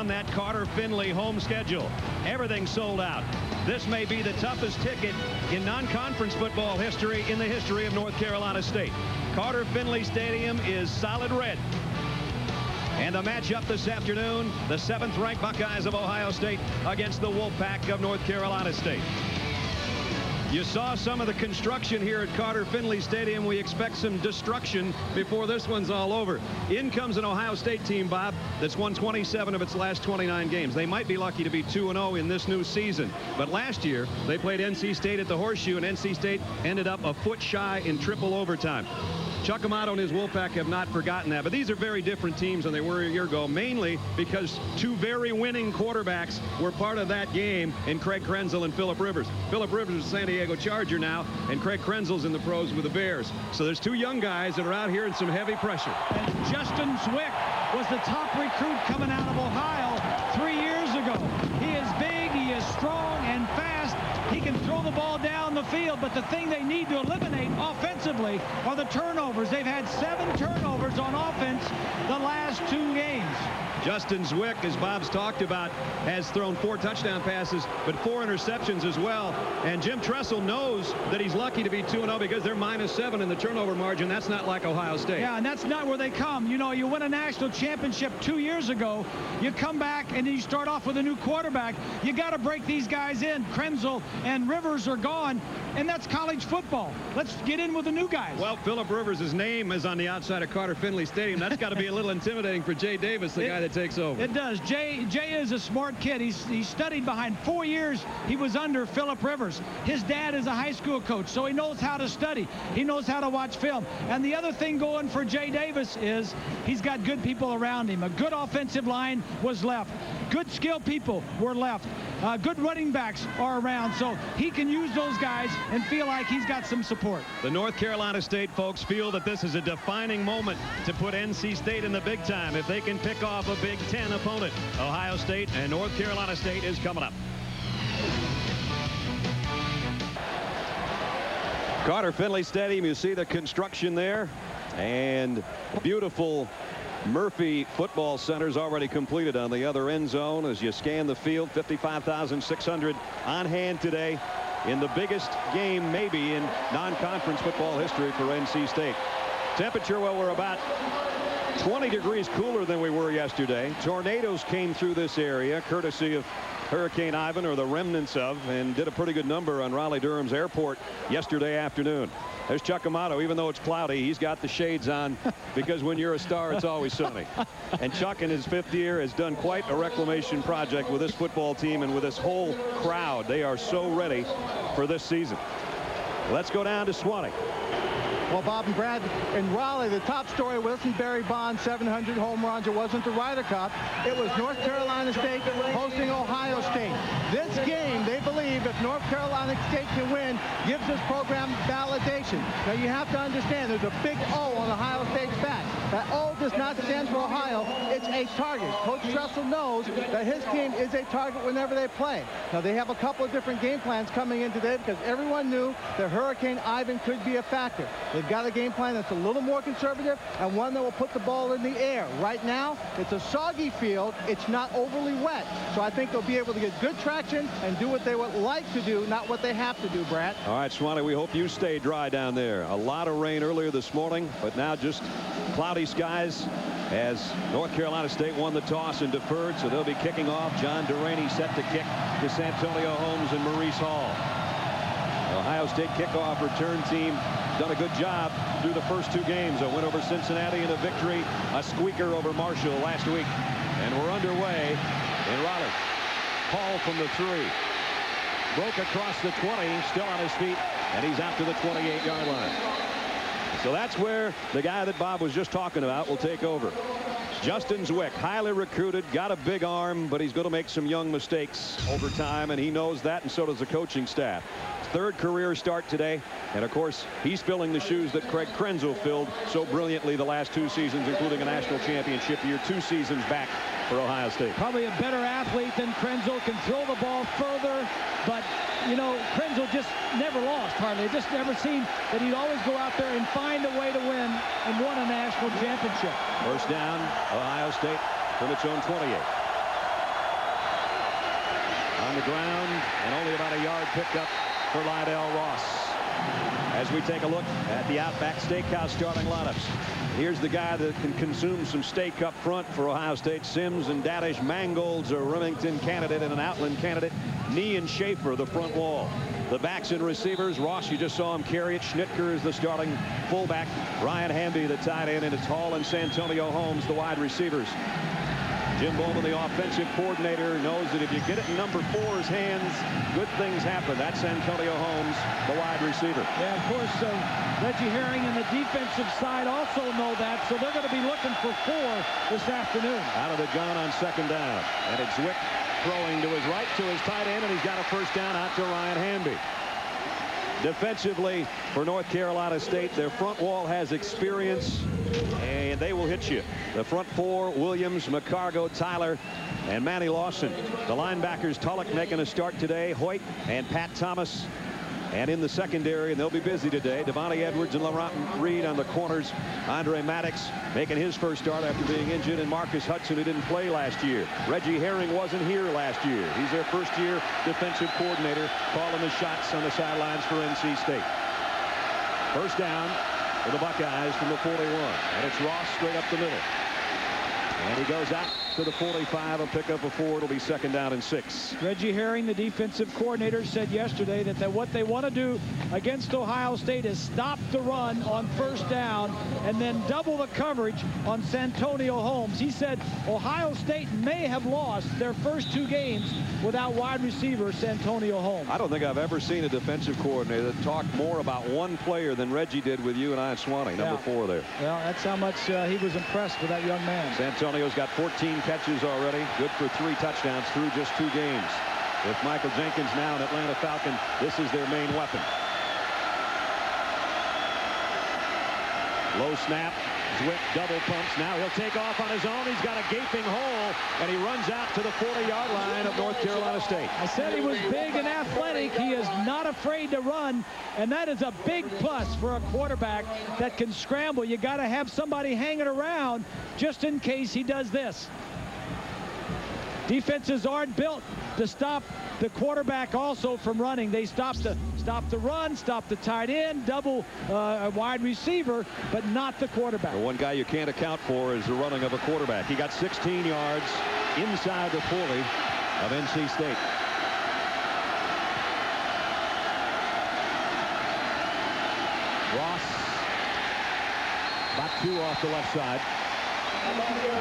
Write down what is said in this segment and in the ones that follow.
on that Carter Finley home schedule. Everything sold out. This may be the toughest ticket in non-conference football history in the history of North Carolina State. Carter Finley Stadium is solid red. And the matchup this afternoon, the 7th-ranked Buckeyes of Ohio State against the Wolfpack of North Carolina State. You saw some of the construction here at Carter Finley Stadium. We expect some destruction before this one's all over. In comes an Ohio State team, Bob, that's won 27 of its last 29 games. They might be lucky to be 2-0 in this new season. But last year, they played NC State at the Horseshoe, and NC State ended up a foot shy in triple overtime. Chuck Amato and his Wolfpack have not forgotten that. But these are very different teams than they were a year ago, mainly because two very winning quarterbacks were part of that game in Craig Krenzel and Phillip Rivers. Phillip Rivers is a San Diego Charger now, and Craig Krenzel's in the pros with the Bears. So there's two young guys that are out here in some heavy pressure. And Justin Zwick was the top recruit coming out of Ohio 3 years ago. He is big, he is strong and fast. He can throw the ball down the field, but the thing they need to eliminate offensively are the turnovers. They've had 7 turnovers on offense the last 2 games. Justin Zwick, as Bob's talked about, has thrown 4 touchdown passes, but 4 interceptions as well. And Jim Tressel knows that he's lucky to be 2-0 because they're -7 in the turnover margin. That's not like Ohio State. Yeah, and that's not where they come. You know, you win a national championship 2 years ago. You come back and then you start off with a new quarterback. You got to break these guys in. Krenzel and Rivers are gone, and that's college football. Let's get in with the new guys. Well, Phillip Rivers' name is on the outside of Carter Finley Stadium. That's got to be a little intimidating for Jay Davis, the guy that takes over. It does. Jay is a smart kid. He studied behind 4 years. He was under Phillip Rivers. His dad is a high school coach, so he knows how to study. He knows how to watch film. And the other thing going for Jay Davis is he's got good people around him. A good offensive line was left. Good skill people were left. Good running backs are around, so he can use those guys and feel like he's got some support. The North Carolina State folks feel that this is a defining moment to put NC State in the big time. If they can pick off a Big Ten opponent, Ohio State and North Carolina State is coming up. Carter Finley Stadium, you see the construction there, and beautiful Murphy Football Center is already completed on the other end zone. As you scan the field, 55,600 on hand today in the biggest game maybe in non-conference football history for NC State. Temperature, well, we're about 20 degrees cooler than we were yesterday. Tornadoes came through this area courtesy of Hurricane Ivan, or the remnants of, and did a pretty good number on Raleigh-Durham's airport yesterday afternoon. There's Chuck Amato. Even though it's cloudy, he's got the shades on because when you're a star, it's always sunny. And Chuck, in his 5th year, has done quite a reclamation project with this football team and with this whole crowd. They are so ready for this season. Let's go down to Swanee. Well, Bob and Brad, in Raleigh, the top story wasn't Barry Bonds' 700 home runs. It wasn't the Ryder Cup. It was North Carolina State hosting Ohio State. This game, they believe, if North Carolina State can win, gives this program validation. Now, you have to understand, there's a big O on Ohio State's back. That O does not stand for Ohio. It's a target. Coach Tressel knows that his team is a target whenever they play. Now, they have a couple of different game plans coming in today because everyone knew that Hurricane Ivan could be a factor. They've got a game plan that's a little more conservative and one that will put the ball in the air. Right now, it's a soggy field. It's not overly wet. So I think they'll be able to get good traction and do what they would like to do, not what they have to do, Brad. All right, Swanee, we hope you stay dry down there. A lot of rain earlier this morning, but now just cloudy skies as North Carolina State won the toss and deferred, so they'll be kicking off. John Duraney set to kick to Santonio Holmes and Maurice Hall. Ohio State kickoff return team done a good job through the first 2 games. A win over Cincinnati and a victory, a squeaker over Marshall last week. And we're underway in Raleigh. Hall from the 3. Broke across the 20, still on his feet, and he's out to the 28-yard line. So that's where the guy that Bob was just talking about will take over. Justin Zwick, highly recruited, got a big arm, but he's going to make some young mistakes over time, and he knows that, and so does the coaching staff. 3rd career start today, and of course he's filling the shoes that Craig Krenzel filled so brilliantly the last 2 seasons, including a national championship year 2 seasons back for Ohio State. Probably a better athlete than Krenzel, can throw the ball further, but you know, Krenzel just never lost hardly. It just never seemed that he'd always go out there and find a way to win and won a national championship. First down, Ohio State from its own 28. on the ground, and only about a yard picked up for Lydell Ross. As we take a look at the Outback Steakhouse starting lineups, here's the guy that can consume some steak up front for Ohio State. Sims and Daddish. Mangold's a Remington candidate and an Outland candidate. Nee and Schaefer the front wall. The backs and receivers, Ross, you just saw him carry it. Schnitker is the starting fullback. Ryan Hamby, the tight end, and it's Hall and Santonio Holmes, the wide receivers. Jim Bowman, the offensive coordinator, knows that if you get it in number 4's hands, good things happen. That's Santonio Holmes, the wide receiver. Yeah, of course, Reggie Herring and the defensive side also know that, so they're going to be looking for 4 this afternoon. Out of the gun on second down, and it's Zwick throwing to his right to his tight end, and he's got a first down out to Ryan Hamby. Defensively for North Carolina State, their front wall has experience, and they will hit you. The front 4, Williams, McCargo, Tyler, and Manny Lawson. The linebackers, Tulloch making a start today, Hoyt and Pat Thomas. And in the secondary, and they'll be busy today, Devontae Edwards and Laurent Reed on the corners. Andre Maddox making his first start after being injured, and Marcus Hudson, who didn't play last year. Reggie Herring wasn't here last year. He's their first-year defensive coordinator, calling the shots on the sidelines for NC State. First down for the Buckeyes from the 41, and it's Ross straight up the middle. And he goes out to the 45 and pick up a 4. It'll be second down and 6. Reggie Herring, the defensive coordinator, said yesterday that what they want to do against Ohio State is stop the run on first down and then double the coverage on Santonio Holmes. He said Ohio State may have lost their first 2 games without wide receiver Santonio Holmes. I don't think I've ever seen a defensive coordinator that talked more about one player than Reggie did with you and I at Swanee, number 4 there. Well, that's how much he was impressed with that young man. Santonio's got 14 catches already, good for 3 touchdowns through just 2 games. With Michael Jenkins now an Atlanta Falcon, this is their main weapon. Low snap, Zwick double pumps. Now he'll take off on his own. He's got a gaping hole, and he runs out to the 40-yard line of North Carolina State. I said he was big and athletic. He is not afraid to run, and that is a big plus for a quarterback that can scramble. You got to have somebody hanging around just in case he does this. Defenses aren't built to stop the quarterback also from running. They stop the run, stop the tight end, double a wide receiver, but not the quarterback. The one guy you can't account for is the running of a quarterback. He got 16 yards inside the 40 of NC State. Ross, about 2 off the left side.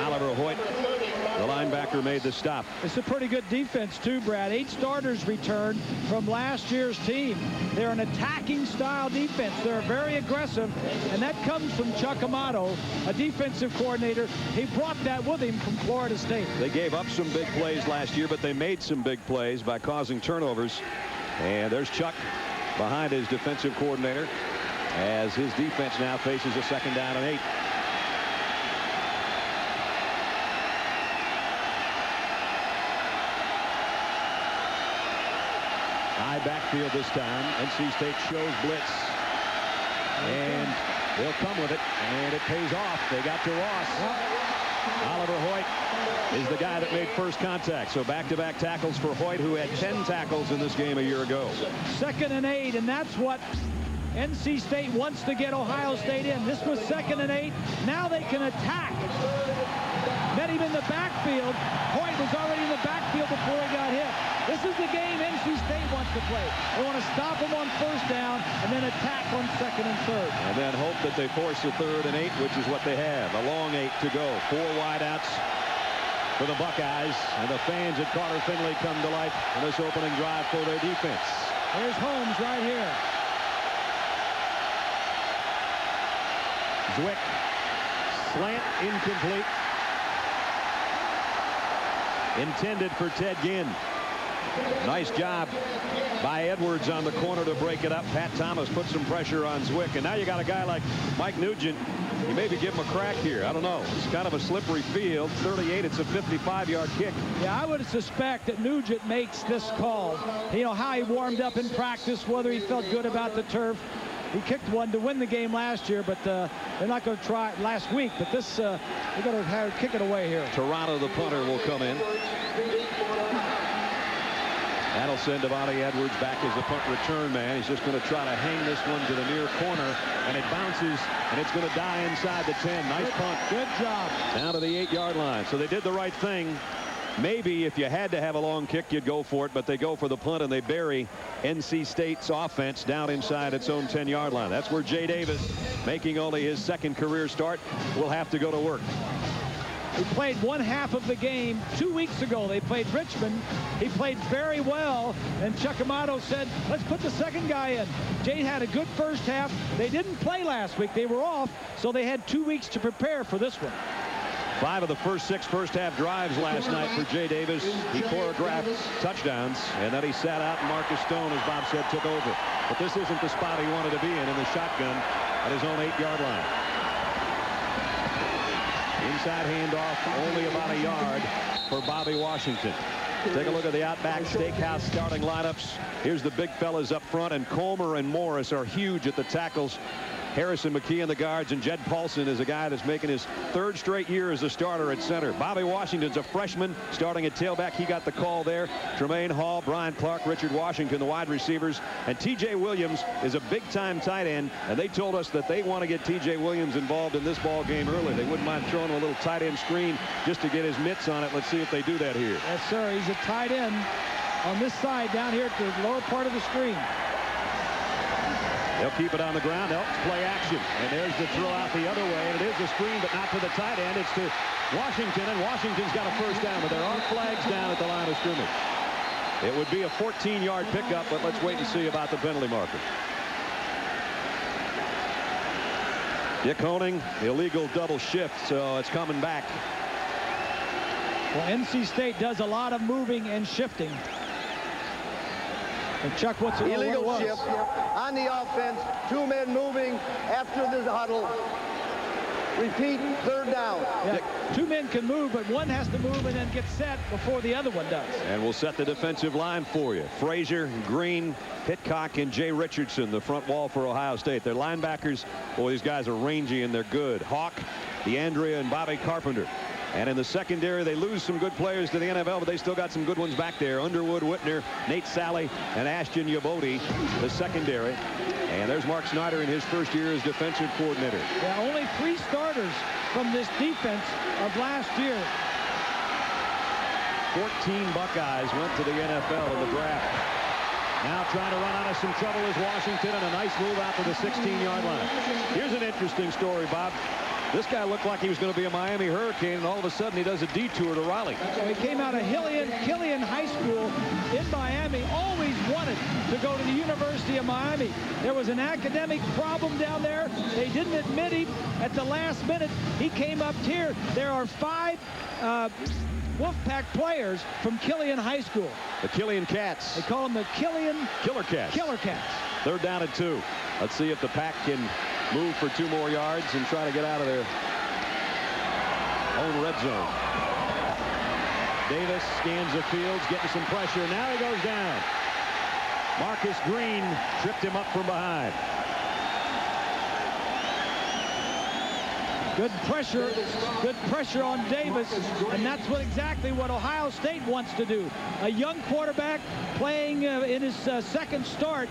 Oliver Hoyt, the linebacker, made the stop. It's a pretty good defense too, Brad. 8 starters returned from last year's team. They're an attacking style defense. They're very aggressive, and that comes from Chuck Amato, a defensive coordinator. He brought that with him from Florida State. They gave up some big plays last year, but they made some big plays by causing turnovers. And there's Chuck behind his defensive coordinator as his defense now faces a second down and 8. High backfield this time. NC State shows blitz, and they'll come with it, and it pays off. They got to Ross. Oliver Hoyt is the guy that made first contact. So back-to-back tackles for Hoyt, who had 10 tackles in this game a year ago. Second and 8, and that's what NC State wants to get Ohio State in. This was second and 8. Now they can attack. Met him in the backfield. Hoyt was already in the backfield before he got hit. This is the game NC State wants to play. They want to stop him on first down and then attack on second and third. And then hope that they force a 3rd and 8, which is what they have. A long 8 to go. 4 wideouts for the Buckeyes. And the fans at Carter Finley come to life in this opening drive for their defense. There's Holmes right here. Zwick. Slant incomplete. Intended for Ted Ginn. Nice job by Edwards on the corner to break it up. Pat Thomas put some pressure on Zwick, and now you got a guy like Mike Nugent. You maybe give him a crack here. I don't know. It's kind of a slippery field. 38, it's a 55-yard kick. Yeah, I would suspect that Nugent makes this call. You know how he warmed up in practice, whether he felt good about the turf. He kicked one to win the game last year, but they're not going to try it last week. But this, they're going to kick it away here. Toronto, the punter, will come in. That'll send Devontae Edwards back as a punt return man. He's just going to try to hang this one to the near corner, and it bounces, and it's going to die inside the 10. Nice punt. Good job. Down to the 8-yard line. So they did the right thing. Maybe if you had to have a long kick, you'd go for it, but they go for the punt, and they bury NC State's offense down inside its own 10-yard line. That's where Jay Davis, making only his second career start, will have to go to work. He played one half of the game 2 weeks ago. They played Richmond. He played very well, and Chuck Amato said, let's put the second guy in. Jay had a good first half. They didn't play last week. They were off, so they had 2 weeks to prepare for this one. 5 of the first 6 first-half drives last night for Jay Davis. He choreographed touchdowns, and then he sat out, and Marcus Stone, as Bob said, took over. But this isn't the spot he wanted to be in the shotgun at his own 8-yard line. Inside handoff, only about a yard for Bobby Washington. Take a look at the Outback Steakhouse starting lineups. Here's the big fellas up front, and Comer and Morris are huge at the tackles. Harrison McKee in the guards, and Jed Paulson is a guy that's making his 3rd straight year as a starter at center. Bobby Washington's a freshman starting at tailback. He got the call there. Tremaine Hall, Brian Clark, Richard Washington, the wide receivers. And T.J. Williams is a big-time tight end, and they told us that they want to get T.J. Williams involved in this ball game early. They wouldn't mind throwing him a little tight end screen just to get his mitts on it. Let's see if they do that here. Yes, sir. He's a tight end on this side down here at the lower part of the screen. They'll keep it on the ground. Elks play action. And there's the throw out the other way. And it is a screen, but not to the tight end. It's to Washington, and Washington's got a first down. But there are flags down at the line of scrimmage. It would be a 14-yard pickup, but let's wait and see about the penalty marker. Dick Honing, illegal double shift, so it's coming back. Well, NC State does a lot of moving and shifting. And Chuck, what's it? Illegal shift on the offense. 2 men moving after the huddle. Repeat, 3rd down. Yeah, 2 men can move, but one has to move and then get set before the other one does. And we'll set the defensive line for you. Frazier, Green, Hitchcock, and Jay Richardson, the front wall for Ohio State. Their linebackers, boy, these guys are rangy and they're good. Hawk, DeAndrea, and Bobby Carpenter. And in the secondary, they lose some good players to the NFL, but they still got some good ones back there. Underwood, Whitner, Nate Sally, and Ashton Yabodi, the secondary. And there's Mark Snyder in his first year as defensive coordinator. Yeah, only 3 starters from this defense of last year. 14 Buckeyes went to the NFL in the draft. Now trying to run out of some trouble is Washington, and a nice move out to the 16-yard line. Here's an interesting story, Bob. This guy looked like he was going to be a Miami Hurricane, and all of a sudden he does a detour to Raleigh. So he came out of Killian High School in Miami, always wanted to go to the University of Miami. There was an academic problem down there. They didn't admit him at the last minute. He came up here. There are 5 Wolfpack players from Killian High School. The Killian Cats. They call them the Killer Cats. 3rd down and 2. Let's see if the Pack can move for 2 more yards and try to get out of their own red zone. Davis scans the fields, getting some pressure. Now he goes down. Marcus Green tripped him up from behind. Good pressure on Davis, and that's exactly what Ohio State wants to do. A young quarterback playing in his second start.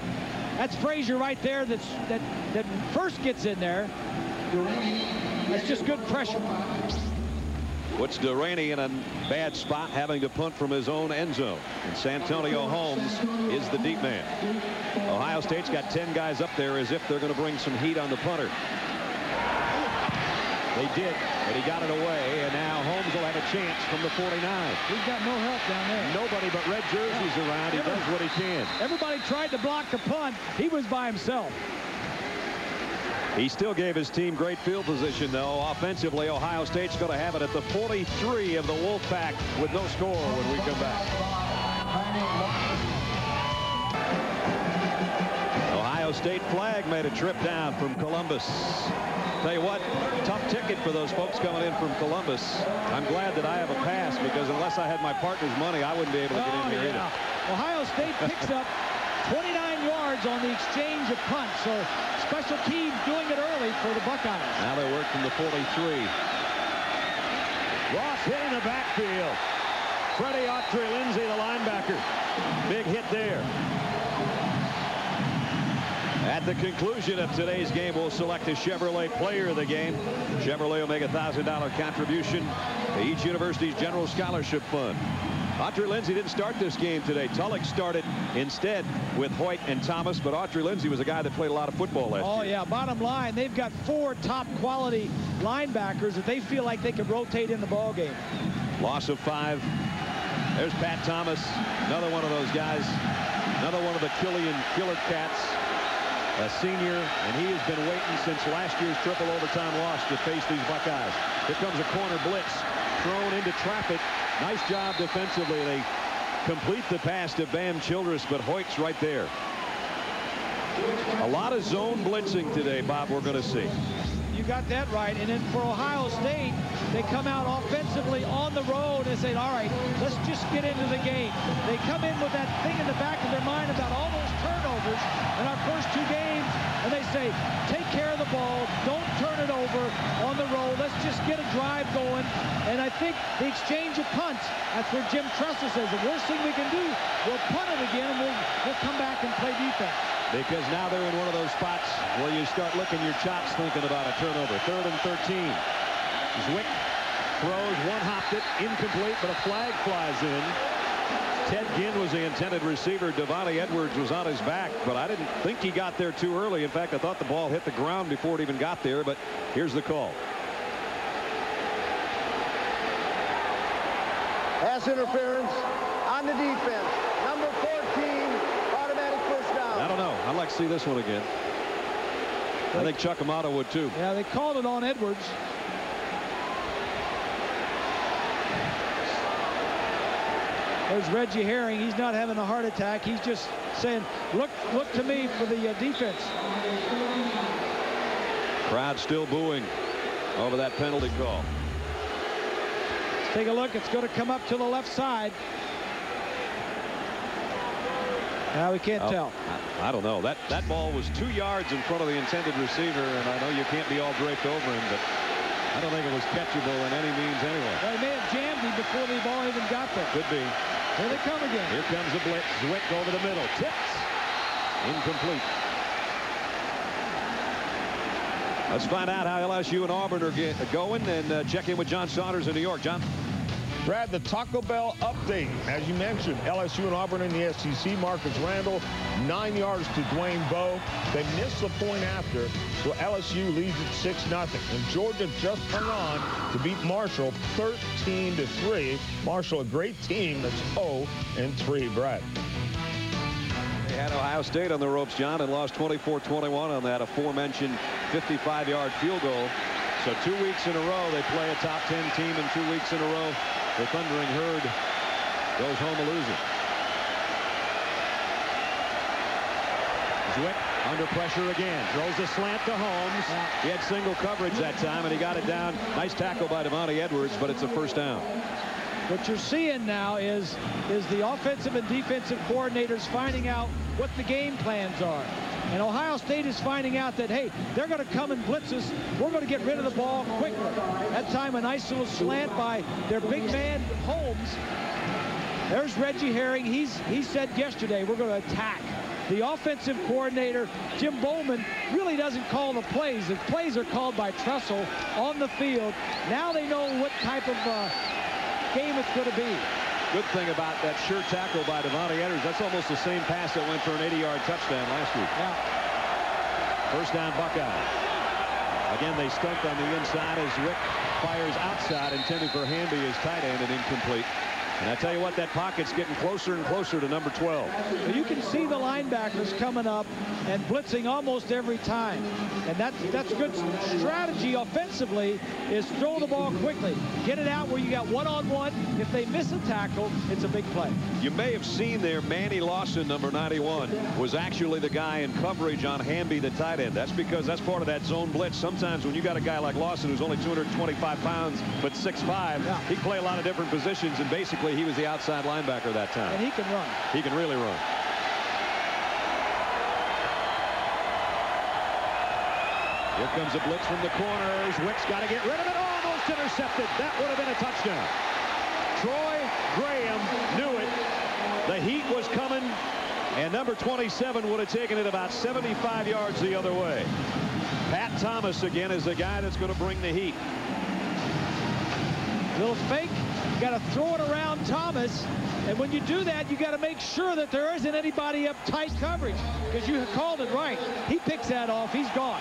That's Frazier right there that first gets in there. That's just good pressure. Puts Delaney in a bad spot, having to punt from his own end zone. And Santonio Holmes is the deep man. Ohio State's got 10 guys up there as if they're going to bring some heat on the punter. They did, but he got it away, and now Holmes will have a chance from the 49. He's got no help down there. Nobody but red jerseys around. He does what he can. Everybody tried to block the punt. He was by himself. He still gave his team great field position, though. Offensively, Ohio State's going to have it at the 43 of the Wolfpack with no score when we come back. Ohio State flag made a trip down from Columbus. Tell you what, tough ticket for those folks coming in from Columbus. I'm glad that I have a pass, because unless I had my partner's money, I wouldn't be able to get in here either. Ohio State picks up 29 yards on the exchange of punts. So special teams doing it early for the Buckeyes. Now they work from the 43. Ross hit in the backfield. Freddie Autry-Lindsay, the linebacker. Big hit there. At the conclusion of today's game, we'll select a Chevrolet player of the game. Chevrolet will make a $1,000 contribution to each university's general scholarship fund. Autry-Lindsay didn't start this game today. Tulloch started instead with Hoyt and Thomas, but Autry-Lindsay was a guy that played a lot of football last year. Oh, yeah. Bottom line, they've got 4 top quality linebackers that they feel like they can rotate in the ball game. Loss of 5. There's Pat Thomas, another one of those guys, another one of the killer cats, a senior, and he has been waiting since last year's triple overtime loss to face these Buckeyes. Here comes a corner blitz, thrown into traffic. Nice job defensively. They complete the pass to Bam Childress, but Hoyt's right there. A lot of zone blitzing today, Bob, we're going to see. You got that right. And then for Ohio State, they come out offensively on the road and say, all right, let's just get into the game. They come in with that thing in the back of their mind about all those turnovers in our first 2 games, and they say, take care of the ball, don't turn it over on the road, let's just get a drive going. And I think the exchange of punts, that's where Jim Tressel says, the worst thing we can do, we'll punt it again, and we'll come back and play defense. Because now they're in one of those spots where you start licking your chops thinking about a turnover. 3rd and 13. Zwick throws, one-hopped it, incomplete, but a flag flies in. Ted Ginn was the intended receiver. Devontae Edwards was on his back, but I didn't think he got there too early. In fact, I thought the ball hit the ground before it even got there, but here's the call. Pass interference on the defense. Number 14, automatic first down. I don't know. I'd like to see this one again. I think Chuck Amato would too. Yeah, they called it on Edwards. There's Reggie Herring. He's not having a heart attack. He's just saying, look to me for the defense. Crowd still booing over that penalty call. Let's take a look. It's going to come up to the left side. Now we can't tell. I don't know. That ball was 2 yards in front of the intended receiver, and I know you can't be all draped over him, but I don't think it was catchable in any means anyway. Well, he may have jammed him before the ball even got there. Could be. Here they come again. Here comes a blitz. Zwick over the middle. Tips. Incomplete. Let's find out how LSU and Auburn are going and check in with John Saunders in New York. John? Brad, the Taco Bell update. As you mentioned, LSU and Auburn in the SEC. Marcus Randall, 9 yards to Dwayne Bowe. They missed the point after, so LSU leads at 6-0. And Georgia just hung on to beat Marshall 13-3. Marshall, a great team that's 0-3, Brad. They had Ohio State on the ropes, John, and lost 24-21 on that aforementioned 55-yard field goal. So 2 weeks in a row, they play a top 10 team, and 2 weeks in a row, the Thundering Herd goes home a loser. Zwick under pressure again. Throws a slant to Holmes. He had single coverage that time, and he got it down. Nice tackle by Devontae Edwards, but it's a first down. What you're seeing now is the offensive and defensive coordinators finding out what the game plans are. And Ohio State is finding out that, hey, they're going to come and blitz us. We're going to get rid of the ball quickly. That time, a nice little slant by their big man, Holmes. There's Reggie Herring. He said yesterday, we're going to attack. The offensive coordinator, Jim Bowman, really doesn't call the plays. The plays are called by Tressel on the field. Now they know what type of game it's going to be. Good thing about that sure tackle by Devontae Edwards, that's almost the same pass that went for an 80-yard touchdown last week. Yeah. First down, Buckeye. Again, they stumped on the inside as Zwick fires outside, intended for Hamby as tight end, and incomplete. And I tell you what, that pocket's getting closer and closer to number 12. You can see the linebackers coming up and blitzing almost every time. And that's good strategy offensively, is throw the ball quickly. Get it out where you got one-on-one. If they miss a tackle, it's a big play. You may have seen there Manny Lawson, number 91, was actually the guy in coverage on Hamby, the tight end. That's because that's part of that zone blitz. Sometimes when you got a guy like Lawson who's only 225 pounds but 6'5", he can play a lot of different positions, and basically he was the outside linebacker that time. And he can run. He can really run. Here comes a blitz from the corners. Zwick's got to get rid of it. Almost intercepted. That would have been a touchdown. Troy Graham The heat was coming, and number 27 would have taken it about 75 yards the other way. Pat Thomas again is the guy that's going to bring the heat. Little fake. You got to throw it around Thomas. And when you do that, you got to make sure that there isn't anybody up tight coverage, because you called it right. He picks that off. He's gone.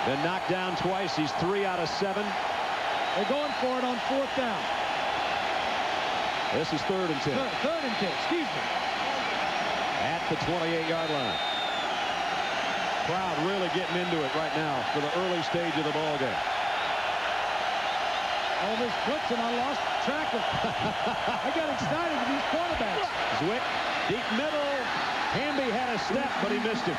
Been knocked down twice. He's 3 out of 7. They're going for it on 4th down. This is 3rd and 10. Third and 10. Excuse me. At the 28-yard line. Crowd really getting into it right now for the early stage of the ball game. All this blitz, and I lost track of. I got excited with these quarterbacks. Zwick, deep middle. Hamby had a step, but he missed him.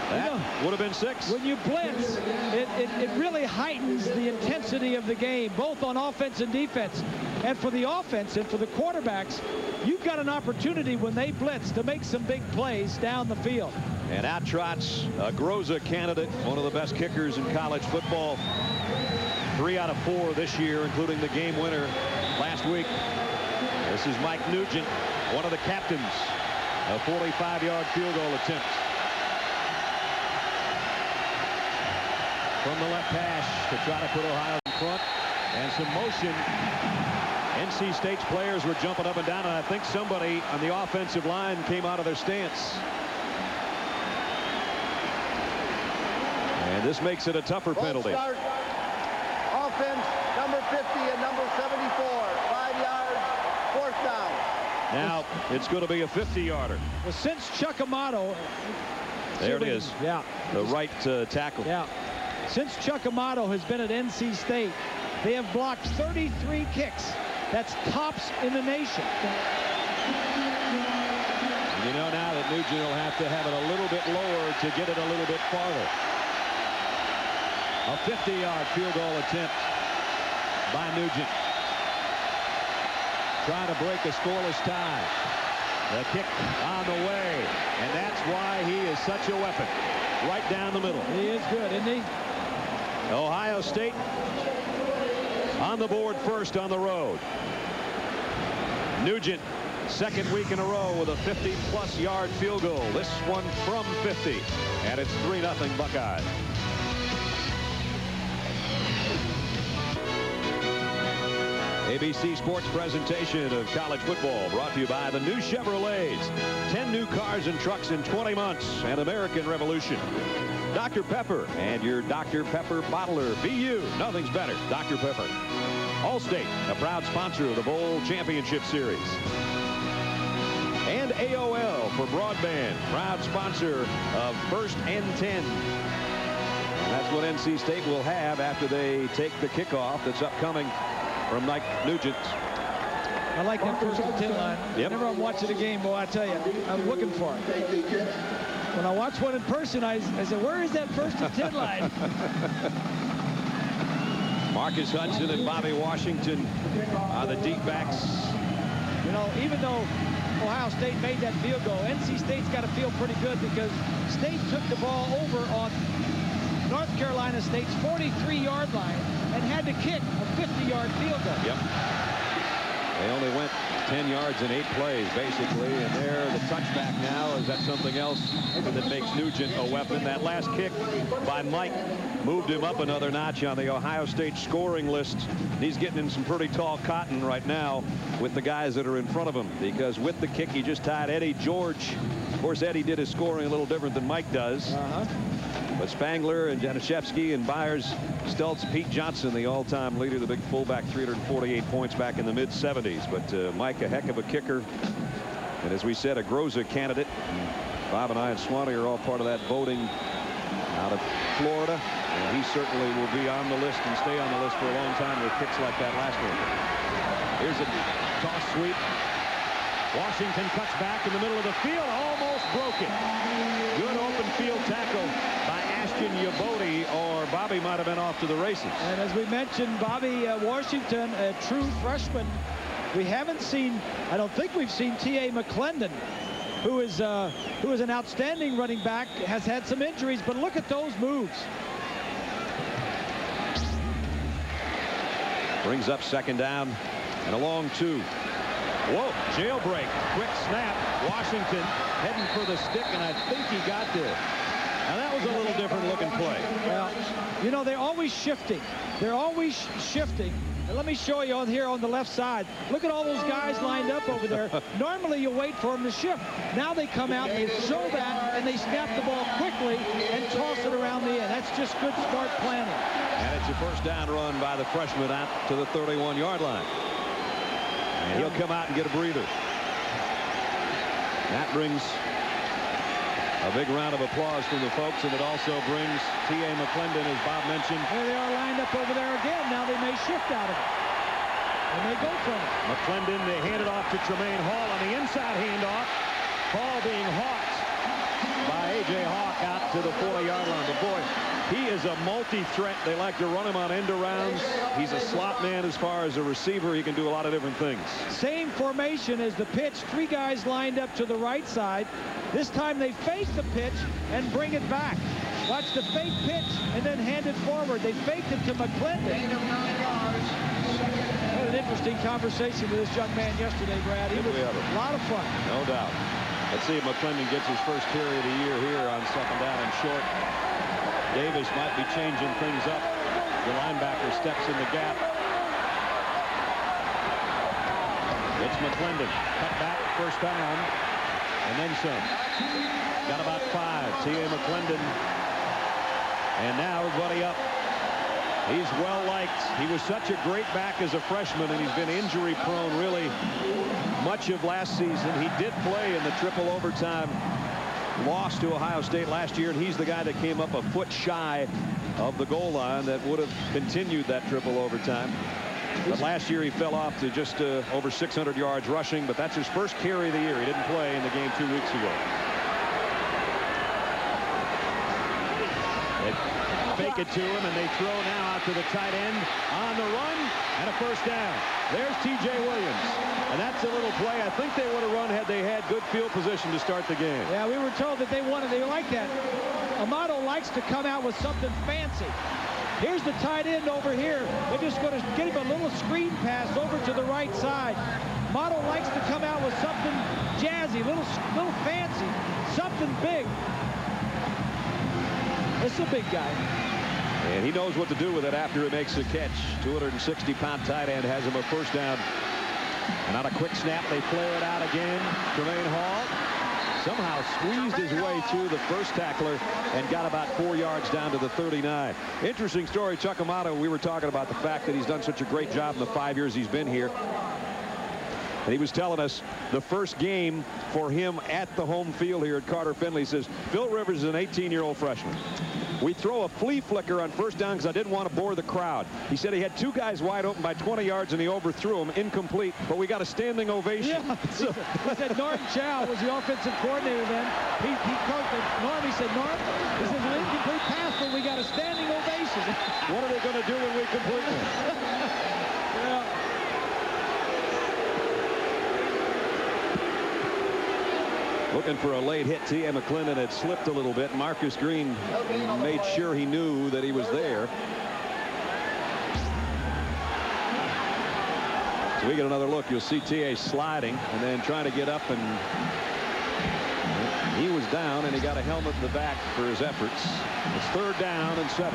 That would have been 6. When you blitz, it really heightens the intensity of the game, both on offense and defense. And for the offense and for the quarterbacks, you've got an opportunity when they blitz to make some big plays down the field. And out trots a Groza candidate, one of the best kickers in college football. 3 out of 4 this year, including the game winner last week. This is Mike Nugent, one of the captains of 45-yard field goal attempts. From the left hash to try to put Ohio in front, and some motion. NC State's players were jumping up and down, and I think somebody on the offensive line came out of their stance. And this makes it a tougher penalty. Start. Offense, number 50 and number 74. 5 yards, 4th down. Now it's going to be a 50-yarder. Well, since Chuck Amato. There it is. Yeah. The right tackle. Yeah. Since Chuck Amato has been at NC State, they have blocked 33 kicks. That's tops in the nation. You know now that Nugent will have to have it a little bit lower to get it a little bit farther. A 50-yard field goal attempt by Nugent. Trying to break a scoreless tie. The kick on the way, and that's why he is such a weapon. Right down the middle. He is good, isn't he? Ohio State on the board first on the road. Nugent, 2nd week in a row with a 50-plus yard field goal. This one from 50, and it's 3-0 Buckeyes. ABC Sports presentation of college football brought to you by the new Chevrolets. 10 new cars and trucks in 20 months. An American Revolution. Dr. Pepper and your Dr. Pepper bottler. Be you. Nothing's better. Dr. Pepper. Allstate, a proud sponsor of the Bowl Championship Series. And AOL for broadband. Proud sponsor of 1st and 10. And that's what NC State will have after they take the kickoff that's upcoming from Mike Nugent. I like that 1st and 10 line. Yep. Whenever I'm watching a game, boy, I tell you, I'm looking for it. When I watch one in person, I say, where is that 1st and 10 line? Marcus Hudson and Bobby Washington are the deep backs. You know, even though Ohio State made that field goal, NC State's got to feel pretty good because State took the ball over on North Carolina State's 43-yard line and had to kick a 50-yard field goal. Yep. They only went 10 yards in 8 plays, basically, and there the touchback now is that something else that makes Nugent a weapon. That last kick by Mike moved him up another notch on the Ohio State scoring list. He's getting in some pretty tall cotton right now with the guys that are in front of him, because with the kick he just tied Eddie George. Of course, Eddie did his scoring a little different than Mike does. But Spangler and Janishevsky and Byers, Stultz, Pete Johnson, the all-time leader, the big fullback, 348 points back in the mid-70s. But Mike, a heck of a kicker. And as we said, a Groza candidate. Bob and I and Swanee are all part of that voting out of Florida. And he certainly will be on the list and stay on the list for a long time with kicks like that last one. Here's a toss sweep. Washington cuts back in the middle of the field, almost broke it. Good open field tackle by Ashton Yabodi, or Bobby might have been off to the races. And as we mentioned, Bobby Washington, a true freshman. We haven't seen, I don't think we've seen T.A. McClendon, who is an outstanding running back, has had some injuries, but look at those moves. Brings up 2nd down and a long 2. Whoa, jailbreak. Quick snap. Washington heading for the stick, and I think he got there. Now, that was a little different looking play. Well, you know, they're always shifting. They're always shifting. And let me show you on here on the left side. Look at all those guys lined up over there. Normally, you wait for them to shift. Now they come out, and they show that, and they snap the ball quickly and toss it around the end. That's just good, smart planning. And it's a first down run by the freshman out to the 31-yard line. And he'll come out and get a breather. That brings a big round of applause from the folks, and it also brings T.A. McClendon, as Bob mentioned. There they are lined up over there again. Now they may shift out of it. And they go from it. McClendon, they hand it off to Tremaine Hall on the inside handoff. Hall being hawked by A.J. Hawk out to the 40-yard line. But boy, he is a multi-threat. They like to run him on end arounds. He's a slot man as far as a receiver. He can do a lot of different things. Same formation as the pitch. 3 guys lined up to the right side. This time they fake the pitch and bring it back. Watch the fake pitch and then hand it forward. They faked it to McClendon. Had an interesting conversation with this young man yesterday, Brad. He was a lot of fun. No doubt. Let's see if McClendon gets his first carry of the year here on second down and short. Davis might be changing things up. The linebacker steps in the gap. It's McClendon. Cut back, first down, and then some. Got about 5. T.A. McClendon. And now everybody up. He's well liked. He was such a great back as a freshman, and he's been injury prone really much of last season. He did play in the triple overtime loss to Ohio State last year, and he's the guy that came up a foot shy of the goal line that would have continued that triple overtime. But last year he fell off to just over 600 yards rushing, but that's his first carry of the year. He didn't play in the game 2 weeks ago. They fake it to him, and they throw now out to the tight end on the run, and a first down. There's T.J. Williams, and that's a little play I think they would have run had they had good field position to start the game. Yeah, we were told that they like that. Amato likes to come out with something fancy. Here's the tight end over here. They're just going to get him a little screen pass over to the right side. Amato likes to come out with something jazzy, little fancy, something big. It's a big guy. And he knows what to do with it after he makes the catch. 260-pound tight end has him a first down. And on a quick snap, they flare it out again. Tremaine Hall somehow squeezed his way through the first tackler and got about 4 yards down to the 39. Interesting story. Chuck Amato, we were talking about the fact that he's done such a great job in the 5 years he's been here. And he was telling us the first game for him at the home field here at Carter Finley. He says, Phil Rivers is an 18-year-old freshman. We throw a flea flicker on first down because I didn't want to bore the crowd. He said he had 2 guys wide open by 20 yards and he overthrew them, incomplete, but we got a standing ovation. Yeah. He said Norm Chow was the offensive coordinator then. He coached Norm. He said, Norm, this is an incomplete pass, but we got a standing ovation. What are they going to do when we complete it? Yeah. Looking for a late hit. T.A. McClendon had slipped a little bit. Marcus Green made sure he knew that he was there. So we get another look. You'll see T.A. sliding and then trying to get up, and he was down, and he got a helmet in the back for his efforts. It's third down and 7.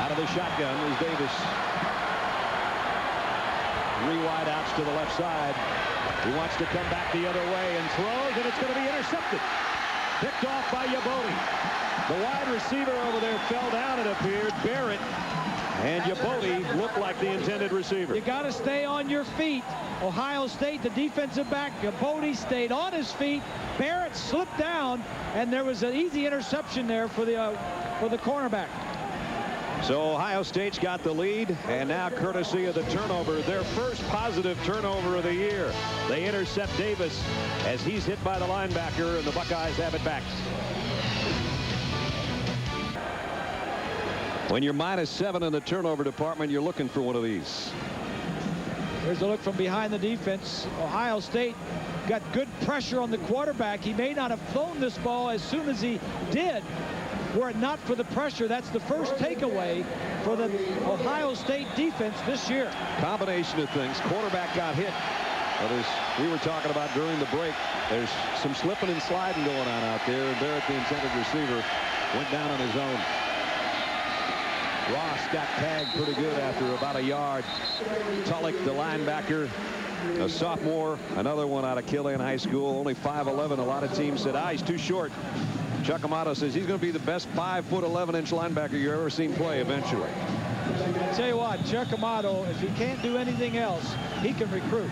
Out of the shotgun is Davis. 3 wide outs to the left side. He wants to come back the other way and throws, and it's going to be intercepted. Picked off by Yabodi. The wide receiver over there fell down, it appeared. Barrett and Yabodi looked like the intended receiver. You got to stay on your feet. Ohio State, the defensive back, Yabodi stayed on his feet. Barrett slipped down, and there was an easy interception there for the cornerback. So Ohio State's got the lead, and now courtesy of the turnover, their first positive turnover of the year. They intercept Davis as he's hit by the linebacker, and the Buckeyes have it back. When you're -7 in the turnover department, you're looking for one of these. Here's a look from behind the defense. Ohio State got good pressure on the quarterback. He may not have thrown this ball as soon as he did. Were it not for the pressure, that's the first takeaway for the Ohio State defense this year. Combination of things. Quarterback got hit But as we were talking about during the break, there's some slipping and sliding going on out there. And Barrett, the intended receiver, went down on his own. Ross got tagged pretty good after about a yard. Tulloch, the linebacker, a sophomore, another one out of Killian High School, only 5'11". A lot of teams said, he's too short. Chuck Amato says he's going to be the best 5'11" linebacker you've ever seen play eventually. I tell you what, Chuck Amato, if he can't do anything else, he can recruit.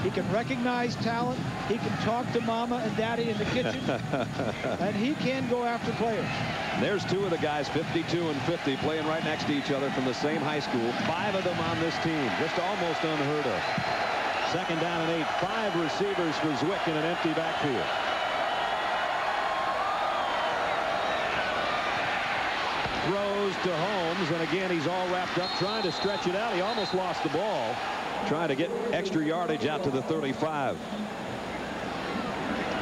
He can recognize talent. He can talk to mama and daddy in the kitchen. And he can go after players. There's two of the guys, 52 and 50, playing right next to each other from the same high school. 5 of them on this team. Just almost unheard of. 2nd down and 8. 5 receivers for Zwick in an empty backfield. Throws to Holmes, and again he's all wrapped up trying to stretch it out. He almost lost the ball, trying to get extra yardage out to the 35.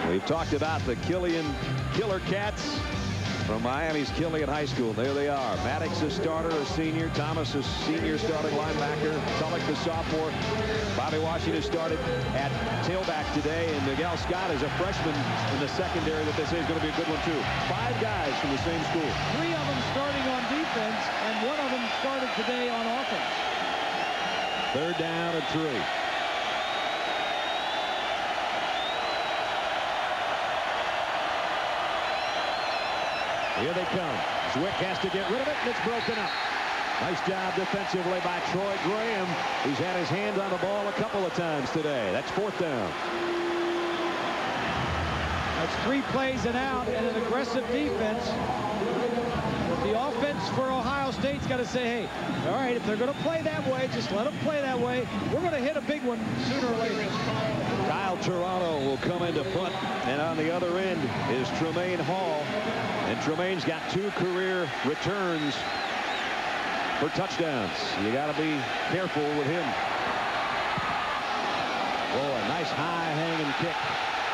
We've talked about the Killian Killer Cats from Miami's Killian High School. There they are. Maddox a starter, a senior. Thomas a senior starting linebacker. Tulloch the sophomore. Bobby Washington started at tailback today, and Miguel Scott is a freshman in the secondary that they say is going to be a good one too. 5 guys from the same school. 3 of them starting on defense, and 1 of them started today on offense. 3rd down and 3. Here they come. Zwick has to get rid of it, and it's broken up. Nice job defensively by Troy Graham. He's had his hands on the ball a couple of times today. That's 4th down. That's 3 plays and out, and an aggressive defense. But the offense for Ohio State's got to say, hey, all right, if they're going to play that way, just let them play that way. We're going to hit a big one sooner or later. Kyle Toronto will come into punt, and on the other end is Tremaine Hall. And Tremaine's got 2 career returns for touchdowns. You got to be careful with him. Oh, a nice high hanging kick.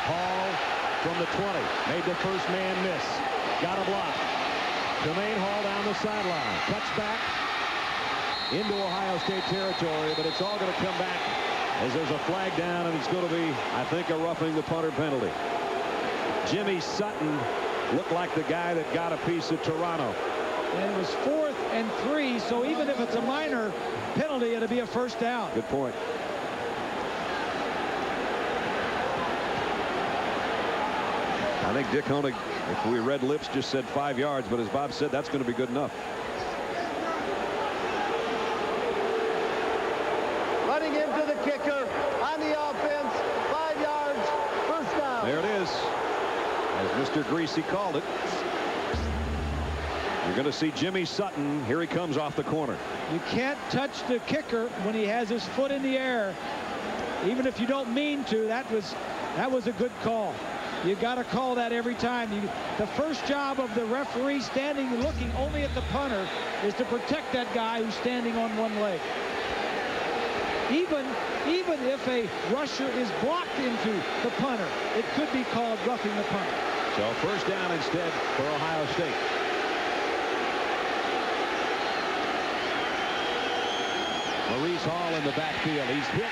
Hall from the 20. Made the first man miss. Got a block. Tremaine Hall down the sideline. Cuts back into Ohio State territory, but it's all going to come back as there's a flag down, and it's going to be, I think, a roughing the punter penalty. Jimmy Sutton looked like the guy that got a piece of Toronto. And it was 4th and 3, so even if it's a minor penalty, it'll be a 1st down. Good point. I think Dick Honig, if we read lips, just said 5 yards, but as Bob said, that's going to be good enough. Running into the kicker on the offense. 5 yards. 1st down. There it is. As Mr. Greasy called it. You're going to see Jimmy Sutton. Here he comes off the corner. You can't touch the kicker when he has his foot in the air. Even if you don't mean to, that was a good call. You got to call that every time. The first job of the referee standing looking only at the punter is to protect that guy who's standing on one leg. Even if a rusher is blocked into the punter, it could be called roughing the punter. So 1st down instead for Ohio State. Maurice Hall in the backfield. He's hit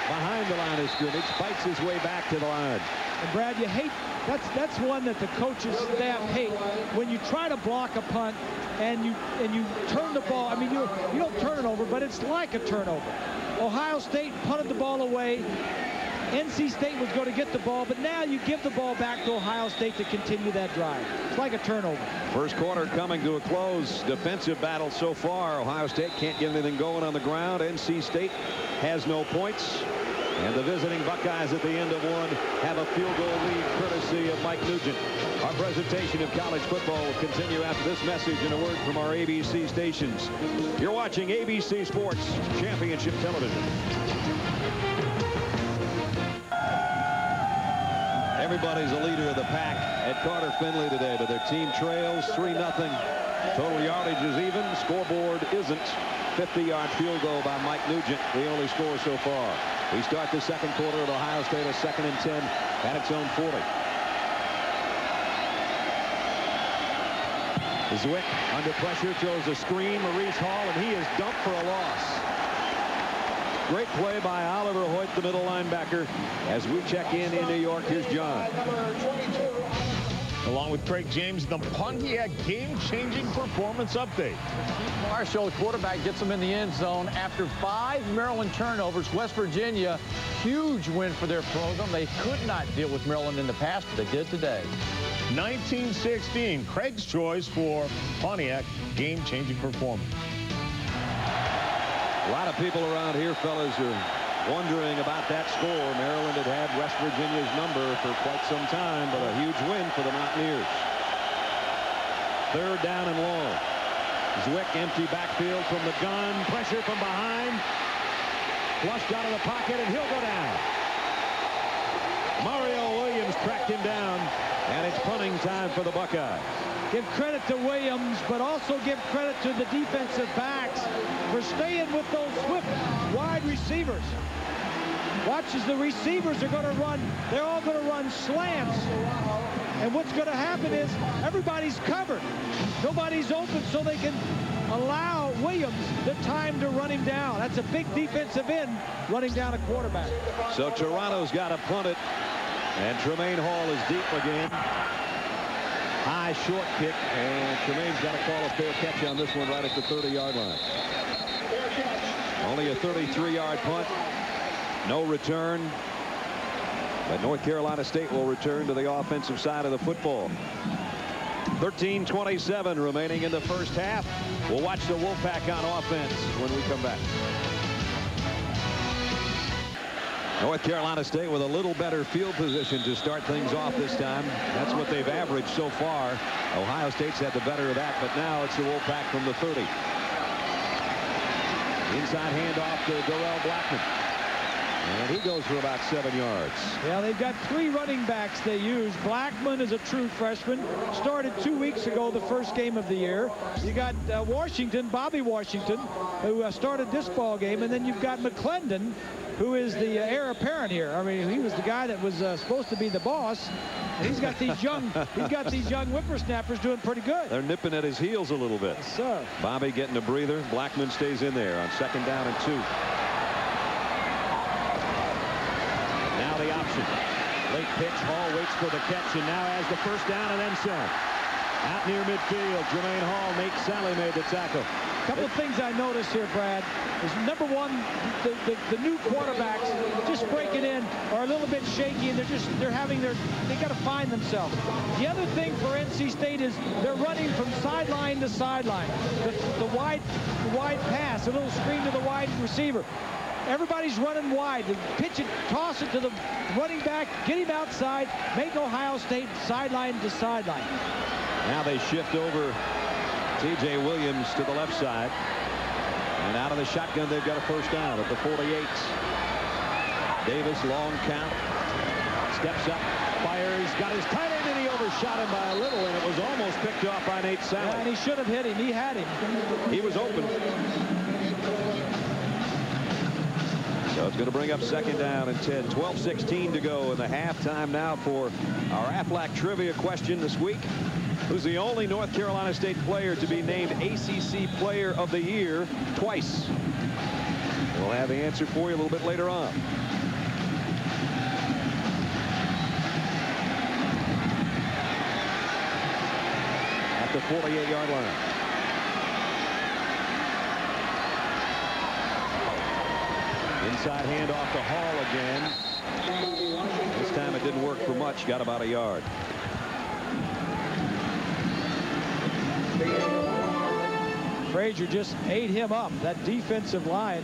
behind the line of scrimmage, fights his way back to the line. And Brad, you hate, that's one that the coaches staff hate, when you try to block a punt and you turn the ball. I mean, you don't turn it over, but it's like a turnover. Ohio State punted the ball away. NC State was going to get the ball, but now you give the ball back to Ohio State to continue that drive. It's like a turnover. First quarter coming to a close. Defensive battle so far. Ohio State can't get anything going on the ground. NC State has no points. And the visiting Buckeyes at the end of one have a field goal lead courtesy of Mike Nugent. Our presentation of college football will continue after this message and a word from our ABC stations. You're watching ABC Sports Championship Television. Everybody's a leader of the pack at Carter Finley today, but their team trails 3-0. Total yardage is even. Scoreboard isn't. 50-yard field goal by Mike Nugent, the only score so far. We start the second quarter at Ohio State, a 2nd and 10 at its own 40. Zwick under pressure, throws a screen. Maurice Hall, and he is dumped for a loss. great play by Oliver Hoyt, the middle linebacker. As we check in New York, here's John. Along with Craig James, the Pontiac game-changing performance update. Marshall, quarterback, gets them in the end zone after 5 Maryland turnovers. West Virginia, huge win for their program. They could not deal with Maryland in the past, but they did today. 1916, Craig's choice for Pontiac game-changing performance. A lot of people around here, fellas, are wondering about that score. Maryland had had West Virginia's number for quite some time, but a huge win for the Mountaineers. 3rd down and long. Zwick, empty backfield from the gun. Pressure from behind. Flushed out of the pocket, and he'll go down. Mario Williams tracked him down, and it's punting time for the Buckeyes. Give credit to Williams, but also give credit to the defensive backs for staying with those swift wide receivers. Watch as the receivers are going to run. They're all going to run slants. And what's going to happen is everybody's covered. Nobody's open, so they can allow Williams the time to run him down. That's a big defensive end running down a quarterback. So Toronto's got to punt it, and Tremaine Hall is deep again. High short kick, and Tremaine's got to call a fair catch on this one right at the 30-yard line. Only a 33-yard punt. No return. But North Carolina State will return to the offensive side of the football. 13:27 remaining in the first half. We'll watch the Wolfpack on offense when we come back. North Carolina State with a little better field position to start things off this time. That's what they've averaged so far. Ohio State's had the better of that, but now it's the Wolfpack from the 30. Inside handoff to Darrell Blackman. And he goes for about 7 yards. Yeah, they've got 3 running backs they use. Blackman is a true freshman. Started 2 weeks ago, the first game of the year. You got Washington, Bobby Washington, who started this ball game. And then you've got McClendon, who is the heir apparent here. I mean, he was the guy that was supposed to be the boss. And he's got these young whippersnappers doing pretty good. They're nipping at his heels a little bit. Yes, sir. Bobby getting a breather. Blackman stays in there on 2nd down and 2. Now the option. Late pitch. Hall waits for the catch and now has the first down and then some. Out near midfield, Jermaine Hall. Nate Sally made the tackle. A couple of things I noticed here, Brad, is number one, the new quarterbacks just breaking in are a little bit shaky, and they got to find themselves. The other thing for NC State is they're running from sideline to sideline. The wide pass, a little screen to the wide receiver. Everybody's running wide. They pitch it, toss it to the running back, get him outside, make Ohio State sideline to sideline. Now they shift over T.J. Williams to the left side. And out of the shotgun, they've got a first down at the 48. Davis, long count. Steps up, fires, got his tight end, and he overshot him by a little, and it was almost picked off by Nate Sally. Yeah, and he should have hit him. He had him. He was open. So it's going to bring up 2nd down and 10. 12:16 to go in the halftime now for our Aflac trivia question this week. Who's the only North Carolina State player to be named ACC Player of the Year twice? We'll have the answer for you a little bit later on. At the 48-yard line. Inside handoff to Hall again. This time it didn't work for much. Got about a yard. Frazier just ate him up. That defensive line.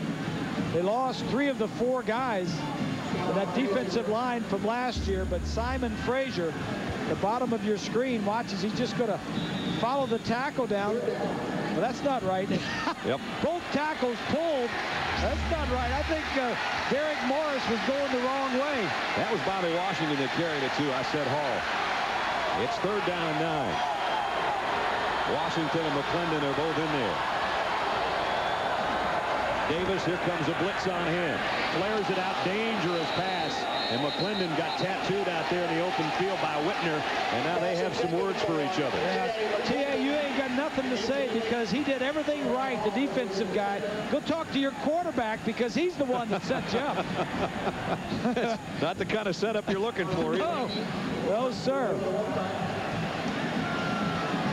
They lost 3 of the 4 guys in that defensive line from last year, but Simon Frazier, the bottom of your screen, watches. He's just going to follow the tackle down. Well, that's not right. Yep. Both tackles pulled. That's not right. I think Derek Morris was going the wrong way. That was Bobby Washington that carried it, too. I said Hall. It's 3rd down and 9. Washington and McClendon are both in there. Davis, here comes a blitz on him. Flares it out. Dangerous pass. And McClendon got tattooed out there in the open field by Whitner, and now they have some words for each other. Yeah. Tia, you ain't got nothing to say because he did everything right, the defensive guy. Go talk to your quarterback because he's the one that set you up. Not the kind of setup you're looking for either. No, sir.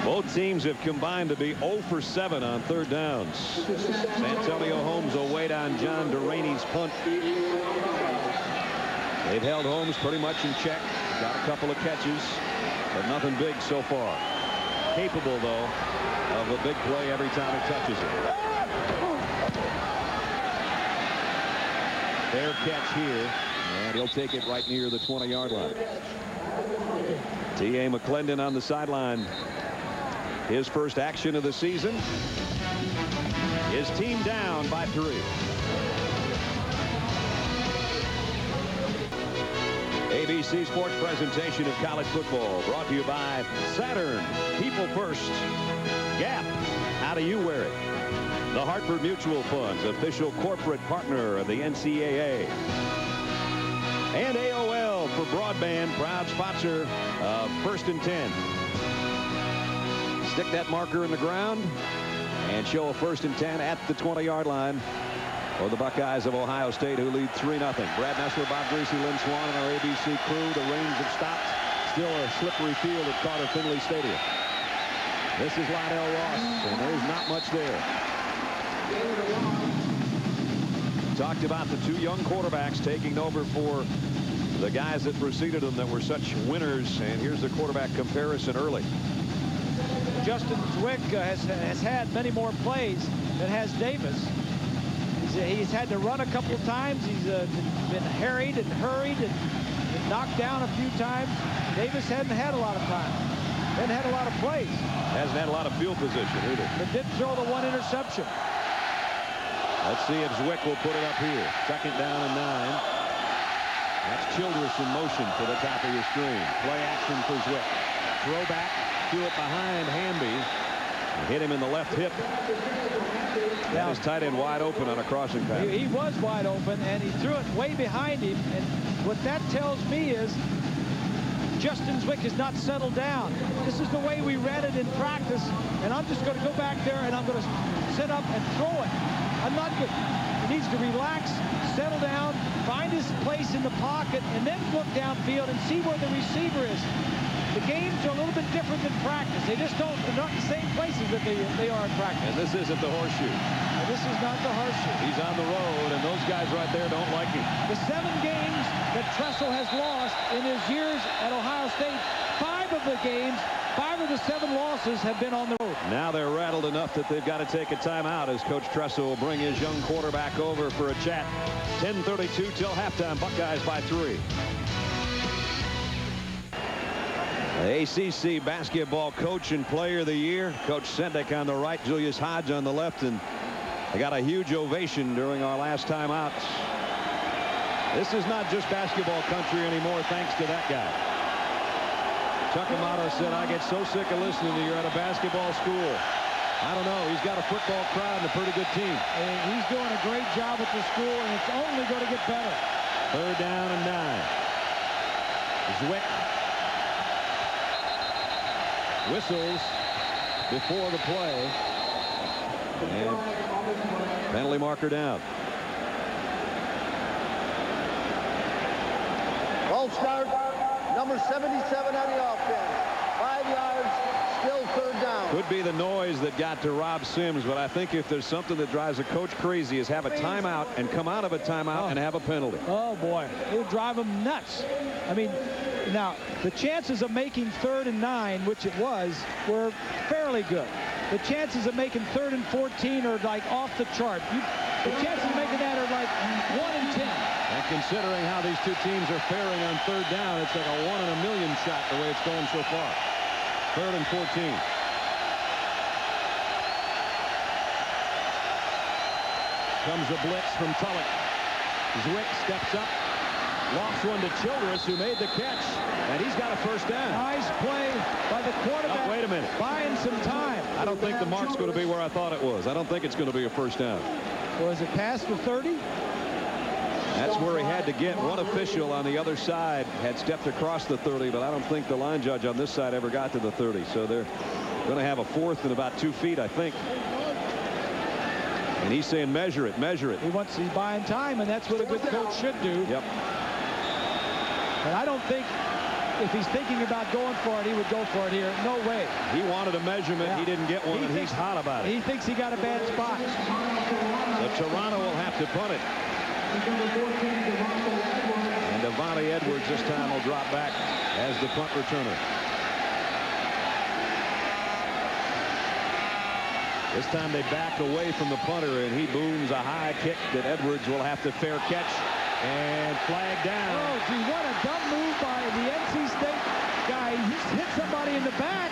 Both teams have combined to be 0 for 7 on third downs. Santonio Holmes will wait on John Delaney's punt. They've held Holmes pretty much in check. Got a couple of catches, but nothing big so far. Capable, though, of a big play every time he touches it. Fair catch here, and he'll take it right near the 20-yard line. T.A. McClendon on the sideline. His first action of the season. His team down by 3. ABC Sports presentation of college football brought to you by Saturn, People First, Gap, how do you wear it? The Hartford Mutual Funds, official corporate partner of the NCAA. And AOL for broadband, proud sponsor of First and 10. Stick that marker in the ground and show a 1st and 10 at the 20-yard line for the Buckeyes of Ohio State, who lead 3-0. Brad Nessler, Bob Greasy, Lynn Swan, and our ABC crew. The range of stops. Still a slippery field at Carter Finley Stadium. This is Lydell Ross, and there's not much there. Talked about the 2 young quarterbacks taking over for the guys that preceded them that were such winners, and here's the quarterback comparison early. Justin Zwick has had many more plays than has Davis. He's had to run a couple of times. He's been harried and hurried and knocked down a few times. Davis hadn't had a lot of time. Hadn't had a lot of plays. Hasn't had a lot of field position either. But did throw the 1 interception. Let's see if Zwick will put it up here. 2nd down and 9. That's Childress in motion for the top of your screen. Play action for Zwick. Throw back. Threw it behind Hamby. Hit him in the left hip. That is tight end wide open on a crossing pass. He was wide open, and he threw it way behind him. And what that tells me is Justin Zwick has not settled down. This is the way we read it in practice, and I'm just going to go back there, and I'm going to sit up and throw it. I'm not good. He needs to relax, settle down, find his place in the pocket, and then look downfield and see where the receiver is. The games are a little bit different than practice. They just don't, they're not in the same places that they are in practice. And this isn't the horseshoe. And this is not the horseshoe. He's on the road, and those guys right there don't like him. The 7 games that Tressel has lost in his years at Ohio State, 5 of the games, 5 of the 7 losses have been on the road. Now they're rattled enough that they've got to take a timeout as Coach Tressel will bring his young quarterback over for a chat. 10:32 till halftime. Buckeyes by 3. The ACC basketball coach and player of the year, Coach Sendek on the right, Julius Hodge on the left, and they got a huge ovation during our last time out. This is not just basketball country anymore, thanks to that guy. Chuck Amato said, I get so sick of listening to you at a basketball school. I don't know. He's got a football crowd and a pretty good team. And he's doing a great job at the school, and it's only going to get better. 3rd down and 9. Zwick whistles before the play, and penalty marker down. Ball start, number 77 on the offense. 5 yards, still 3rd down. Could be the noise that got to Rob Sims, but I think if there's something that drives a coach crazy is have a timeout and come out of a timeout and have a penalty. Oh boy, it would drive him nuts. I mean, now the chances of making 3rd and 9, which it was, were fairly good. The chances of making 3rd and 14 are like off the chart. The chances of making that are like 1 in 10. And considering how these 2 teams are faring on 3rd down, it's like a 1 in a million shot the way it's going so far. 3rd and 14. Comes a blitz from Tulloch. Zwick steps up. Lost one to Childress, who made the catch, and he's got a 1st down. Nice play by the quarterback. Oh, wait a minute. Buying some time. I don't think the mark's going to be where I thought it was. I don't think it's going to be a 1st down. Was it past the 30? That's where he had to get. One official on the other side had stepped across the 30, but I don't think the line judge on this side ever got to the 30. So they're going to have a fourth and about 2 feet, I think. And he's saying measure it, measure it. He's buying time, and that's what a good coach should do. Yep. But I don't think if he's thinking about going for it, he would go for it here. No way. He wanted a measurement. Yeah. He didn't get one, and he's hot about it. He thinks he got a bad spot. So Toronto will have to punt it. And Devontae Edwards this time will drop back as the punt returner. This time they back away from the punter, and he booms a high kick that Edwards will have to fair catch and flag down. Oh, gee, what a dumb move by the NC State guy. He just hit somebody in the back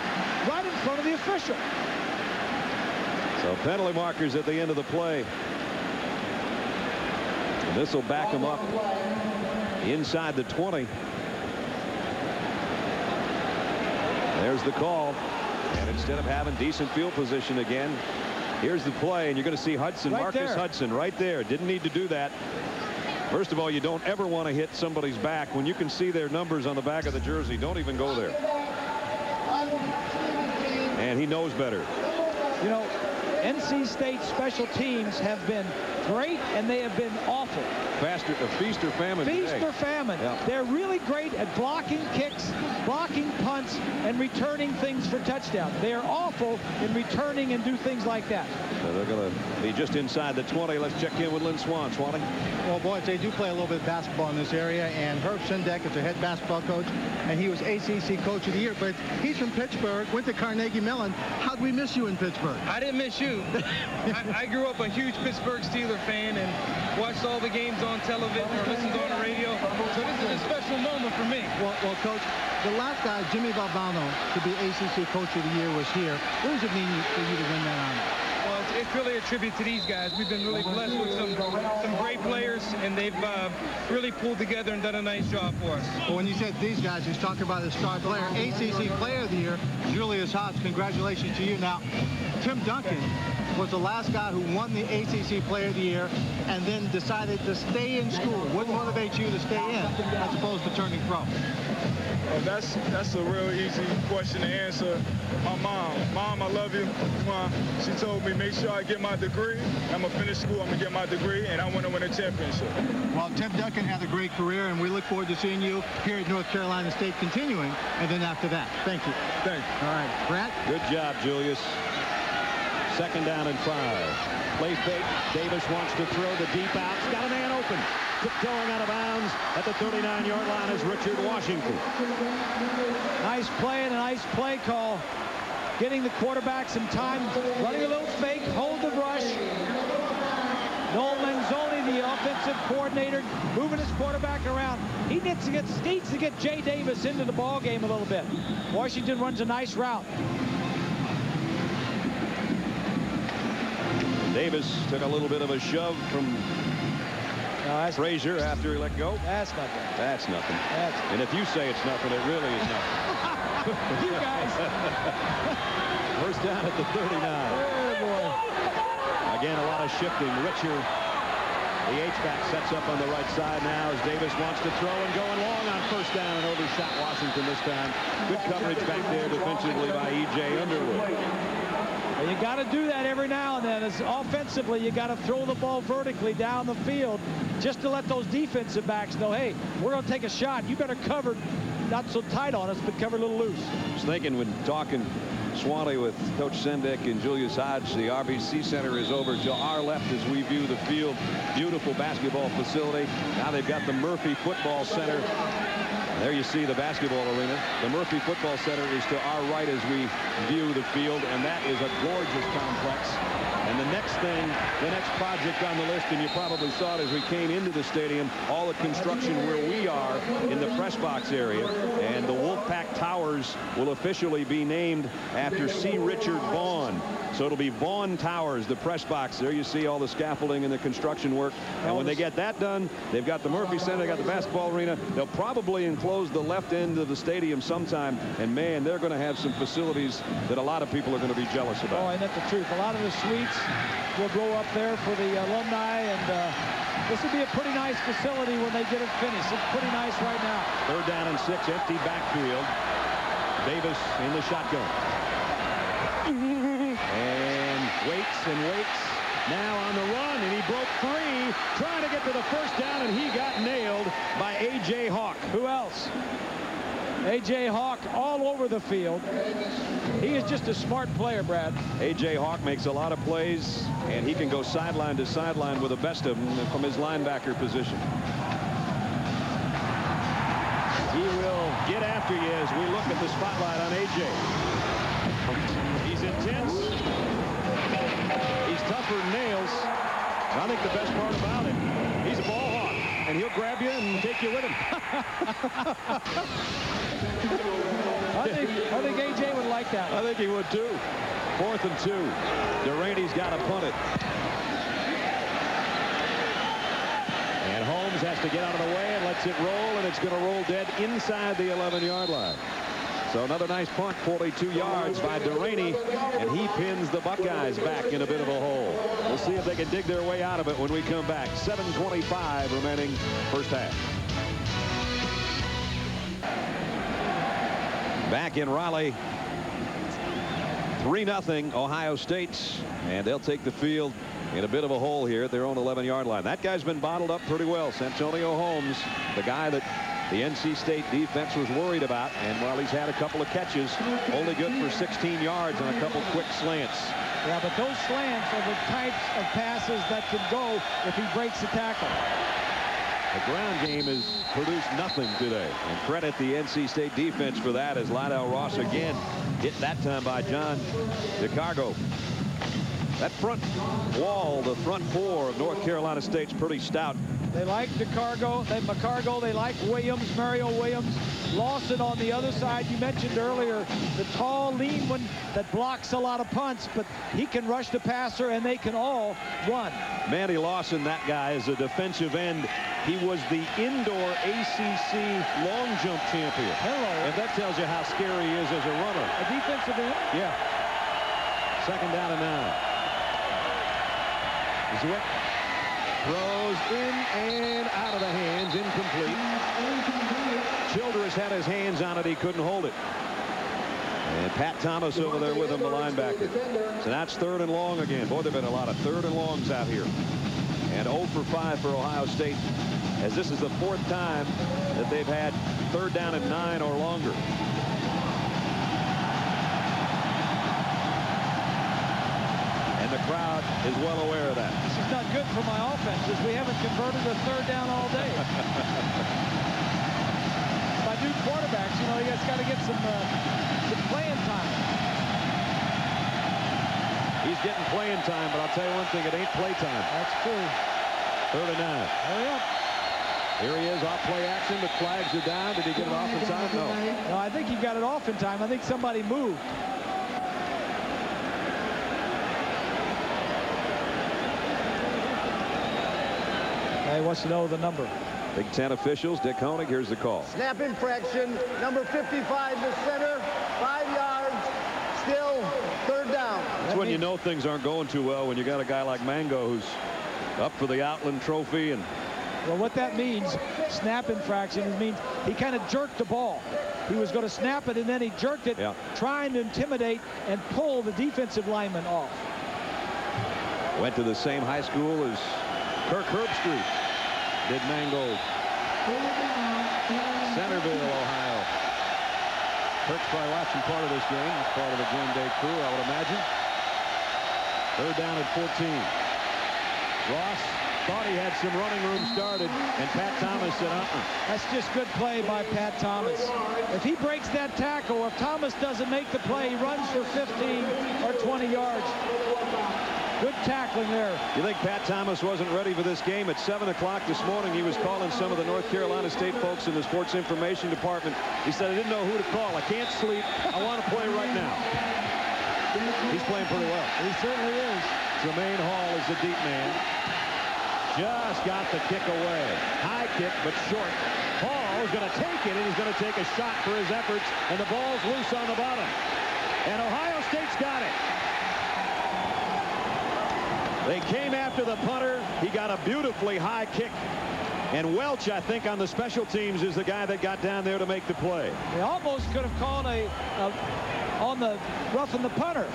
right in front of the official. So penalty markers at the end of the play. And this will back him up inside the 20. There's the call. And instead of having decent field position again, here's the play, and you're going to see Hudson, right Marcus there. Hudson right there. Didn't need to do that. First of all, you don't ever want to hit somebody's back. When you can see their numbers on the back of the jersey, don't even go there. And he knows better. You know, NC State special teams have been great, and they have been awful. Feast or famine. Feast today. or famine. Yep. They're really great at blocking kicks, blocking punts, and returning things for touchdowns. They are awful in returning and do things like that. So they're going to be just inside the 20. Let's check in with Lynn Swan. Swanee. Well, boys, they do play a little bit of basketball in this area, and Herb Sendek is the head basketball coach, and he was ACC Coach of the Year. But he's from Pittsburgh, went to Carnegie Mellon. How'd we miss you in Pittsburgh? I didn't miss you. I grew up a huge Pittsburgh Steelers fan and watched all the games on television or listened on the radio. So this is a special moment for me. Well, Coach, the last guy, Jimmy Valvano, to be ACC Coach of the Year was here. What does it mean for you to win that honor? Well, it's really a tribute to these guys. We've been really blessed with some great players, and they've really pulled together and done a nice job for us. Well, when you said these guys, he's talking about his star player, ACC Player of the Year, Julius Hodge. Congratulations to you. Now, Tim Duncan was the last guy who won the ACC Player of the Year and then decided to stay in school. What motivates you to stay in as opposed to turning pro? Oh, that's a real easy question to answer. My mom, I love you. Mom, she told me make sure I get my degree. I'm gonna finish school. I'm gonna get my degree, and I want to win a championship. Well, Tim Duncan had a great career, and we look forward to seeing you here at North Carolina State continuing, and then after that. Thank you. Thank you. All right, Brad. Good job, Julius. Second down and 5. Play fake. Davis wants to throw the deep out. He's got a man open. Tiptoeing out of bounds at the 39-yard line is Richard Washington. Nice play and a nice play call. Getting the quarterback some time, running a little fake, hold the rush. Noel Manzoni, the offensive coordinator, moving his quarterback around. He needs to get Jay Davis into the ball game a little bit. Washington runs a nice route. Davis took a little bit of a shove from Frazier after he let go. That's nothing. That's nothing. And if you say it's nothing, it really is nothing. You guys. First down at the 39. Oh, boy. Again, a lot of shifting. Richard, the H-back, sets up on the right side now as Davis wants to throw and going long on first down and overshot Washington this time. Good coverage back there defensively by E.J. Underwood. You got to do that every now and then. As offensively, you got to throw the ball vertically down the field just to let those defensive backs know, hey, we're going to take a shot. You better cover not so tight on us, but cover a little loose. I was thinking when talking Swanee with Coach Sendek and Julius Hodge, the RBC Center is over to our left as we view the field. Beautiful basketball facility. Now they've got the Murphy Football Center. There you see the basketball arena. The Murphy Football Center is to our right as we view the field, and that is a gorgeous complex. And the next thing, the next project on the list, and you probably saw it as we came into the stadium, all the construction where we are in the press box area. And the Wolfpack Towers will officially be named after C. Richard Vaughn. So it'll be Vaughn Towers, the press box. There you see all the scaffolding and the construction work. And when they get that done, they've got the Murphy Center, they got the basketball arena. They'll probably enclose the left end of the stadium sometime. And man, they're going to have some facilities that a lot of people are going to be jealous about. Oh, and that's the truth. A lot of the suites will go up there for the alumni and This would be a pretty nice facility when they get it finished. It's pretty nice right now. 3rd down and 6, empty backfield. Davis in the shotgun. And waits and waits. Now on the run, and he broke free, trying to get to the 1st down, and he got nailed by A.J. Hawk. Who else? A.J. Hawk all over the field. He is just a smart player, Brad. A.J. Hawk makes a lot of plays, and he can go sideline to sideline with the best of them from his linebacker position. He will get after you as we look at the spotlight on A.J. He's intense. He's tougher than nails. I think the best part about him, he's a ball hawk, and he'll grab you and take you with him. I think A.J. would like that. I think he would too. 4th and 2. Durani's got to punt it. And Holmes has to get out of the way and lets it roll, and it's going to roll dead inside the 11-yard line. So another nice punt, 42 yards by Durani, and he pins the Buckeyes back in a bit of a hole. We'll see if they can dig their way out of it when we come back. 7:25 remaining first half. Back in Raleigh, 3-0 Ohio State, and they'll take the field in a bit of a hole here at their own 11-yard line. That guy's been bottled up pretty well. Santonio Holmes, the guy that the NC State defense was worried about, and while he's had a couple of catches, only good for 16 yards on a couple quick slants. Yeah, but those slants are the types of passes that can go if he breaks the tackle. The ground game has produced nothing today, and credit the NC State defense for that, as Lydell Ross again hit that time by John DeCargo. That front wall, the front 4 of North Carolina State's pretty stout. They like DeCargo, McCargo, they like Williams, Mario Williams. Lawson on the other side. You mentioned earlier the tall, lean one that blocks a lot of punts, but he can rush the passer, and they can all run. Manny Lawson, that guy, is a defensive end. He was the indoor ACC long jump champion. Hello. And that tells you how scary he is as a runner. A defensive end? Yeah. 2nd down and 9. Zwick throws in and out of the hands, incomplete. Childress had his hands on it, he couldn't hold it. And Pat Thomas over there with him, the linebacker. So that's 3rd and long again. Boy, there have been a lot of 3rd and longs out here. And 0 for 5 for Ohio State, as this is the 4th time that they've had 3rd down and 9 or longer. And the crowd is well aware of that. This is not good for my offense, as we haven't converted a 3rd down all day. My new quarterbacks, you know, you guys got to get some playing time. He's getting playing time, but I'll tell you one thing, it ain't play time. That's true. 3rd and 9. Hurry up. Here he is, off play action. The flags are down. Did he get it off in time? No. No, I think he got it off in time. I think somebody moved. He wants to know the number. Big Ten officials, Dick Honig, here's the call. Snap infraction, number 55 to center, 5 yards, still 3rd down. That's when you know things aren't going too well, when you got a guy like Mango who's up for the Outland Trophy. And well, what that means, snap infraction, it means he kind of jerked the ball. He was going to snap it, and then he jerked it, trying to intimidate and pull the defensive lineman off. Went to the same high school as Kirk Herbstreit did Mangold. Centerville, Ohio. Kirk's probably watching part of this game. He's part of the game day crew, I would imagine. 3rd down and 14. Ross thought he had some running room started, and Pat Thomas said, That's just good play by Pat Thomas. If he breaks that tackle, if Thomas doesn't make the play, he runs for 15 or 20 yards. Good tackling there. You think Pat Thomas wasn't ready for this game? At 7 o'clock this morning, he was calling some of the North Carolina State folks in the sports information department. He said, I didn't know who to call. I can't sleep. I want to play right now. He's playing pretty well. He certainly is. Jermaine Hall is the deep man. Just got the kick away. High kick, but short. Hall is going to take it, and he's going to take a shot for his efforts, and the ball's loose on the bottom. And Ohio State's got it. They came after the punter. He got a beautifully high kick. And Welch, I think, on the special teams is the guy that got down there to make the play. They almost could have called on the roughing the punter.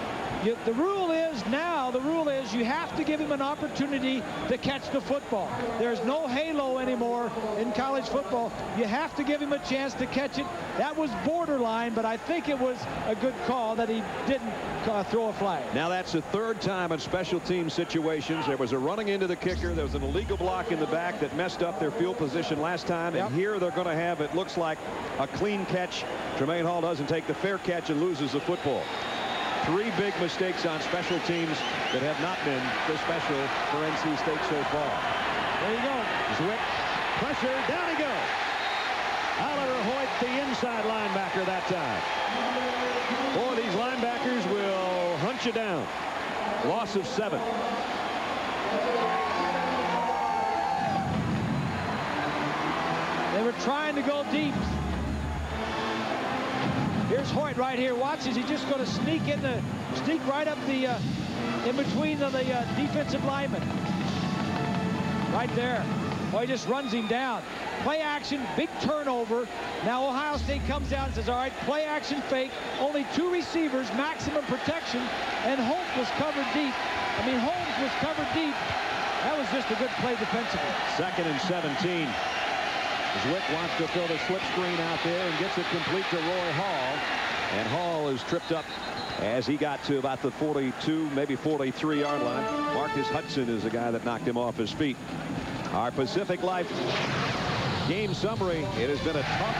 The rule is you have to give him an opportunity to catch the football. There's no halo anymore in college football. You have to give him a chance to catch it. That was borderline, but I think it was a good call that he didn't throw a flag. Now that's the third time in special team situations. There was a running into the kicker. There was an illegal block in the back that messed up their field position last time. And here they're going to have, it looks like, a clean catch. Tremaine Hall doesn't take the fair catch and loses the football. 3 big mistakes on special teams that have not been so special for NC State so far. There you go. Zwick, pressure, down he goes. Oliver Hoyt, the inside linebacker that time. Boy, these linebackers will hunt you down. Loss of 7. They were trying to go deep. Here's Hoyt right here. Watch as he's just going to sneak right up the in between the defensive linemen. Right there. Boy, he just runs him down. Play action, big turnover. Now Ohio State comes out and says, all right, play action fake. Only 2 receivers, maximum protection, and Holmes was covered deep. Holmes was covered deep. That was just a good play defensively. 2nd and 17. Zwick wants to throw the slip screen out there and gets it complete to Roy Hall. And Hall is tripped up as he got to about the 42, maybe 43-yard line. Marcus Hudson is the guy that knocked him off his feet. Our Pacific Life game summary. It has been a tough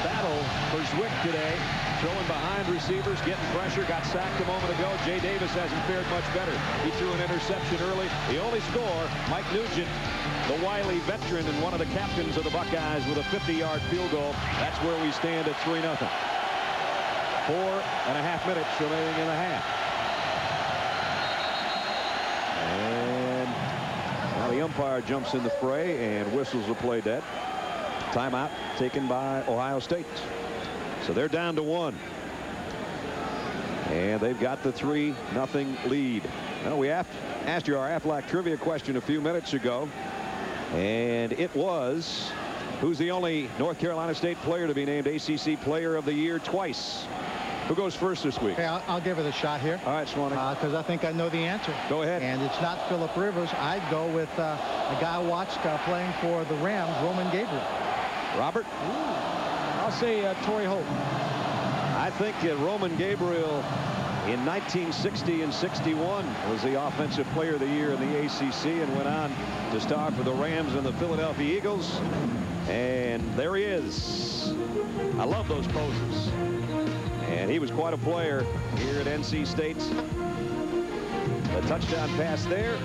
battle for Zwick today. Throwing behind receivers, getting pressure, got sacked a moment ago. Jay Davis hasn't fared much better. He threw an interception early. The only score, Mike Nugent, the wily veteran and one of the captains of the Buckeyes, with a 50-yard field goal. That's where we stand at 3-0. 4.5 minutes remaining in the half. And now the umpire jumps in the fray and whistles the play dead. Timeout taken by Ohio State. So they're down to 1. And they've got the 3-0 lead. Now, we asked you our Aflac trivia question a few minutes ago. And it was, who's the only North Carolina State player to be named ACC Player of the Year twice? Who goes first this week? Okay, I'll give it a shot here. All right, Swanee. Because I think I know the answer. Go ahead. And it's not Phillip Rivers. I'd go with a guy I watched playing for the Rams, Roman Gabriel. Robert? I'll say Torrey Holt. I think Roman Gabriel in 1960 and 61 was the Offensive Player of the Year in the ACC and went on to star for the Rams and the Philadelphia Eagles. And there he is. I love those poses. And he was quite a player here at NC State. A touchdown pass there.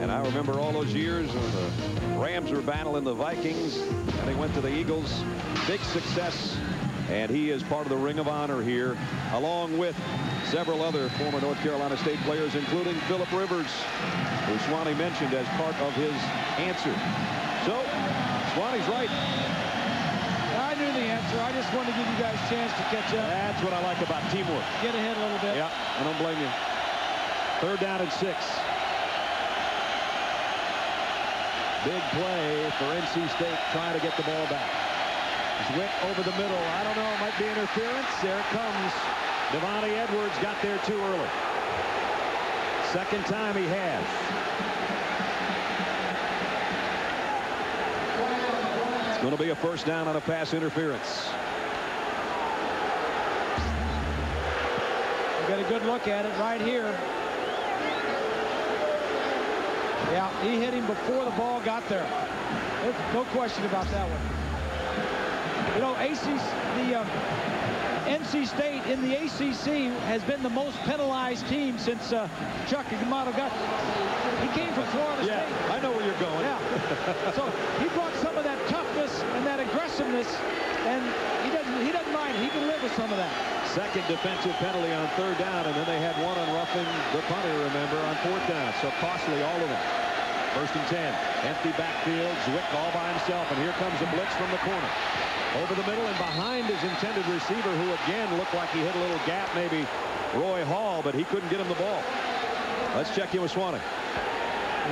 And I remember all those years when the Rams were battling the Vikings and they went to the Eagles. Big success. And he is part of the Ring of Honor here, along with several other former North Carolina State players, including Phillip Rivers, who Swanee mentioned as part of his answer. So, Swanee's right. I knew the answer. I just wanted to give you guys a chance to catch up. That's what I like about teamwork. Get ahead a little bit. Yeah, I don't blame you. 3rd down and 6. Big play for NC State trying to get the ball back. Zwick over the middle. I don't know. It might be interference. There it comes. Devontae Edwards got there too early. 2nd time he has. It's going to be a 1st down on a pass interference. We got a good look at it right here. Yeah, he hit him before the ball got there. There's no question about that one. You know, NC State in the ACC has been the most penalized team since Chuck Amato got. He came from Florida State. I know where you're going. Yeah. So he brought some of that toughness and that aggressiveness, and he doesn't mind. He can live with some of that. 2nd defensive penalty on 3rd down, and then they had one on roughing the punter, remember, on 4th down. So costly, all of them. 1st and 10. Empty backfield. Zwick all by himself, and here comes a blitz from the corner. Over the middle and behind his intended receiver, who again looked like he hit a little gap, maybe Roy Hall, but he couldn't get him the ball. Let's check in with Swanee.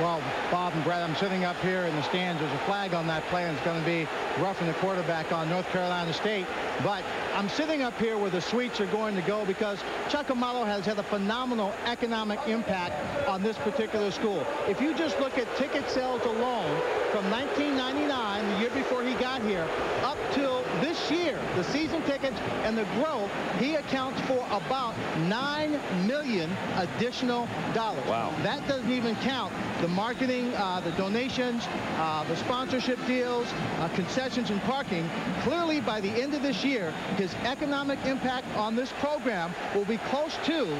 Well, Bob and Brad, I'm sitting up here in the stands. There's a flag on that play, and it's going to be roughing the quarterback on North Carolina State. But I'm sitting up here where the suites are going to go because Chuck Amato has had a phenomenal economic impact on this particular school. If you just look at ticket sales alone from 1999, the year before he got here, up till this year, the season tickets and the growth, he accounts for about $9 million additional dollars. Wow. That doesn't even count the marketing, the donations, the sponsorship deals, concessions and parking. Clearly, by the end of this year, his economic impact on this program will be close to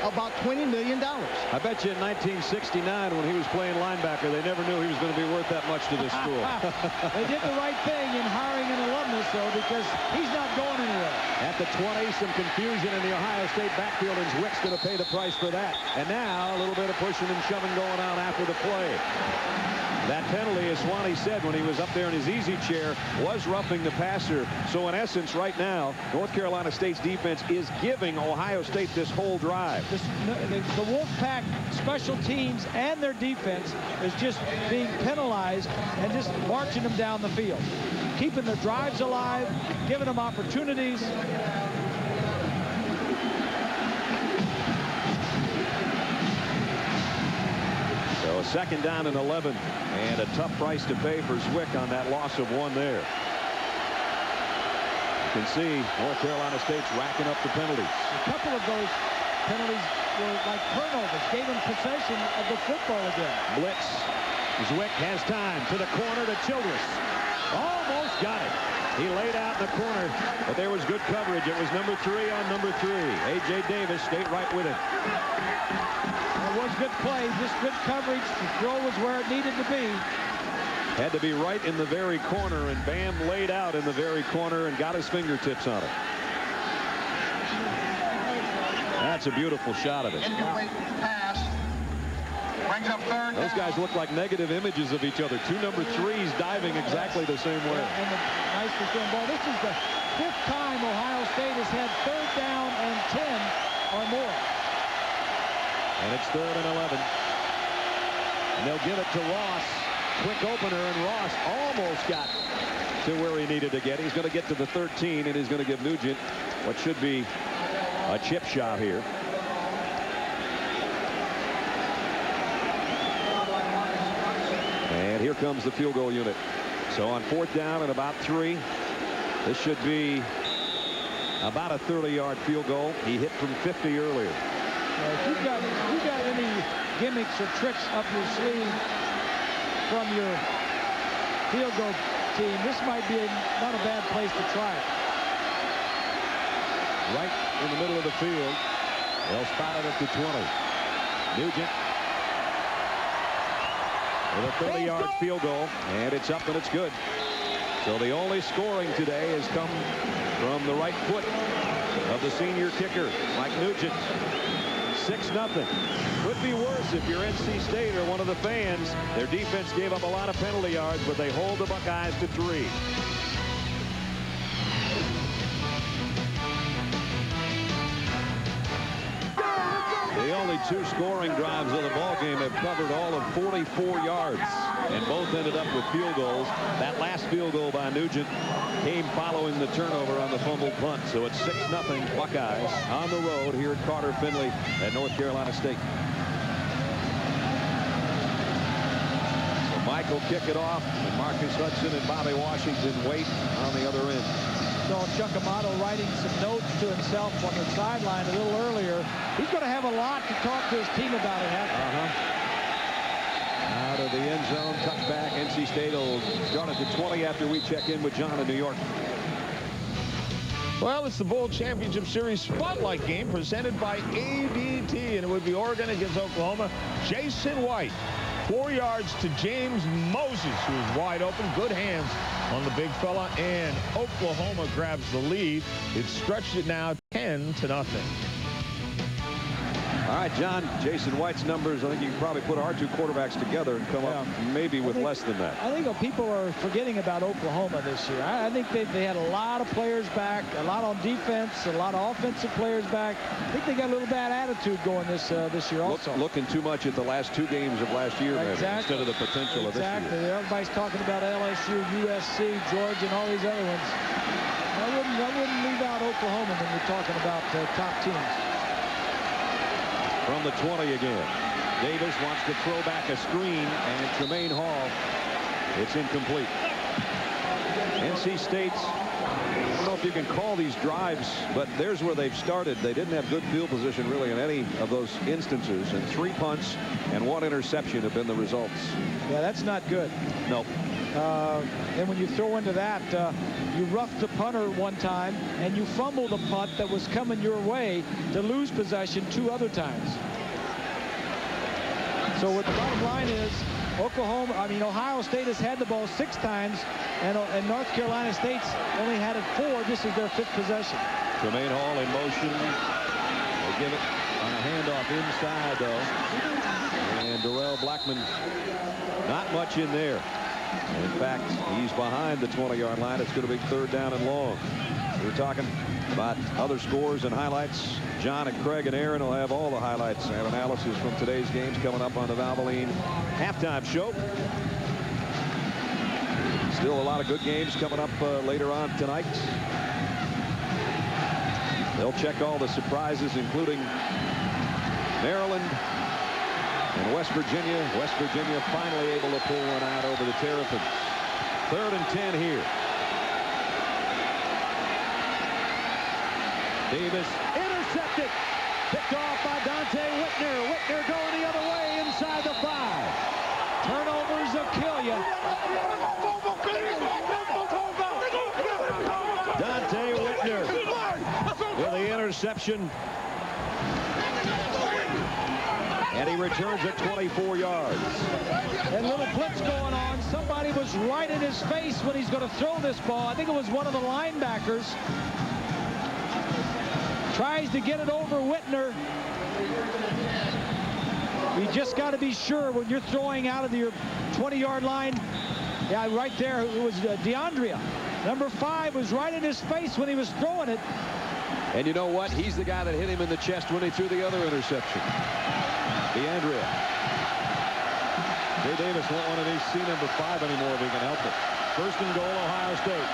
about $20 million. I bet you in 1969 when he was playing linebacker, they never knew he was going to be worth that much to this school. They did the right thing in hiring an alumnus, though, because he's not going anywhere. At the 20, some confusion in the Ohio State backfield, and Zwick's going to pay the price for that. And now a little bit of pushing and shoving going on after the play. That penalty, as Swanee said when he was up there in his easy chair, was roughing the passer. So in essence, right now, North Carolina State's defense is giving Ohio State this whole drive. The Wolfpack special teams and their defense is just being penalized and just marching them down the field, keeping their drives alive, giving them opportunities. So a second down and 11, and a tough price to pay for Zwick on that loss of one there. You can see North Carolina State's racking up the penalties. A couple of those penalties were like turnovers, gave him possession of the football again. Blitz. Zwick has time to the corner to Childress. Almost got it. He laid out in the corner, but there was good coverage. It was number 3 on number 3. A.J. Davis stayed right with it. It was good play, just good coverage. The throw was where it needed to be. Had to be right in the very corner, and Bam laid out in the very corner and got his fingertips on it. That's a beautiful shot of it. Incomplete pass. Brings up third. Those guys look like negative images of each other. 2 number 3s diving exactly the same way. And the nice return ball. This is the 5th time Ohio State has had 3rd down and 10 or more. And it's 3rd and 11. And they'll give it to Ross. Quick opener, and Ross almost got to where he needed to get. He's going to get to the 13, and he's going to give Nugent what should be a chip shot here. And here comes the field goal unit. So on 4th down and about 3, this should be about a 30-yard field goal. He hit from 50 earlier. If you've got any gimmicks or tricks up your sleeve from your field goal team, this might be not a bad place to try it. Right in the middle of the field. They'll spot it at the 20. Nugent with a 30-yard field goal, and it's up and it's good. So the only scoring today has come from the right foot of the senior kicker, Mike Nugent. 6-0. Could be worse if you're NC State or one of the fans. Their defense gave up a lot of penalty yards, but they hold the Buckeyes to 3. The only 2 scoring drives of the ballgame have covered all of 44 yards, and both ended up with field goals. That last field goal by Nugent came following the turnover on the fumbled punt. So it's 6-0 Buckeyes on the road here at Carter Finley at North Carolina State. So Mike will kick it off, and Marcus Hudson and Bobby Washington wait on the other end. So Chuck Amato writing some notes to himself on the sideline a little earlier. He's going to have a lot to talk to his team about it. Out of the end zone, tucked back. NC State will start at the 20 after we check in with John in New York. Well, it's the Bowl Championship Series Spotlight game presented by ADT, and it would be Oregon against Oklahoma. Jason White, 4 yards to James Moses, who is wide open. Good hands on the big fella, and Oklahoma grabs the lead. It's stretched it now 10-0. All right, John, Jason White's numbers, I think you can probably put our 2 quarterbacks together and come up maybe with less than that. I think people are forgetting about Oklahoma this year. I think they had a lot of players back, a lot on defense, a lot of offensive players back. I think they got a little bad attitude going this year also. Looking too much at the last 2 games of last year, maybe, exactly. instead of the potential of this year. Exactly. Everybody's talking about LSU, USC, Georgia, and all these other ones. I wouldn't leave out Oklahoma when you're talking about top teams. From the 20 again. Davis wants to throw back a screen, and Tremaine Hall, it's incomplete. NC State's, I don't know if you can call these drives, but there's where they've started. They didn't have good field position really in any of those instances, and 3 punts and 1 interception have been the results. Yeah, that's not good. Nope. And when you throw into that, you roughed the punter one time, and you fumbled a punt that was coming your way to lose possession 2 other times. So what the bottom line is, Ohio State has had the ball 6 times, and North Carolina State's only had it 4. This is their 5th possession. Tremaine Hall in motion. They give it on a handoff inside, though. And Darrell Blackman, not much in there. In fact, he's behind the 20-yard line. It's going to be 3rd down and long. We're talking about other scores and highlights. John and Craig and Aaron will have all the highlights and analysis from today's games coming up on the Valvoline halftime show. Still a lot of good games coming up later on tonight. They'll check all the surprises, including Maryland and West Virginia. West Virginia finally able to pull one out over the Terrapins. 3rd and 10 here. Davis intercepted. Picked off by Dante Whitner. Whitner going the other way inside the 5. Turnovers will kill you. Dante Whitner with the interception. And he returns at 24 yards. And little blitz going on. Somebody was right in his face when he's going to throw this ball. I think it was one of the linebackers. Tries to get it over Whitner. You just got to be sure when you're throwing out of your 20-yard line. Yeah, right there it was DeAndrea. Number 5 was right in his face when he was throwing it. And you know what? He's the guy that hit him in the chest when he threw the other interception. DeAndrea. Jay Davis won't want to see number 5 anymore if he can help it. 1st and goal, Ohio State.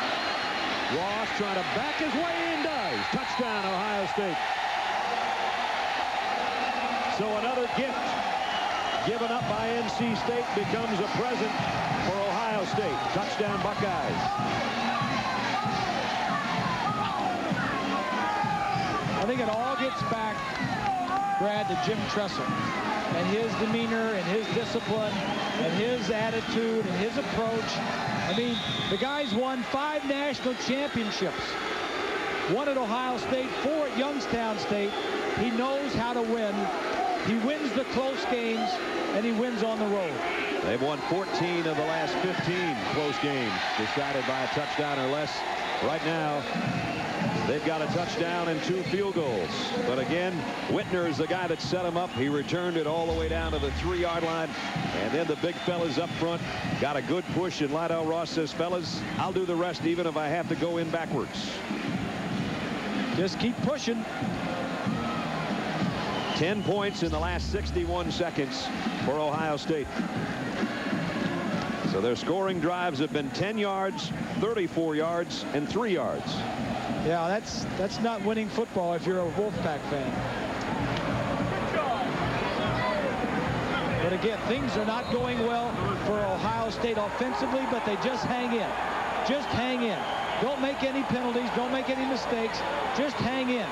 Ross trying to back his way in, does. Touchdown, Ohio State. So another gift given up by NC State becomes a present for Ohio State. Touchdown, Buckeyes. I think it all gets back, Brad, to Jim Tressel and his demeanor and his discipline and his attitude and his approach. I mean, the guy's won 5 national championships. 1 at Ohio State, 4 at Youngstown State. He knows how to win. He wins the close games, and he wins on the road. They've won 14 of the last 15 close games decided by a touchdown or less. Right now, they've got a touchdown and 2 field goals. But again, Whitner is the guy that set him up. He returned it all the way down to the 3-yard line. And then the big fellas up front got a good push. And Lydell Ross says, fellas, I'll do the rest even if I have to go in backwards. Just keep pushing. 10 points in the last 61 seconds for Ohio State. So their scoring drives have been 10 yards, 34 yards, and 3 yards. Yeah, that's not winning football if you're a Wolfpack fan. But again, things are not going well for Ohio State offensively, but they just hang in. Just hang in. Don't make any penalties. Don't make any mistakes. Just hang in.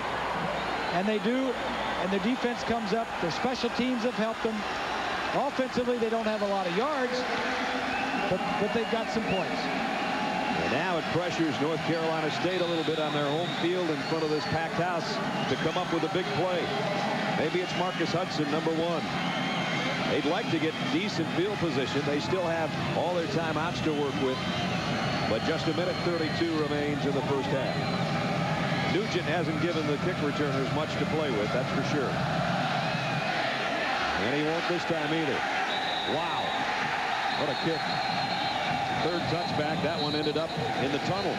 And they do. And the defense comes up. Their special teams have helped them. Offensively, they don't have a lot of yards, but they've got some points. And now it pressures North Carolina State a little bit on their home field in front of this packed house to come up with a big play. Maybe it's Marcus Hudson, number 1. They'd like to get decent field position. They still have all their timeouts to work with. But just a minute 32 remains in the first half. Nugent hasn't given the kick returners much to play with, that's for sure. And he won't this time either. Wow. What a kick. Third touchback. That one ended up in the tunnel.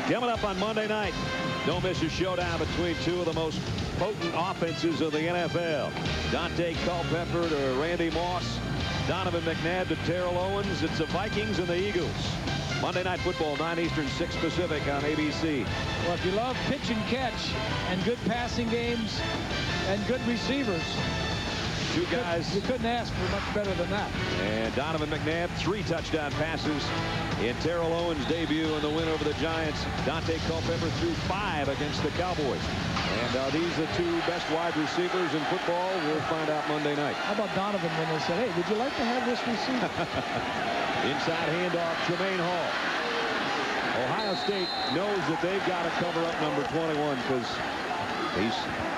Coming up on Monday night, don't miss a showdown between two of the most potent offenses of the NFL. Dante Culpepper to Randy Moss. Donovan McNabb to Terrell Owens. It's the Vikings and the Eagles. Monday Night Football, 9 Eastern, 6 Pacific on ABC. Well, if you love pitch and catch and good passing games and good receivers, two guys. You couldn't ask for much better than that. And Donovan McNabb, 3 touchdown passes in Terrell Owens' debut in the win over the Giants. Dante Culpepper threw 5 against the Cowboys. And are these the 2 best wide receivers in football? We'll find out Monday night. How about Donovan when they said, hey, would you like to have this receiver? Inside handoff, Tremaine Hall. Ohio State knows that they've got to cover up number 21 because he's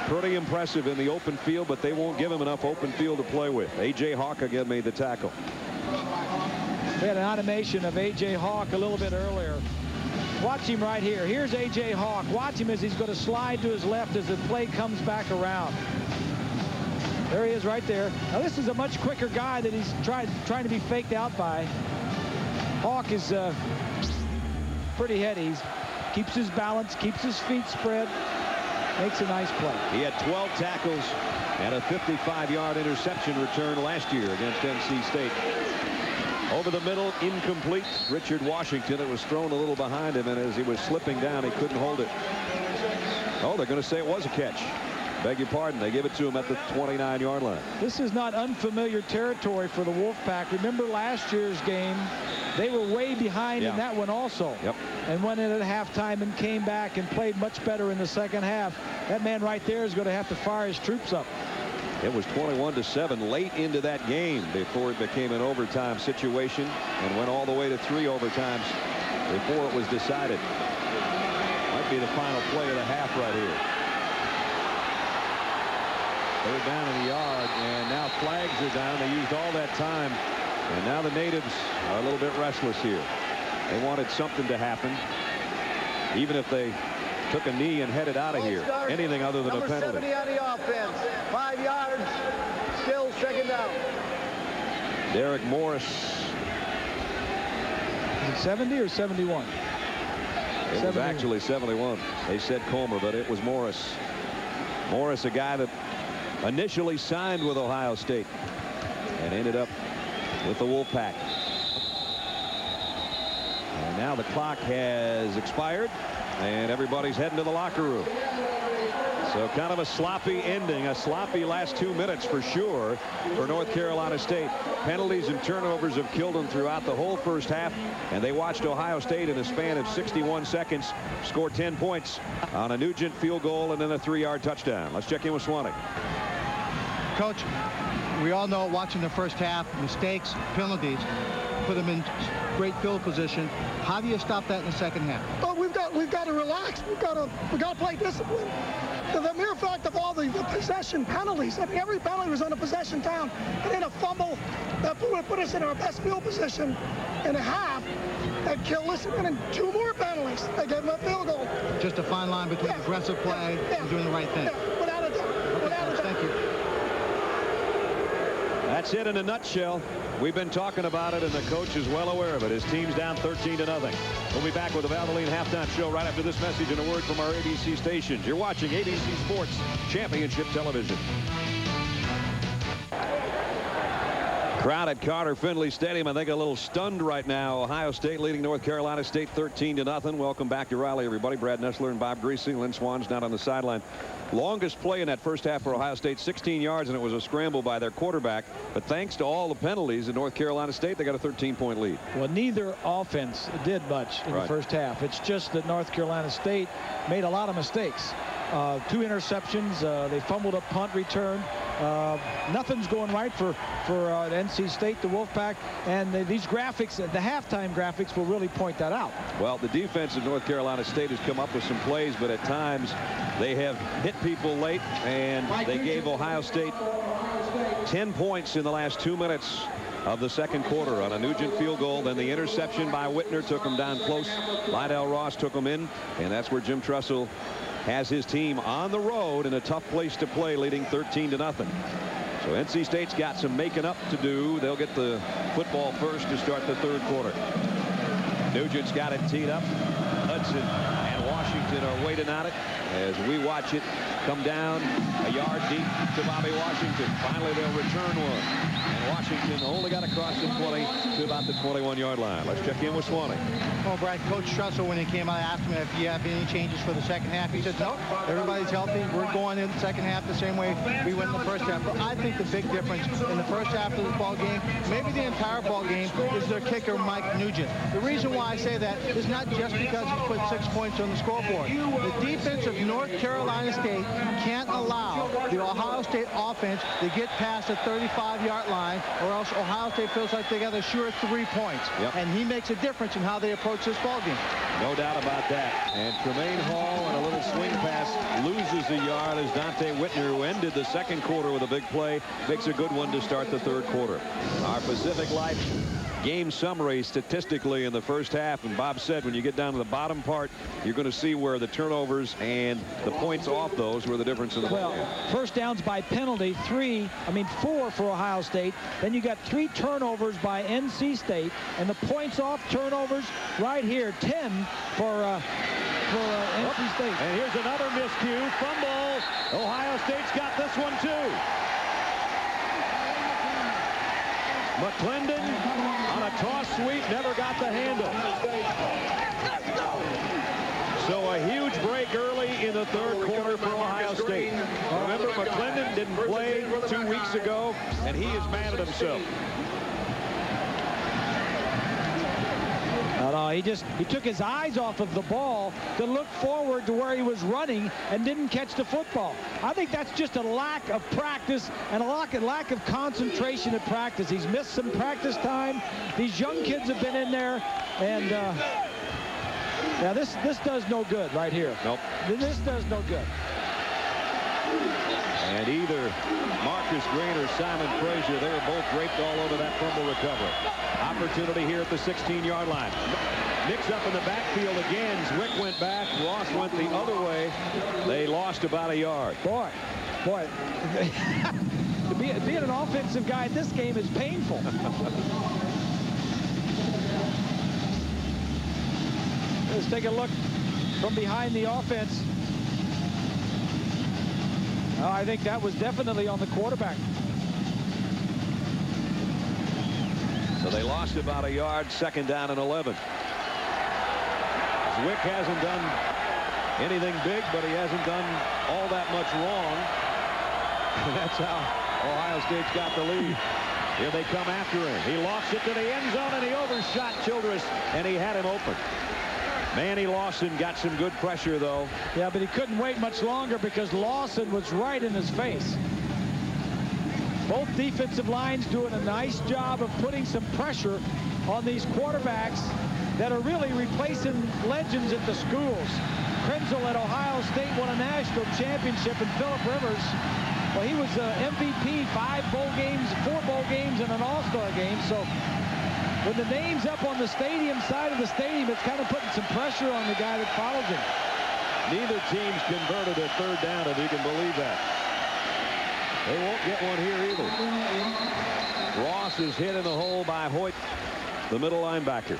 pretty impressive in the open field, but they won't give him enough open field to play with. A.J. Hawk again made the tackle. We had an animation of A.J. Hawk a little bit earlier. Watch him right here. Here's A.J. Hawk. Watch him as he's going to slide to his left as the play comes back around. There he is right there. Now this is a much quicker guy that he's trying to be faked out by. Hawk is pretty heady. He keeps his balance, keeps his feet spread, makes a nice play. He had 12 tackles and a 55-yard interception return last year against NC State. Over the middle, incomplete. Richard Washington, it was thrown a little behind him, and as he was slipping down, he couldn't hold it. Oh, they're going to say it was a catch. Beg your pardon. They give it to him at the 29-yard line. This is not unfamiliar territory for the Wolfpack. Remember last year's game, they were way behind in that one also. Yep. And went in at halftime and came back and played much better in the second half. That man right there is going to have to fire his troops up. It was 21-7 late into that game before it became an overtime situation and went all the way to 3 overtimes before it was decided. Might be the final play of the half right here. They're down in the yard, and now flags are down. They used all that time, and now the natives are a little bit restless here. They wanted something to happen, even if they took a knee and headed out of here. Anything other than a penalty. Number 70 on the offense. 5 yards. Still second down. Derek Morris. Is it 70 or 71? It was actually 71. They said Comer, but it was Morris. Morris, a guy that initially signed with Ohio State and ended up with the Wolfpack. And now the clock has expired, and everybody's heading to the locker room. So kind of a sloppy ending, a sloppy last 2 minutes for sure for North Carolina State. Penalties and turnovers have killed them throughout the whole first half, and they watched Ohio State in a span of 61 seconds score 10 points on a Nugent field goal and then a 3-yard touchdown. Let's check in with Swanee. Coach, we all know watching the first half, mistakes, penalties, put them in great field position. How do you stop that in the second half? Oh, we've got to relax. We've got to play discipline. The mere fact of all the possession penalties, I mean, every penalty was on a possession down, and then a fumble that put us in our best field position in a half. That killed us, and then 2 more penalties. They gave him a field goal. Just a fine line between aggressive play and doing the right thing. Yeah, without a doubt. Without a doubt. Thank you. That's it in a nutshell. We've been talking about it, and the coach is well aware of it. His team's down 13-0. We'll be back with the Valvoline halftime show right after this message and a word from our ABC stations. You're watching ABC Sports Championship Television. Crowd at Carter Finley Stadium, I think, a little stunned right now. Ohio State leading North Carolina State 13-0. Welcome back to Raleigh, everybody. Brad Nessler and Bob Greasy. Lynn Swan's down on the sideline. Longest play in that first half for Ohio State, 16 yards, and it was a scramble by their quarterback. But thanks to all the penalties in North Carolina State, they got a 13-point lead. Well, neither offense did much in the first half. It's just that North Carolina State made a lot of mistakes. 2 interceptions. They fumbled a punt return. Nothing's going right for NC State, the Wolfpack, and these graphics, the halftime graphics, will really point that out. Well, the defense of North Carolina State has come up with some plays, but at times they have hit people late, and they gave Ohio State 10 points in the last 2 minutes of the second quarter on a Nugent field goal. Then the interception by Whitner took them down close. Lydell Ross took them in, and that's where Jim Tressel has his team on the road in a tough place to play, leading 13-0. So NC State's got some making up to do. They'll get the football first to start the third quarter. Nugent's got it teed up. Hudson and Washington are waiting on it as we watch it come down a yard deep to Bobby Washington. Finally, they'll return one. And Washington only got across the 20 to about the 21-yard line. Let's check in with Swanee. Well, Brad, Coach Strussel, when he came out, asked him if you have any changes for the second half. He said, no, everybody's healthy. We're going in the second half the same way we went in the first half. But I think the big difference in the first half of the ball game, maybe the entire ball game, is their kicker, Mike Nugent. The reason why I say that is not just because he put 6 points on the scoreboard. The defense of North Carolina State can't allow the Ohio State offense to get past the 35-yard line, or else Ohio State feels like they got a sure 3 points. And he makes a difference in how they approach this ball game. No doubt about that. And Tremaine Hall on a little swing pass loses a yard as Dante Whitner, who ended the second quarter with a big play, makes a good one to start the third quarter. Our Pacific Life game summary statistically in the first half, and Bob said when you get down to the bottom part, you're going to see where the turnovers and the points off those were the difference in the ball game. First downs by penalty, 4 for Ohio State. Then you got 3 turnovers by NC State, and the points off turnovers right here, 10 for NC State. And here's another miscue, fumble. Ohio State's got this one too. McClendon on a toss sweep, never got the handle. So a huge break early in the third quarter for Ohio State. Remember, McClendon didn't play 2 weeks ago, and he is mad at himself. He took his eyes off of the ball to look forward to where he was running and didn't catch the football. I think that's just a lack of practice and a lack of concentration at practice. He's missed some practice time. These young kids have been in there, and yeah, this does no good right here. Nope. This does no good. And either Marcus Green or Simon Frazier, they were both draped all over that fumble recovery. Opportunity here at the 16-yard line. Nix up in the backfield again. Zwick went back. Ross went the other way. They lost about a yard. Boy. Being an offensive guy at this game is painful. Let's take a look from behind the offense. I think that was definitely on the quarterback. So they lost about a yard, second down and 11. Zwick hasn't done anything big, but he hasn't done all that much wrong. And that's how Ohio State's got the lead. Here they come after him. He lost it to the end zone, and he overshot Childress, and he had him open. Manny Lawson got some good pressure, though. Yeah, but he couldn't wait much longer because Lawson was right in his face. Both defensive lines doing a nice job of putting some pressure on these quarterbacks that are really replacing legends at the schools. Krenzel at Ohio State won a national championship, and Phillip Rivers, well, he was MVP 4 bowl games, and an all-star game. So when the name's up on the stadium side of the stadium, it's kind of putting some pressure on the guy that follows him. Neither team's converted a third down, if you can believe that. They won't get one here either. Ross is hit in the hole by Hoyt, the middle linebacker.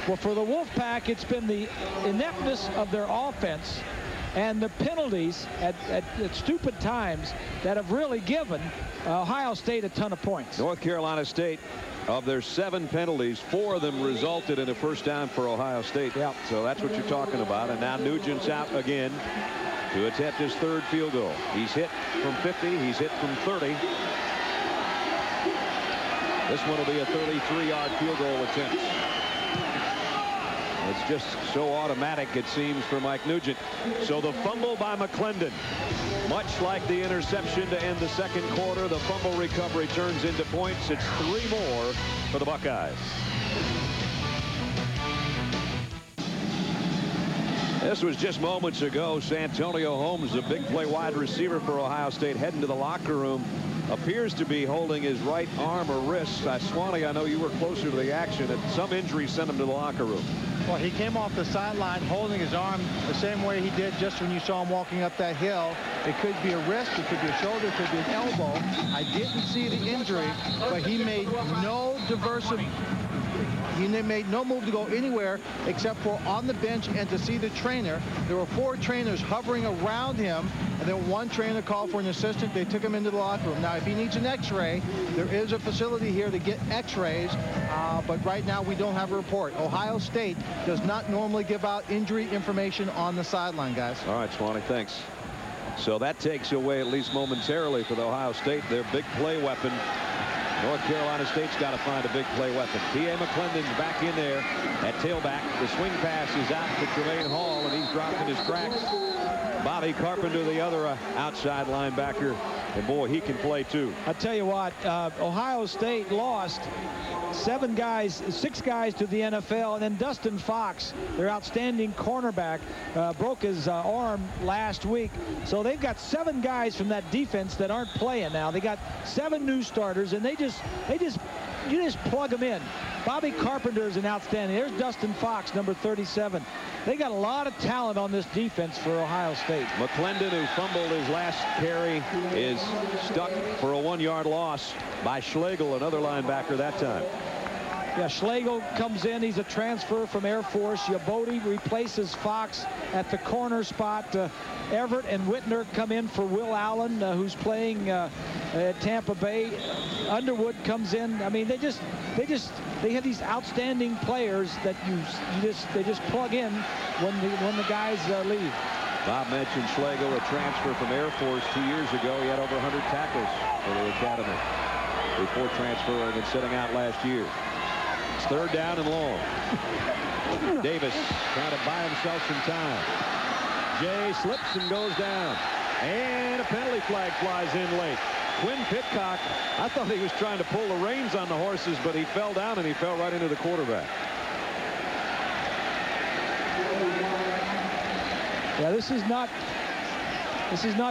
Well, for the Wolfpack, it's been the ineptness of their offense and the penalties at stupid times that have really given Ohio State a ton of points. North Carolina State, of their 7 penalties, 4 of them resulted in a first down for Ohio State. Yep. So that's what you're talking about. And now Nugent's out again to attempt his 3rd field goal. He's hit from 50. He's hit from 30. This one will be a 33-yard field goal attempt. It's just so automatic, it seems, for Mike Nugent. So the fumble by McClendon, much like the interception to end the second quarter, the fumble recovery turns into points. It's 3 more for the Buckeyes. This was just moments ago. Santonio Holmes, a big play wide receiver for Ohio State, heading to the locker room. Appears to be holding his right arm or wrist. Swanee, I know you were closer to the action, and some injury sent him to the locker room. Well, he came off the sideline holding his arm the same way he did just when you saw him walking up that hill. It could be a wrist, it could be a shoulder, it could be an elbow. I didn't see the injury, but he made no he made no move to go anywhere except for on the bench and to see the trainer. There were 4 trainers hovering around him, and then 1 trainer called for an assistant. They took him into the locker room. Now, if he needs an x-ray, there is a facility here to get x-rays, but right now we don't have a report. Ohio State does not normally give out injury information on the sideline, guys. All right, Swanee, thanks. So that takes away, at least momentarily, for the Ohio State, their big play weapon. North Carolina State's got to find a big play weapon. T.A. McClendon's back in there at tailback. The swing pass is out to Tremaine Hall, and he's dropped in his tracks. Bobby Carpenter, the other outside linebacker, and boy, he can play too. I tell you what, Ohio State lost 6 guys to the NFL, and then Dustin Fox, their outstanding cornerback, broke his arm last week. So they've got 7 guys from that defense that aren't playing now. They got 7 new starters, and you just plug them in. Bobby Carpenter is an outstanding. There's Dustin Fox, number 37. They got a lot of talent on this defense for Ohio State. McClendon, who fumbled his last carry, is stuck for a 1-yard loss by Schlegel, another linebacker that time. Yeah, Schlegel comes in. He's a transfer from Air Force. Yabodi replaces Fox at the corner spot. Everett and Whitner come in for Will Allen, who's playing at Tampa Bay. Underwood comes in. I mean, they have these outstanding players that they just plug in when the guys leave. Bob mentioned Schlegel, a transfer from Air Force 2 years ago. He had over 100 tackles for the academy before transferring and sitting out last year. It's 3rd down and long. Davis trying to buy himself some time. Jay slips and goes down. And a penalty flag flies in late. Quinn Pitcock, I thought he was trying to pull the reins on the horses, but he fell down and he fell right into the quarterback. Yeah, this is not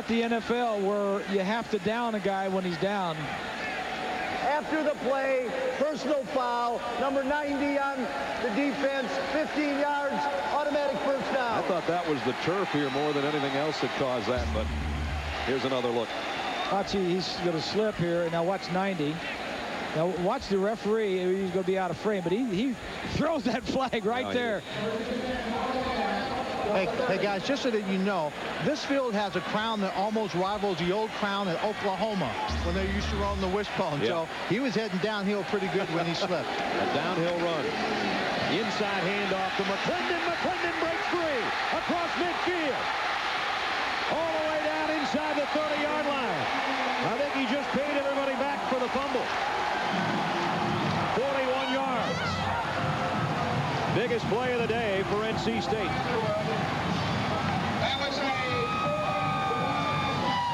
the NFL where you have to down a guy when he's down. After the play, personal foul, number 90 on the defense, 15 yards, automatic first down. I thought that was the turf here more than anything else that caused that, but here's another look. Watch, he's going to slip here. Now watch 90. Now watch the referee. He's going to be out of frame, but he throws that flag right there. Hey guys, just so that you know, this field has a crown that almost rivals the old crown at Oklahoma when they used to run the wishbone. Yep. So he was heading downhill pretty good when he slipped. A downhill run. Inside handoff to McClendon. McClendon breaks free across midfield. All the way down inside the 30-yard line. I think he just paid everybody back for the fumble. 41 yards. Biggest play of the day for NC State.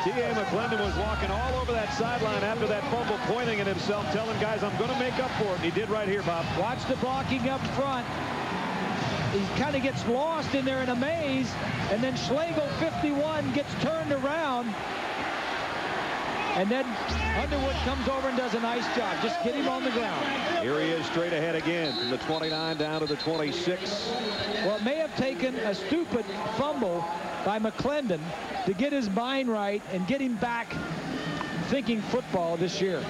T.A. McClendon was walking all over that sideline after that fumble, pointing at himself, telling guys, I'm going to make up for it. And he did right here, Bob. Watch the blocking up front. He kind of gets lost in there in a maze, and then Schlegel, 51, gets turned around. And then Underwood comes over and does a nice job. Just get him on the ground. Here he is straight ahead again from the 29 down to the 26. Well, it may have taken a stupid fumble by McClendon to get his mind right and get him back thinking football this year.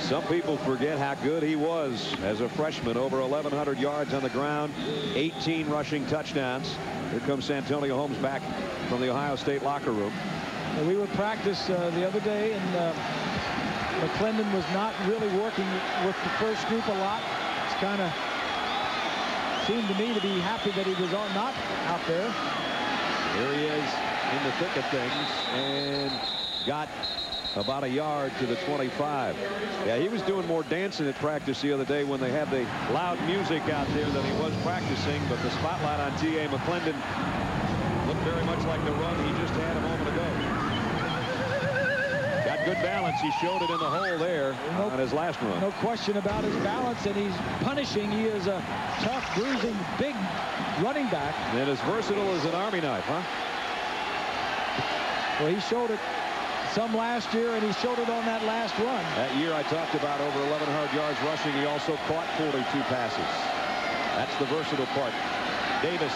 Some people forget how good he was as a freshman. Over 1,100 yards on the ground, 18 rushing touchdowns. Here comes Santonio Holmes back from the Ohio State locker room. We were practice the other day, and McClendon was not really working with the first group a lot. It's kind of seemed to me to be happy that he was not out there. Here he is in the thick of things and got about a yard to the 25. Yeah, he was doing more dancing at practice the other day when they had the loud music out there than he was practicing, but the spotlight on T.A. McClendon looked very much like the run he just had a moment ago. Got good balance. He showed it in the hole there on his last run. No question about his balance, and he's punishing. He is a tough, bruising, big running back. And as versatile as an Army knife, huh? Well, he showed it some last year, and he showed it on that last run. That year I talked about over 1,100 yards rushing. He also caught 42 passes. That's the versatile part. Davis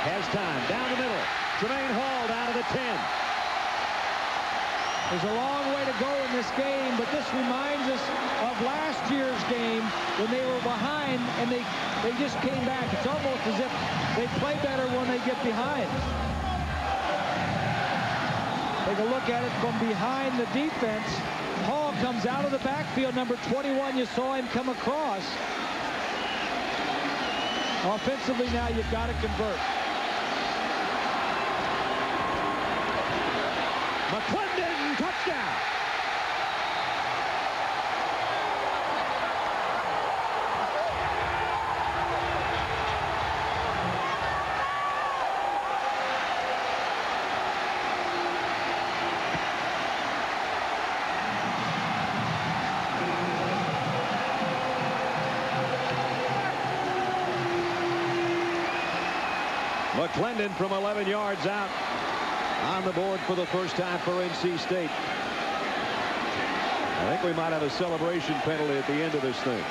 has time down the middle. Tremaine Hall down to the 10. There's a long way to go in this game, but this reminds us of last year's game when they were behind and they just came back. It's almost as if they play better when they get behind. Take a look at it from behind the defense. Hall comes out of the backfield, number 21. You saw him come across. Offensively now, you've got to convert. McClendon, touchdown. McClendon from 11 yards out on the board for the first time for NC State. I think we might have a celebration penalty at the end of this thing.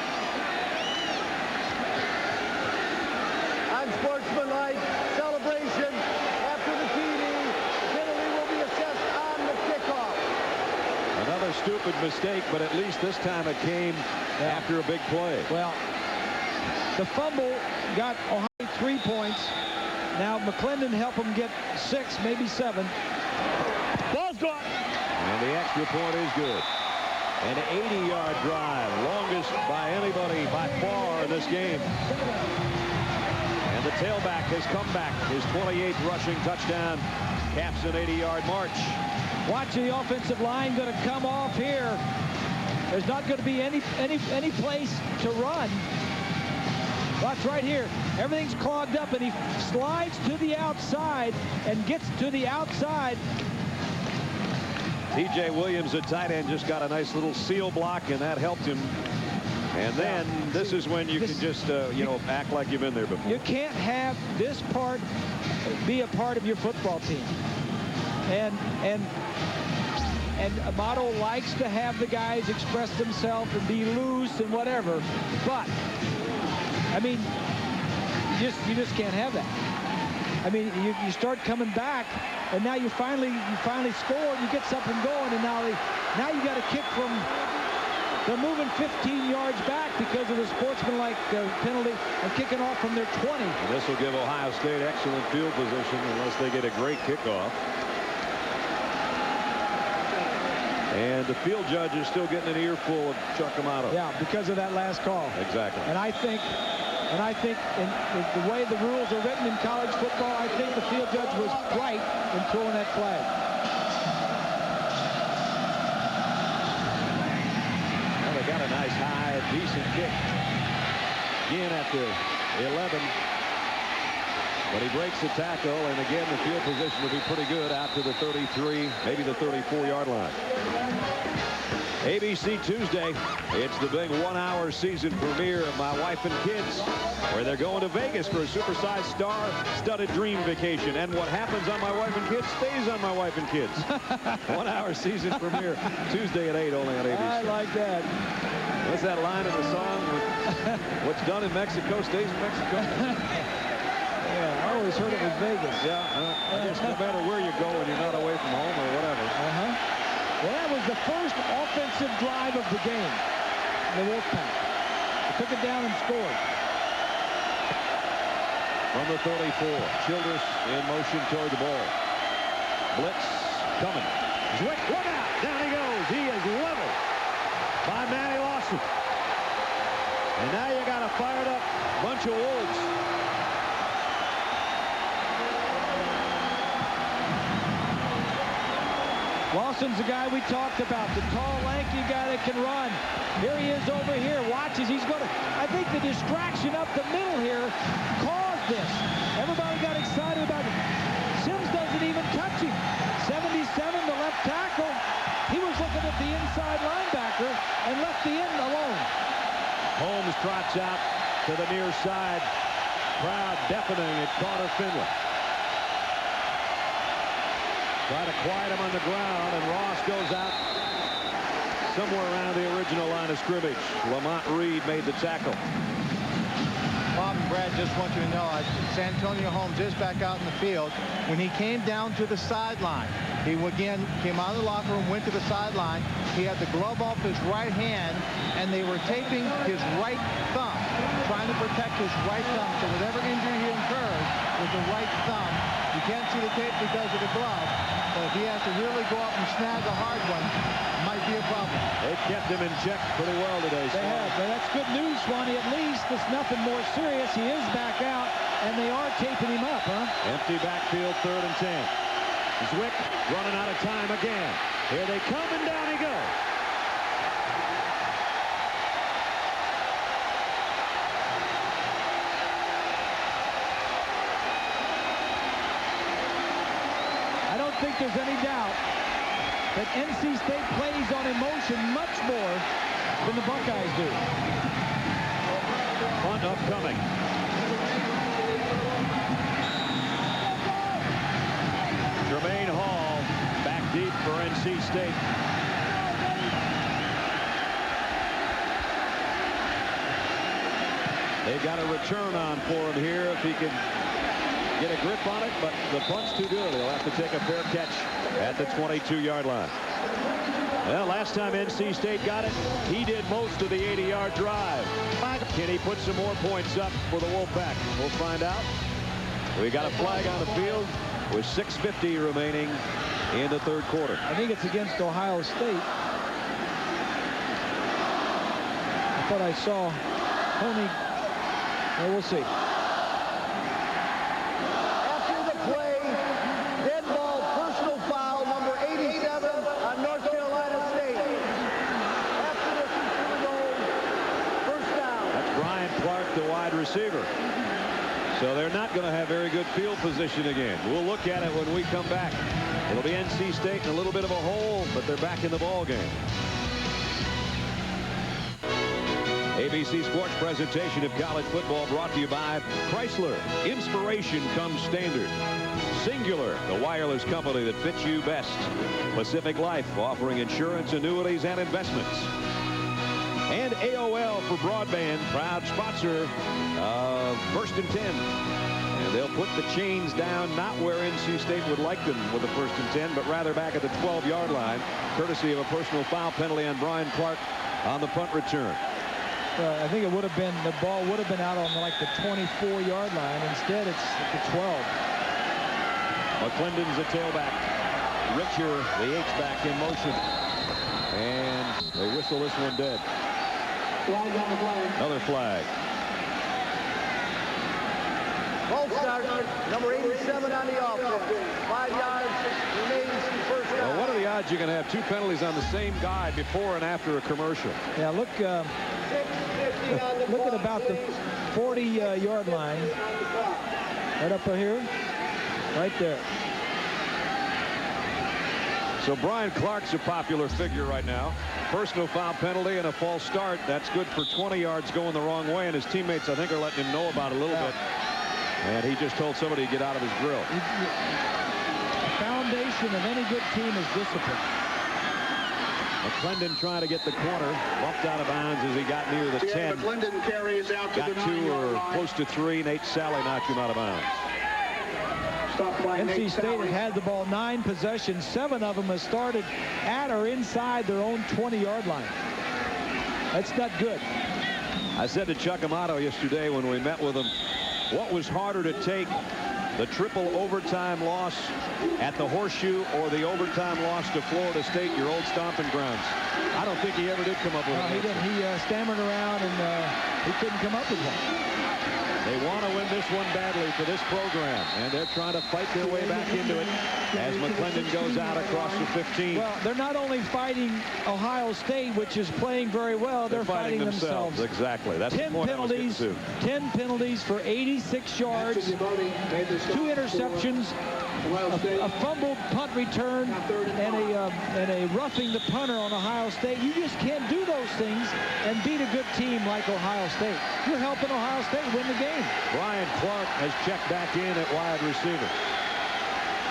Unsportsmanlike celebration after the TD. Penalty will be assessed on the kickoff. Another stupid mistake, but at least this time it came after a big play. Well, the fumble got Ohio 3 points. Now McClendon helped him get 6, maybe 7. Ball's gone. And the extra point is good. An 80-yard drive, longest by anybody by far in this game. And the tailback has come back. His 28th rushing touchdown caps an 80-yard march. Watch the offensive line going to come off here. There's not going to be any place to run. Watch right here. Everything's clogged up, and he slides to the outside and gets to the outside. T.J. Williams, a tight end, just got a nice little seal block, and that helped him. And then this is when you can just, act like you've been there before. You can't have this part be a part of your football team. And Amato likes to have the guys express themselves and be loose and whatever. But I mean, you just can't have that. I mean, you start coming back, and now you finally score, you get something going, and now you got to kick from. They're moving 15 yards back because of the sportsmanlike penalty and kicking off from their 20. And this will give Ohio State excellent field position unless they get a great kickoff. And the field judge is still getting an earful of Chuck Amato. Yeah, because of that last call. Exactly. And I think in the way the rules are written in college football, I think the field judge was right in throwing that flag. Well, they got a nice high, decent kick. Again at the 11. But he breaks the tackle, and again, the field position will be pretty good out to the 33, maybe the 34-yard line. ABC Tuesday, it's the big 1-hour season premiere of My Wife and Kids, where they're going to Vegas for a supersized star-studded dream vacation. And what happens on My Wife and Kids stays on My Wife and Kids. 1-hour season premiere Tuesday at 8 only on ABC. I like that. What's that line in the song? What's done in Mexico stays in Mexico. Yeah, I always heard it was Vegas. Yeah, I guess no matter where you go and you're not away from home or whatever. Well, that was the first offensive drive of the game. The Wolfpack. They took it down and scored. From the 34, Childress in motion toward the ball. Blitz coming. Zwick, look out! Down he goes. He is leveled by Manny Lawson. And now you got a fired up bunch of Wolves. Lawson's the guy we talked about, the tall, lanky guy that can run. Here he is over here. Watches. He's going to. I think the distraction up the middle here caused this. Everybody got excited about it. Sims doesn't even touch him. 77, the left tackle. He was looking at the inside linebacker and left the end alone. Holmes trots out to the near side. Crowd deafening at Carter Finley. Try to quiet him on the ground, and Ross goes out somewhere around the original line of scrimmage. Lamont Reed made the tackle. Bob, Brad, just want you to know, Santonio Holmes is back out in the field. When he came down to the sideline, he again came out of the locker room, went to the sideline. He had the glove off his right hand, and they were taping his right thumb, trying to protect his right thumb. So whatever injury he incurred with the right thumb, you can't see the tape because of the glove, but if he has to really go up and snag a hard one, it might be a problem. They kept him in check pretty well today. They have, but that's good news, Swanee. At least it's nothing more serious. He is back out, and they are taping him up, huh? Empty backfield, 3rd and 10. Zwick running out of time again. Here they come, and down he goes. I don't think there's any doubt that NC State plays on emotion much more than the Buckeyes do. Punt upcoming. Jermaine Hall back deep for NC State. They've got a return on for him here if he can get a grip on it, but the punt's too good. He'll have to take a fair catch at the 22-yard line. Well, last time NC State got it, he did most of the 80-yard drive. Can he put some more points up for the Wolfpack? We'll find out. We got a flag on the field with 6:50 remaining in the 3rd quarter. I think it's against Ohio State. I thought I saw Tony. Well, we'll see. After the play, dead ball, personal foul, number 87 on North Carolina State. After the first down. That's Brian Clark, the wide receiver. So they're not going to have very good field position again. We'll look at it when we come back. It'll be NC State in a little bit of a hole, but they're back in the ball game. ABC Sports presentation of college football brought to you by Chrysler. Inspiration comes standard. Singular, the wireless company that fits you best. Pacific Life, offering insurance, annuities, and investments. And AOL for broadband, proud sponsor of 1st and 10. And they'll put the chains down, not where NC State would like them with the 1st and 10, but rather back at the 12-yard line, courtesy of a personal foul penalty on Brian Clark on the punt return. I think it would have been, the ball would have been out on like the 24-yard line. Instead, it's at the 12. McClendon's a tailback. Richer, the H-back in motion. And they whistle this one dead. Another flag. False start, number 87 on the offense. 5 yards remains first down. Well, what are the odds you're going to have 2 penalties on the same guy before and after a commercial? Yeah, look at about the 40-yard line. Right up here. Right there. So Brian Clark's a popular figure right now. Personal foul penalty and a false start. That's good for 20 yards going the wrong way, and his teammates, I think, are letting him know about it a little bit. And he just told somebody to get out of his grill. The foundation of any good team is discipline. McClendon trying to get the corner, bumped out of bounds as he got near the 10. McClendon carries out to got the 2 or close to 3. Nate Sally knocked him out of bounds. NC State has had the ball 9 possessions. 7 of them have started at or inside their own 20-yard line. That's not good. I said to Chuck Amato yesterday when we met with him, what was harder to take, the triple overtime loss at the Horseshoe or the overtime loss to Florida State, your old stomping grounds? I don't think he ever did come up with it. He didn't. He stammered around and he couldn't come up with one. They want to win this one badly for this program, and they're trying to fight their way back into it as McClendon goes out across the 15. Well, they're not only fighting Ohio State, which is playing very well, they're fighting themselves. Exactly. That's 10 penalties. 10 penalties for 86 yards, 2 interceptions, a fumbled punt return, and a roughing the punter on Ohio State. You just can't do those things and beat a good team like Ohio State. You're helping Ohio State win the game. Brian Clark has checked back in at wide receiver.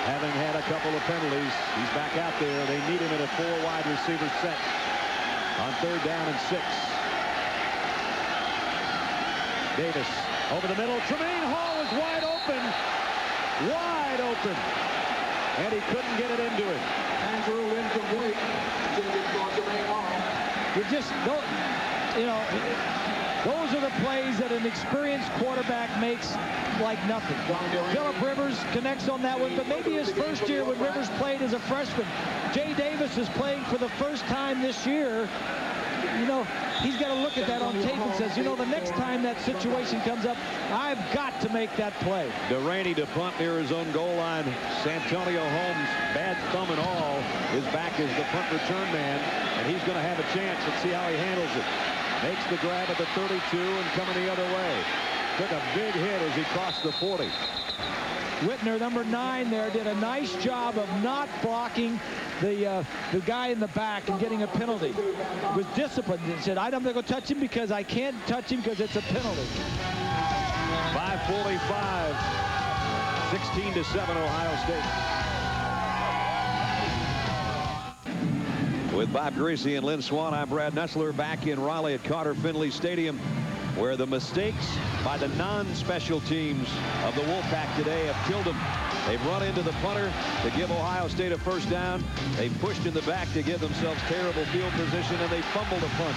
Having had a couple of penalties, he's back out there. They need him in a 4 wide receiver set on 3rd down and 6. Davis Over the middle, Tremaine Hall was wide open. Wide open. And he couldn't get it into him. Andrew incomplete. You just don't, you know, those are the plays that an experienced quarterback makes like nothing. Phillip Rivers connects on that one, but maybe his first year when Rivers played as a freshman. Jay Davis is playing for the first time this year. You know, he's got to look at that on tape and says, you know, the next time that situation comes up, I've got to make that play. Deraney to punt near his own goal line. Santonio Holmes, bad thumb and all, is back as the punt return man, and he's going to have a chance. Let's see how he handles it. Makes the grab at the 32 and coming the other way. Took a big hit as he crossed the 40. Whitner, number 9 there, did a nice job of not blocking the guy in the back and getting a penalty. Was disciplined and said, I'm going to go touch him because I can't touch him because it's a penalty. 5:45, 16-7 Ohio State. With Bob Greasy and Lynn Swan, I'm Brad Nessler back in Raleigh at Carter Finley Stadium, where the mistakes by the non-special teams of the Wolfpack today have killed them. They've run into the punter to give Ohio State a first down. They've pushed in the back to give themselves terrible field position, and they fumbled a punt.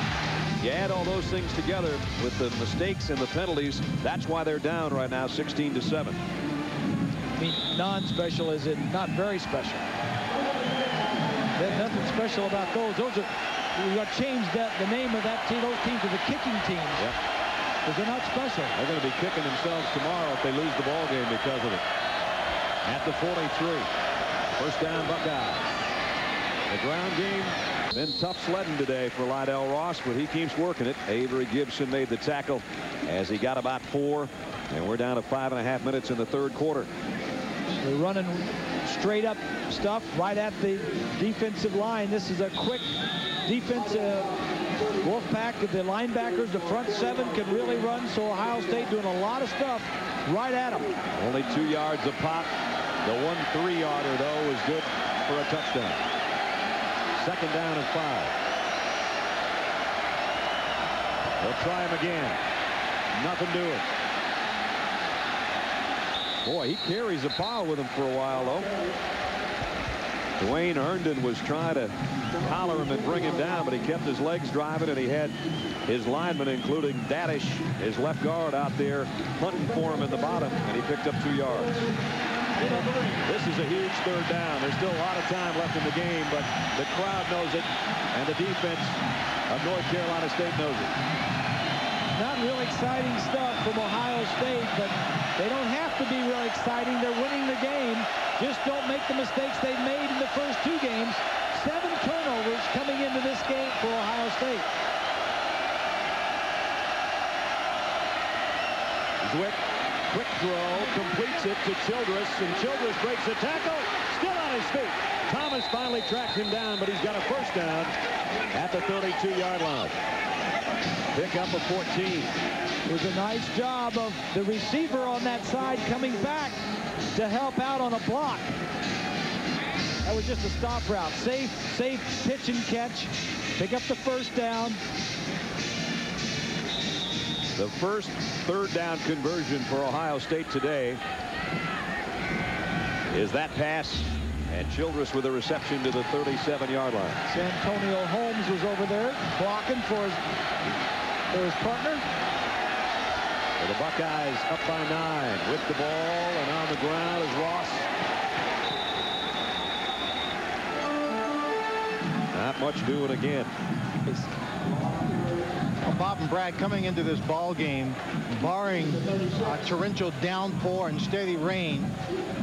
You add all those things together with the mistakes and the penalties, that's why they're down right now 16-7. I mean, non-special is it not very special. There's nothing special about those. Those are, we got to change the name of that team, those teams to the kicking teams. Yep. Because they're not special. They're going to be kicking themselves tomorrow if they lose the ball game because of it. At the 43. First down, Buckeyes. The ground game been tough sledding today for Lydell Ross, but he keeps working it. Avery Gibson made the tackle as he got about 4, and we're down to 5.5 minutes in the third quarter. They're running straight up stuff right at the defensive line. This is a quick defense. Wolfpack, the linebackers, the front 7 can really run, so Ohio State doing a lot of stuff right at them. Only 2 yards a pop. The 1 3-yarder, though, is good for a touchdown. Second down and 5. They'll try him again. Nothing doing. Boy, he carries the pile with him for a while, though. Dwayne Herndon was trying to collar him and bring him down, but he kept his legs driving, and he had his linemen, including Dadish, his left guard, out there hunting for him in the bottom, and he picked up 2 yards. This is a huge third down. There's still a lot of time left in the game, but the crowd knows it, and the defense of North Carolina State knows it. Not real exciting stuff from Ohio State, but they don't have to be real exciting. They're winning the game. Just don't make the mistakes they've made in the first 2 games. 7 turnovers coming into this game for Ohio State. Zwick, quick throw, completes it to Childress, and Childress breaks the tackle, still on his feet. Thomas finally tracks him down, but he's got a first down at the 32-yard line. Pick up a 14. It was a nice job of the receiver on that side coming back to help out on a block. That was just a stop route. Safe pitch and catch. Pick up the first down. The first third down conversion for Ohio State today is that pass, and Childress with a reception to the 37-yard line. Santonio Holmes was over there blocking for his partner. So the Buckeyes up by 9 with the ball, and on the ground is Ross. Not much doing again. Well, Bob and Brad, coming into this ball game, barring torrential downpour and steady rain,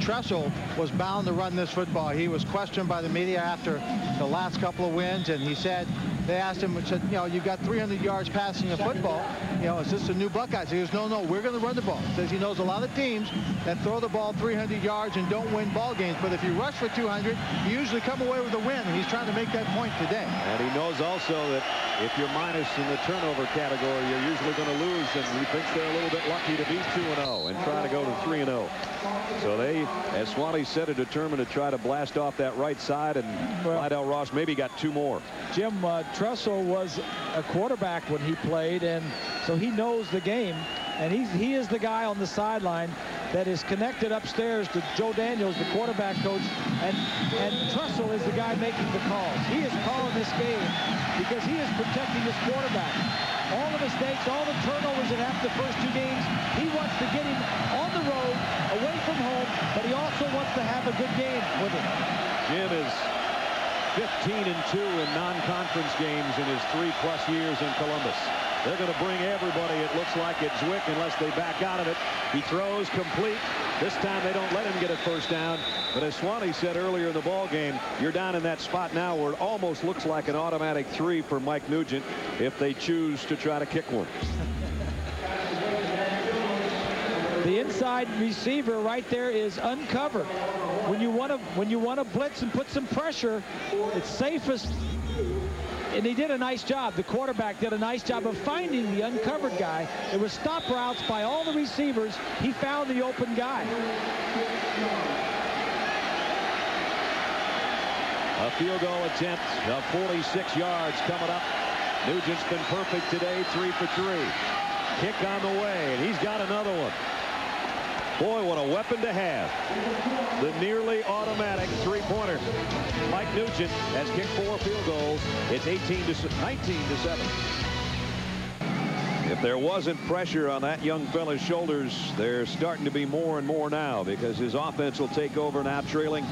Tressel was bound to run this football. He was questioned by the media after the last couple of wins, and he said, they asked him, said, you know, you've got 300 yards passing the football. You know, is this a new Buckeyes? He goes, no, we're going to run the ball. He says he knows a lot of teams that throw the ball 300 yards and don't win ball games. But if you rush for 200, you usually come away with a win. And he's trying to make that point today. And he knows also that if you're minus in the turnover category, you're usually going to lose. And he thinks they're a little bit lucky to be 2-0 and try to go to 3-0. So they, as Swanee said, are determined to try to blast off that right side. And Lydell Ross maybe got 2 more. Jim, Tressel was a quarterback when he played, and so he knows the game. And he is the guy on the sideline that is connected upstairs to Joe Daniels, the quarterback coach, and Trussell is the guy making the calls. He is calling this game because he is protecting his quarterback. All the mistakes, all the turnovers that happened the first 2 games, he wants to get him on the road, away from home, but he also wants to have a good game with him. Jim is 15-2 in non-conference games in his 3+ years in Columbus. They're going to bring everybody, it looks like, at Zwick unless they back out of it. He throws complete. This time they don't let him get a first down. But as Swanee said earlier in the ball game, you're down in that spot now where it almost looks like an automatic 3 for Mike Nugent if they choose to try to kick one. The inside receiver right there is uncovered. When you want to blitz and put some pressure, it's safest. And he did a nice job. The quarterback did a nice job of finding the uncovered guy. It was stop routes by all the receivers. He found the open guy. A field goal attempt of 46 yards coming up. Nugent's been perfect today, 3 for 3. Kick on the way, and he's got another one. Boy, what a weapon to have. The nearly automatic 3-pointer. Mike Nugent has kicked 4 field goals. It's 19-7. If there wasn't pressure on that young fella's shoulders, there's starting to be more and more now because his offense will take over now, trailing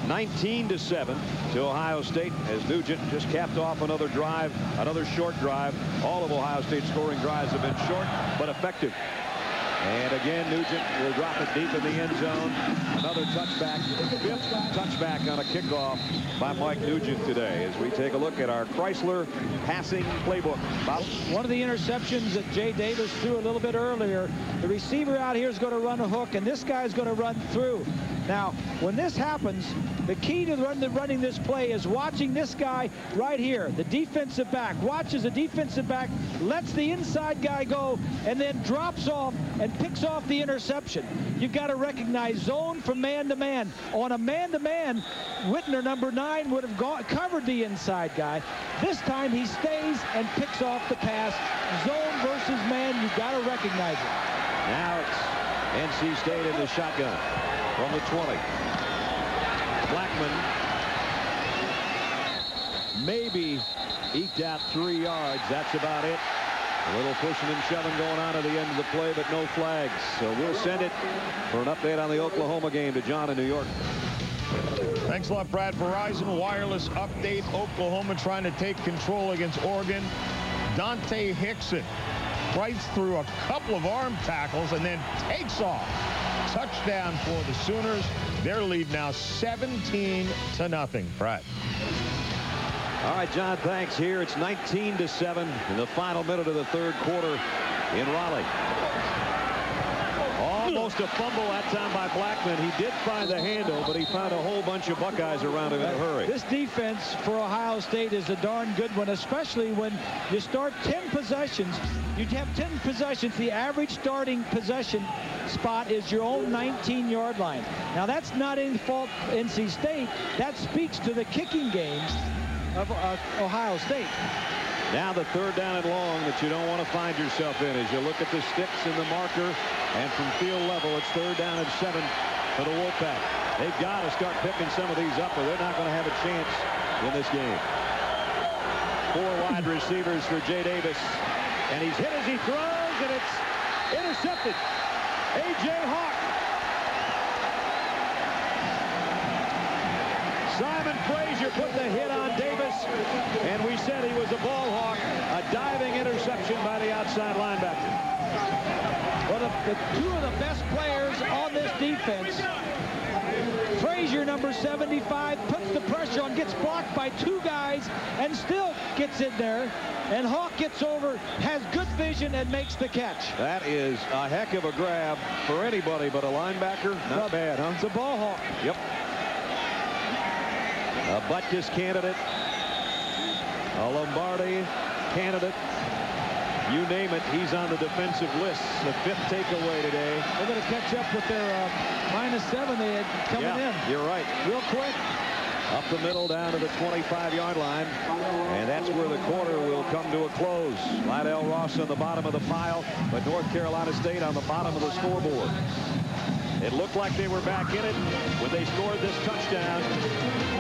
19-7 to Ohio State as Nugent just capped off another drive, another short drive. All of Ohio State's scoring drives have been short but effective. And again, Nugent will drop it deep in the end zone. Another touchback, 5th touchback on a kickoff by Mike Nugent today as we take a look at our Chrysler passing playbook. Bob? One of the interceptions that Jay Davis threw a little bit earlier, the receiver out here is going to run a hook, and this guy is going to run through. Now, when this happens, the key to running this play is watching this guy right here, the defensive back. Watches the defensive back, lets the inside guy go, and then drops off and picks off the interception. You've got to recognize zone from man-to-man. On a man-to-man, Whitner, number 9, would have covered the inside guy. This time he stays and picks off the pass. Zone versus man, you've got to recognize it. Now it's NC State in the shotgun from the 20. Blackman maybe eked out 3 yards. That's about it. A little pushing and shoving going on at the end of the play, but no flags. So we'll send it for an update on the Oklahoma game to John in New York. Thanks a lot, Brad. Verizon wireless update. Oklahoma trying to take control against Oregon. Dante Hickson bites through a couple of arm tackles and then takes off. Touchdown for the Sooners. Their lead now 17-0. Brad. All right, John, thanks. Here it's 19-7 in the final minute of the 3rd quarter in Raleigh. Almost a fumble that time by Blackman. He did find the handle, but he found a whole bunch of Buckeyes around him in a hurry. This defense for Ohio State is a darn good one, especially when you start 10 possessions. You have 10 possessions. The average starting possession spot is your own 19-yard line. Now, that's not any fault of NC State. That speaks to the kicking games of Ohio State. Now the 3rd down and long that you don't want to find yourself in as you look at the sticks and the marker, and from field level it's 3rd down and 7 for the Wolfpack. They've got to start picking some of these up or they're not going to have a chance in this game. 4 wide receivers for Jay Davis, and he's hit as he throws, and it's intercepted. A.J. Hawk. Simon Frazier put the hit on Davis, and we said he was a ball hawk. A diving interception by the outside linebacker. Well, the 2 of the best players on this defense, Frazier, number 75, puts the pressure on, gets blocked by 2 guys, and still gets in there. And Hawk gets over, has good vision, and makes the catch. That is a heck of a grab for anybody but a linebacker. Not bad, huh? It's a ball hawk. Yep. A Butkus candidate, a Lombardi candidate, you name it, he's on the defensive list. The 5th takeaway today. They're going to catch up with their -7 they had coming in. You're right. Real quick. Up the middle down to the 25-yard line. And that's where the quarter will come to a close. Lydell Ross on the bottom of the pile, but North Carolina State on the bottom of the scoreboard. It looked like they were back in it when they scored this touchdown,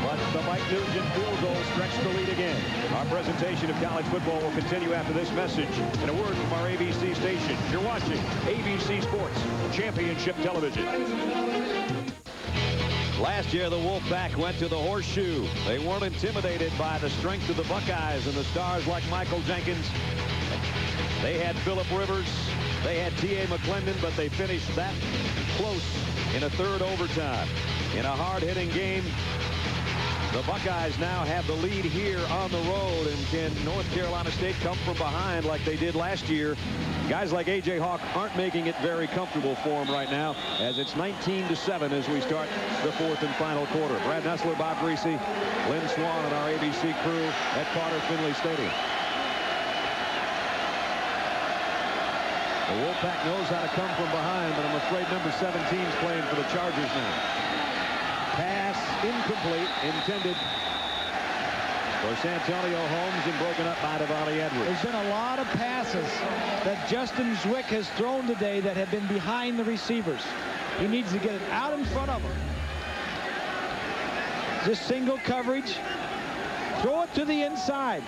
but the Mike Nugent field goal stretched the lead again. Our presentation of college football will continue after this message and a word from our ABC station. You're watching ABC Sports Championship Television. Last year, the Wolfpack went to the Horseshoe. They weren't intimidated by the strength of the Buckeyes and the stars like Michael Jenkins. They had Phillip Rivers. They had T.A. McClendon, but they finished that close in a third overtime. In a hard-hitting game, the Buckeyes now have the lead here on the road. And can North Carolina State come from behind like they did last year? Guys like A.J. Hawk aren't making it very comfortable for him right now, as it's 19-7 as we start the fourth and final quarter. Brad Nessler, Bob Greasy, Lynn Swan, and our ABC crew at Carter Finley Stadium. The Wolfpack knows how to come from behind, but I'm afraid number 17 is playing for the Chargers now. Pass incomplete, intended for Santonio Holmes and broken up by Devontae Edwards. There's been a lot of passes that Justin Zwick has thrown today that have been behind the receivers. He needs to get it out in front of them. Just single coverage. Throw it to the inside.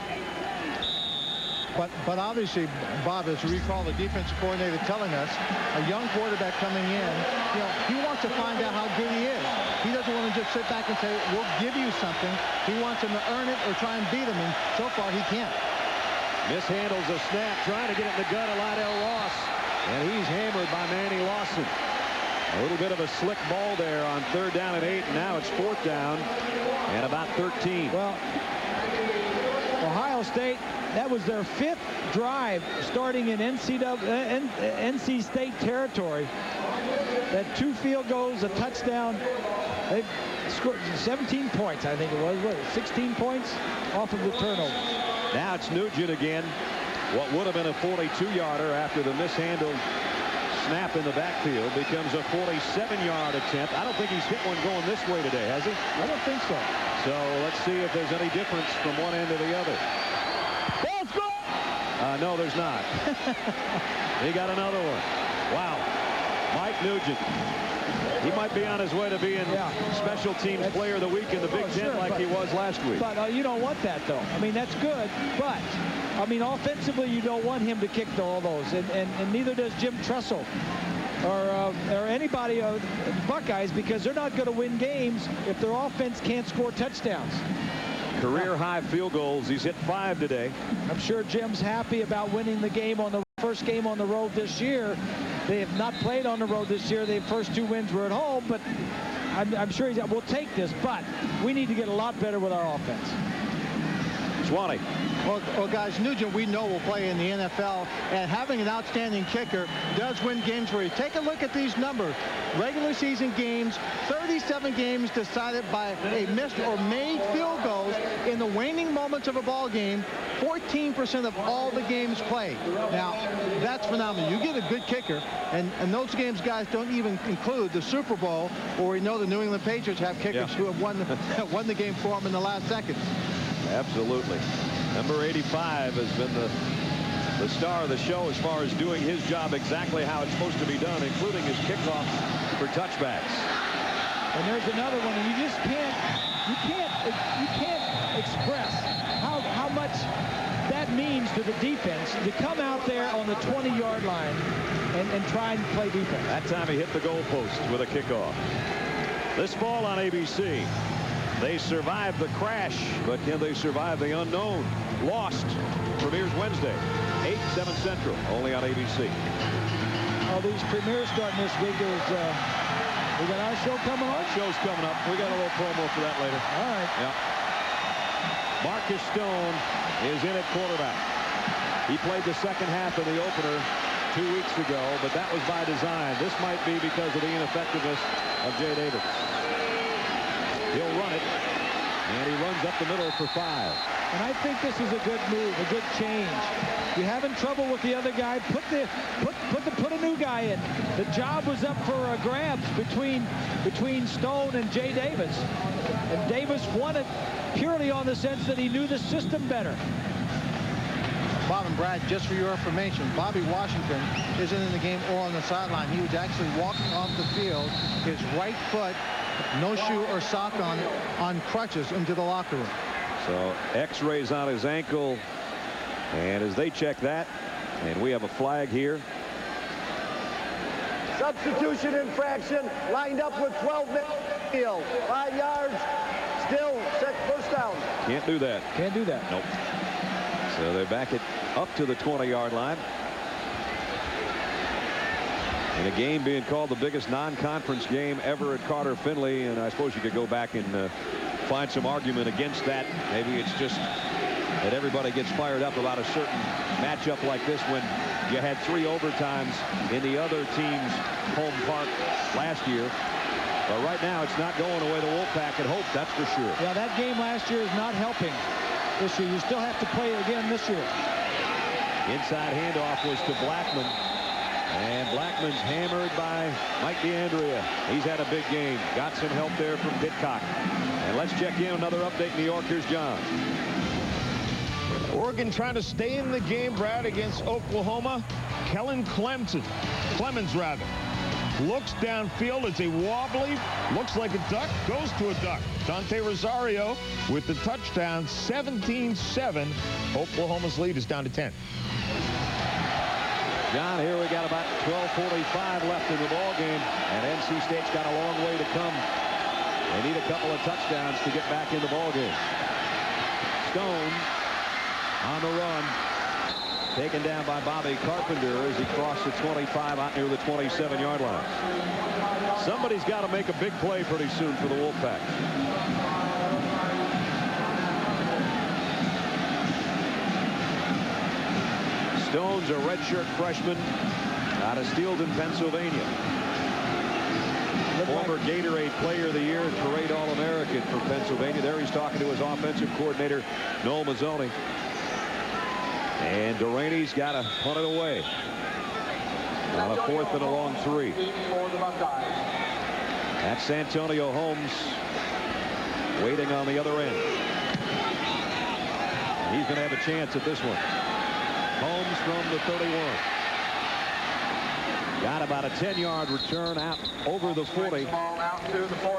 But obviously, Bob, as you recall, the defensive coordinator telling us, a young quarterback coming in, you know, he wants to find out how good he is. He doesn't want to just sit back and say, we'll give you something. He wants him to earn it or try and beat him, and so far he can't. Mishandles a snap, trying to get it in the gut of Lydell Ross, and he's hammered by Manny Lawson. A little bit of a slick ball there on 3rd down and 8, and now it's 4th down and about 13. Well, Ohio State, that was their 5th drive starting in NC State territory. That 2 field goals, a touchdown. They've scored 17 points, I think it was. What, 16 points off of the turnover. Now it's Nugent again. What would have been a 42-yarder after the mishandled snap in the backfield becomes a 47-yard attempt. I don't think he's hit one going this way today, has he? I don't think so. So let's see if there's any difference from one end to the other. Ball's gone! No, there's not. He got another one. Wow. Mike Nugent. He might be on his way to being special teams player of the week in the Big Ten like he was last week. But you don't want that, though. I mean, that's good. But, I mean, offensively, you don't want him to kick all those. And neither does Jim Tressel or anybody of the Buckeyes, because they're not going to win games if their offense can't score touchdowns. Career high field goals. He's hit 5 today. I'm sure Jim's happy about winning the game on the first game on the road this year. They have not played on the road this year. The first 2 wins were at home, but I'm sure he's, we'll take this, but we need to get a lot better with our offense. Swanee. Well, guys, Nugent, we know will play in the NFL, and having an outstanding kicker does win games for you. Take a look at these numbers. Regular season games, 37 games decided by a missed or made field goals in the waning moments of a ball game, 14% of all the games played. Now, that's phenomenal. You get a good kicker, and those games, guys, don't even include the Super Bowl, where we know the New England Patriots have kickers who have won the game for them in the last seconds. Absolutely. Number 85 has been the star of the show as far as doing his job exactly how it's supposed to be done, including his kickoffs for touchbacks. And there's another one, and you just can't express how much that means to the defense to come out there on the 20-yard line and try and play defense. That time he hit the goalpost with a kickoff. This fall on ABC. They survived the crash, but can they survive the unknown? Lost premieres Wednesday, 8, 7 Central, only on ABC. Oh, these premieres starting this week. We got our show coming up? Our show's coming up. We got a little promo for that later. All right. Yeah. Marcus Stone is in at quarterback. He played the second half of the opener 2 weeks ago, but that was by design. This might be because of the ineffectiveness of Jay Davis. He'll run it, and he runs up the middle for 5. And I think this is a good move, a good change. You're having trouble with the other guy. Put it a new guy in. The job was up for grabs between Stone and Jay Davis. And Davis won it purely on the sense that he knew the system better. Bob and Brad, just for your information, Bobby Washington isn't in the game or on the sideline. He was actually walking off the field, his right foot, no shoe or sock on crutches, into the locker room. So x-rays on his ankle, and as they check that, and we have a flag here. Substitution infraction, lined up with 12 minutes. 5 yards, still set first down. Can't do that. Can't do that. Nope. So they back it up to the 20-yard line. In a game being called the biggest non-conference game ever at Carter Finley, and I suppose you could go back and find some argument against that. Maybe it's just that everybody gets fired up about a certain matchup like this when you had 3 overtimes in the other team's home park last year. But right now, it's not going the way the Wolfpack had hoped, that's for sure. Yeah, that game last year is not helping this year. You still have to play it again this year. Inside handoff was to Blackman. And Blackman's hammered by Mike DeAndrea. He's had a big game. Got some help there from Pitcock. And let's check in another update in New York. Here's John. Oregon trying to stay in the game, Brad, against Oklahoma. Kellen Clemens, looks downfield. It's a wobbly, looks like a duck, goes to a duck. Dante Rosario with the touchdown, 17-7. Oklahoma's lead is down to 10. John, here we got about 12:45 left in the ball game, and NC State's got a long way to come. They need a couple of touchdowns to get back in the ball game. Stone on the run, taken down by Bobby Carpenter as he crossed the 25 out near the 27-yard line. Somebody's got to make a big play pretty soon for the Wolfpack. Stone's a redshirt freshman out of Steelton, Pennsylvania. Former Gatorade Player of the Year and Parade All-American for Pennsylvania. There he's talking to his offensive coordinator, Noel Mazzoni. And Delaney's got to punt it away on a 4th and a long 3. That's Santonio Holmes waiting on the other end. He's going to have a chance at this one. Holmes from the 31. Got about a 10-yard return out over the 40.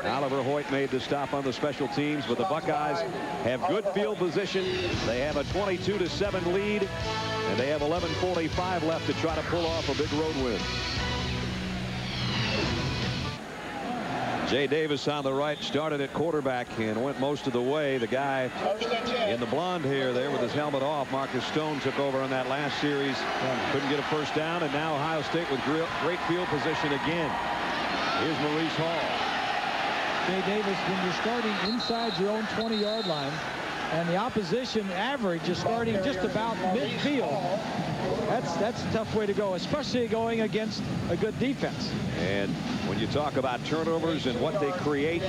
Oliver Hoyt made the stop on the special teams, but the Buckeyes have good field position. They have a 22-7 lead, and they have 11:45 left to try to pull off a big road win. Jay Davis on the right started at quarterback and went most of the way. The guy in the blonde hair there with his helmet off, Marcus Stone, took over on that last series. Couldn't get a first down, and now Ohio State with great field position again. Here's Maurice Hall. Jay Davis, when you're starting inside your own 20-yard line and the opposition average is starting just about midfield, that's a tough way to go, especially going against a good defense. And when you talk about turnovers and what they create,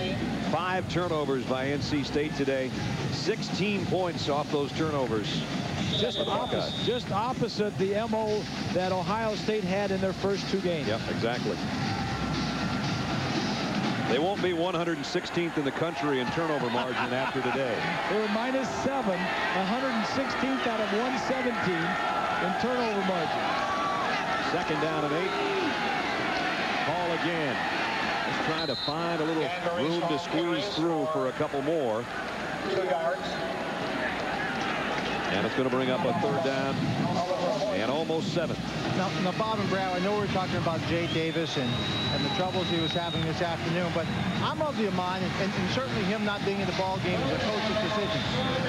5 turnovers by NC State today, 16 points off those turnovers. Just opposite the MO that Ohio State had in their first 2 games. Yep, exactly. They won't be 116th in the country in turnover margin after today. They were -7, 116th out of 117 in turnover margin. 2nd down and 8. Hall again. Just trying to find a little room to squeeze through for a couple more. 2 yards. And it's going to bring up a 3rd down and almost 7. Now, Bob and Brad, I know we're talking about Jay Davis and the troubles he was having this afternoon, but I'm of the mind, and certainly him not being in the ball game is a coach's decision.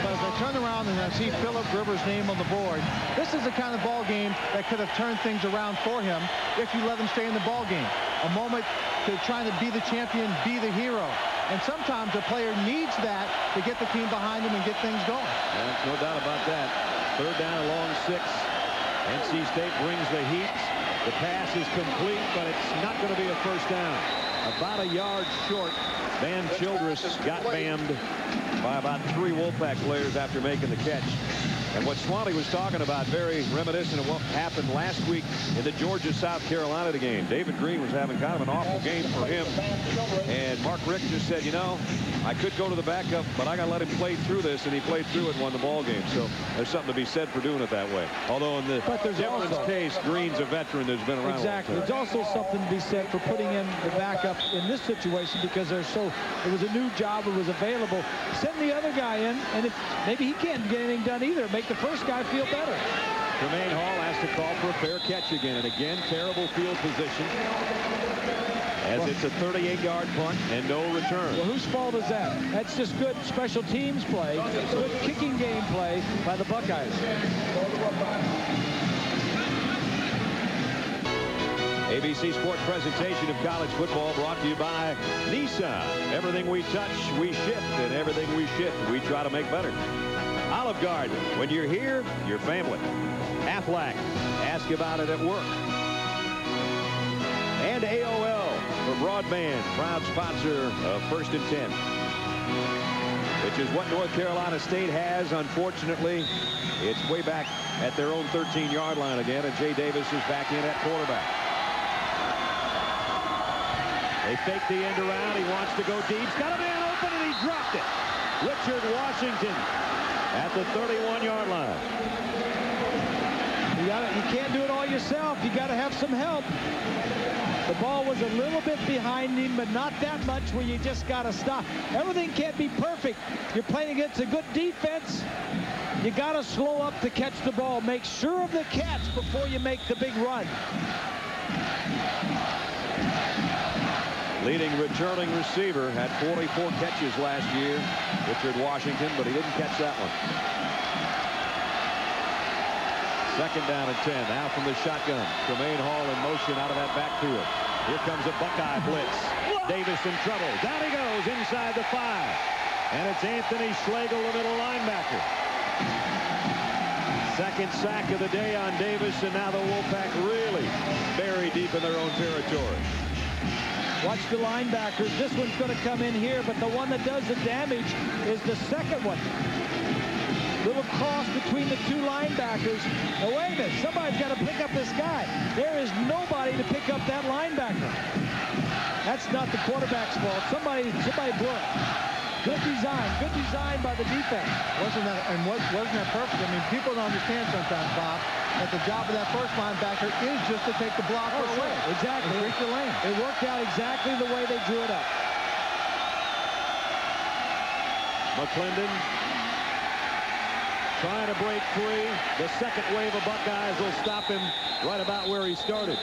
But as I turn around and I see Philip Rivers' name on the board, this is the kind of ball game that could have turned things around for him if you let him stay in the ball game. A moment to trying to be the champion, be the hero. And sometimes a player needs that to get the team behind him and get things going. Yeah, no doubt about that. 3rd down, a long 6. NC State brings the heat. The pass is complete, but it's not going to be a first down. About a yard short. Van Childress got bammed by about 3 Wolfpack players after making the catch. And what Swanee was talking about, very reminiscent of what happened last week in the Georgia-South Carolina game. David Green was having kind of an awful game for him. And Mark Richt just said, you know, I could go to the backup, but I got to let him play through this. And he played through it and won the ball game. So there's something to be said for doing it that way. Although in the difference case, Green's a veteran that's been around. Exactly. There's also something to be said for putting in the backup in this situation because it was a new job. It was available. Send the other guy in, and if maybe he can't get anything done either, make the first guy feel better. Tremaine Hall has to call for a fair catch again. And again, terrible field position. As it's a 38-yard punt and no return. Well, whose fault is that? That's just good special teams play, good kicking game play by the Buckeyes. ABC Sports presentation of college football brought to you by Nissan. Everything we touch, we shift, and everything we shift, we try to make better. Olive Garden, when you're here, you're family. Aflac, ask about it at work. And AOL for broadband, proud sponsor of First and 10. Which is what North Carolina State has. Unfortunately, it's way back at their own 13-yard line again, and Jay Davis is back in at quarterback. They fake the end around. He wants to go deep. He's got a man open, and he dropped it. Richard Washington at the 31-yard line. You can't do it all yourself. You got to have some help. The ball was a little bit behind him, but not that much where you just got to stop. Everything can't be perfect. You're playing against a good defense. You got to slow up to catch the ball. Make sure of the catch before you make the big run. Leading returning receiver, had 44 catches last year, Richard Washington, but he didn't catch that one. Second down and 10. Now from the shotgun. Tremaine Hall in motion out of that backfield. Here comes a Buckeye blitz. Davis in trouble. Down he goes inside the 5. And it's Anthony Schlegel, the middle linebacker. Second sack of the day on Davis, and now the Wolfpack really buried deep in their own territory. Watch the linebackers. This one's going to come in here, but the one that does the damage is the second one. Little cross between the two linebackers. Now, wait a minute. Somebody's got to pick up this guy. There is nobody to pick up that linebacker. That's not the quarterback's fault. Somebody blew it. Good design by the defense. Wasn't that perfect? I mean, people don't understand sometimes, Bob, that the job of that first linebacker is just to take the blocker away. Exactly. Reach the lane. It worked out exactly the way they drew it up. McClendon trying to break free. The second wave of Buckeyes will stop him right about where he started.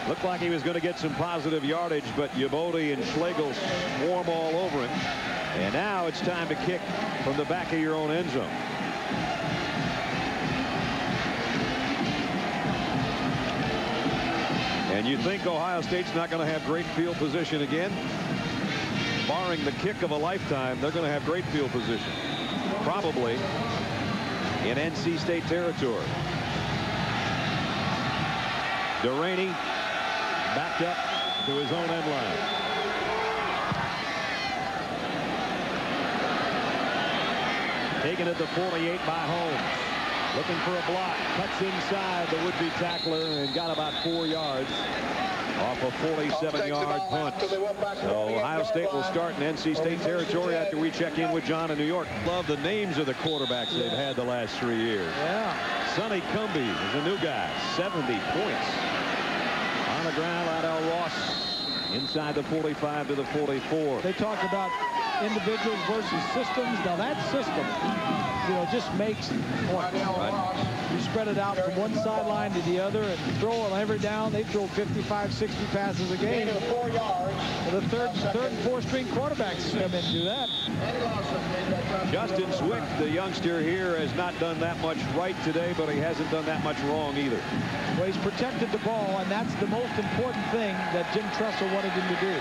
Looked like he was going to get some positive yardage, but Yabodi and Schlegel swarm all over him. And now it's time to kick from the back of your own end zone. And you think Ohio State's not going to have great field position again? Barring the kick of a lifetime, they're going to have great field position. Probably in NC State territory. Delaney backed up to his own end line. Taken at the 48 by Holmes. Looking for a block. Cuts inside the would-be tackler and got about 4 yards off a 47-yard punt. So Ohio State will start in NC State territory after we check in with John in New York. Love the names of the quarterbacks they've had the last 3 years. Yeah. Sonny Cumbie is a new guy. 70 points. On the ground, Lydell Ross inside the 45 to the 44. They talk about individuals versus systems. Now that system, just makes points. Right. You spread it out from one sideline to the other and throw it every down. They throw 55, 60 passes a game. And the third and fourth string quarterbacks come in and do that. Justin Zwick, the youngster here, has not done that much right today, but he hasn't done that much wrong either. Well, he's protected the ball, and that's the most important thing that Jim Tressel wanted him to do.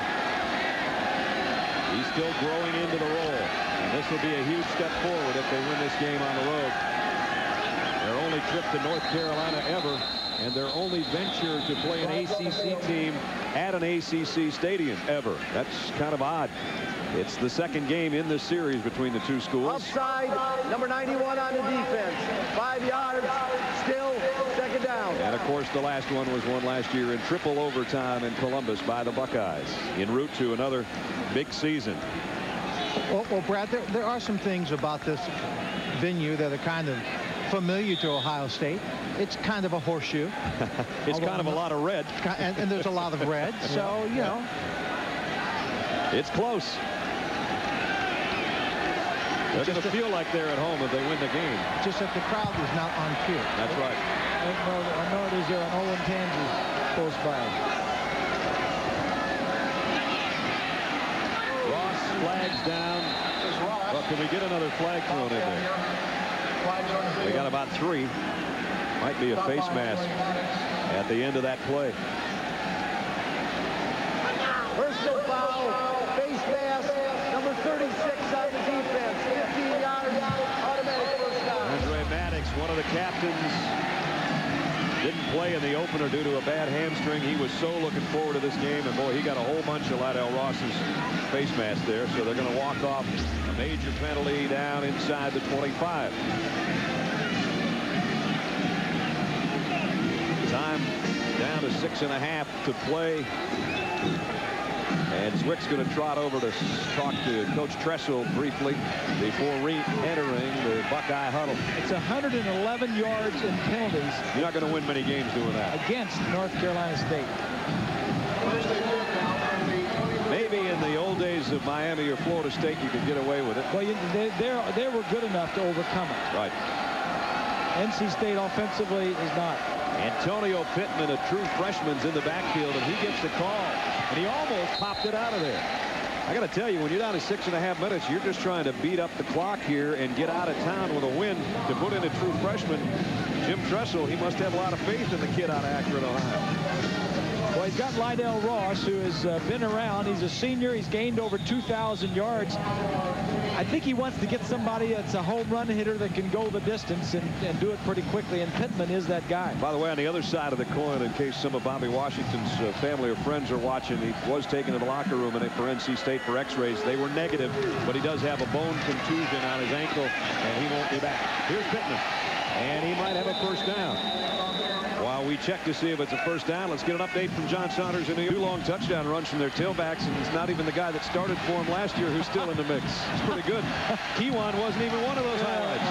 He's still growing into the role, and this will be a huge step forward if they win this game on the road. Their only trip to North Carolina ever, and their only venture to play an ACC team at an ACC stadium ever. That's kind of odd. It's the second game in this series between the two schools. Offside, number 91 on the defense. 5 yards, still second down. And of course, the last one was won last year in triple overtime in Columbus by the Buckeyes, en route to another big season. Well, Brad, there are some things about this venue that are kind of familiar to Ohio State. It's kind of a horseshoe. It's kind of a lot of red. And there's a lot of red, so, you know. It's close. They're going to feel like they're at home if they win the game. Just that the crowd is not on cue. That's right. Nor is there an Owen Tansey close by. Ross flags down. Well, can we get another flag thrown in there? We got about 3. Might be a face mask at the end of that play. Personal foul, face mask, number 36 on the defense. 15 yards, automatic first down. Andre Maddox, one of the captains, didn't play in the opener due to a bad hamstring. He was so looking forward to this game, and boy, he got a whole bunch of Lydell Ross's face mask there, so they're going to walk off a major penalty down inside the 25. Time down to 6.5 to play. And Zwick's going to trot over to talk to Coach Tressel briefly before re-entering the Buckeye huddle. It's 111 yards in penalties. You're not going to win many games doing that. Against North Carolina State. Maybe in the old days of Miami or Florida State you could get away with it. Well, they were good enough to overcome it. Right. NC State offensively is not. Antonio Pittman, a true freshman's in the backfield, and he gets the call. And he almost popped it out of there. I got to tell you, when you're down to 6.5 minutes, you're just trying to beat up the clock here and get out of town with a win to put in a true freshman. Jim Tressel, he must have a lot of faith in the kid out of Akron, Ohio. Well, he's got Lydell Ross, who has been around. He's a senior. He's gained over 2,000 yards. I think he wants to get somebody that's a home run hitter that can go the distance and do it pretty quickly, and Pittman is that guy. By the way, on the other side of the coin, in case some of Bobby Washington's family or friends are watching, he was taken to the locker room for NC State for x-rays. They were negative, but he does have a bone contusion on his ankle, and he won't be back. Here's Pittman, and he might have a first down. While we check to see if it's a first down, let's get an update from John Saunders in New York. 2 long touchdown runs from their tailbacks, and it's not even the guy that started for him last year who's still in the mix. It's pretty good. Kewan wasn't even one of those highlights.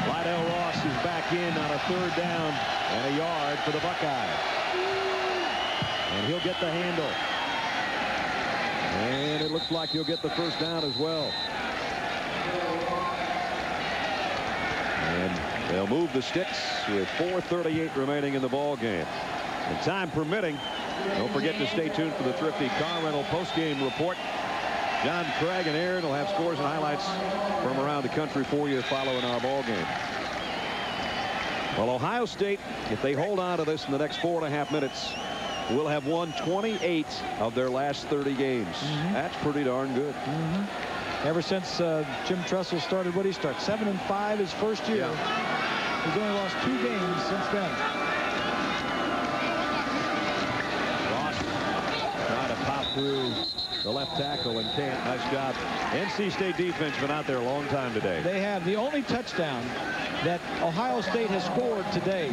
Lydell Ross is back in on a 3rd down and a yard for the Buckeyes. And he'll get the handle. And it looks like he'll get the first down as well. And they'll move the sticks with 4:38 remaining in the ball game. And time permitting, don't forget to stay tuned for the Thrifty Car Rental postgame report. John, Craig, and Aaron will have scores and highlights from around the country for you following our ball game. Well, Ohio State, if they hold on to this in the next 4.5 minutes, will have won 28 of their last 30 games. That's pretty darn good. Ever since Jim Tressel started, what did he start? 7-5 his first year. Yeah. He's only lost 2 games since then. Ross trying to pop through the left tackle and can't. Nice job. NC State defense been out there a long time today. They have the only touchdown that Ohio State has scored today.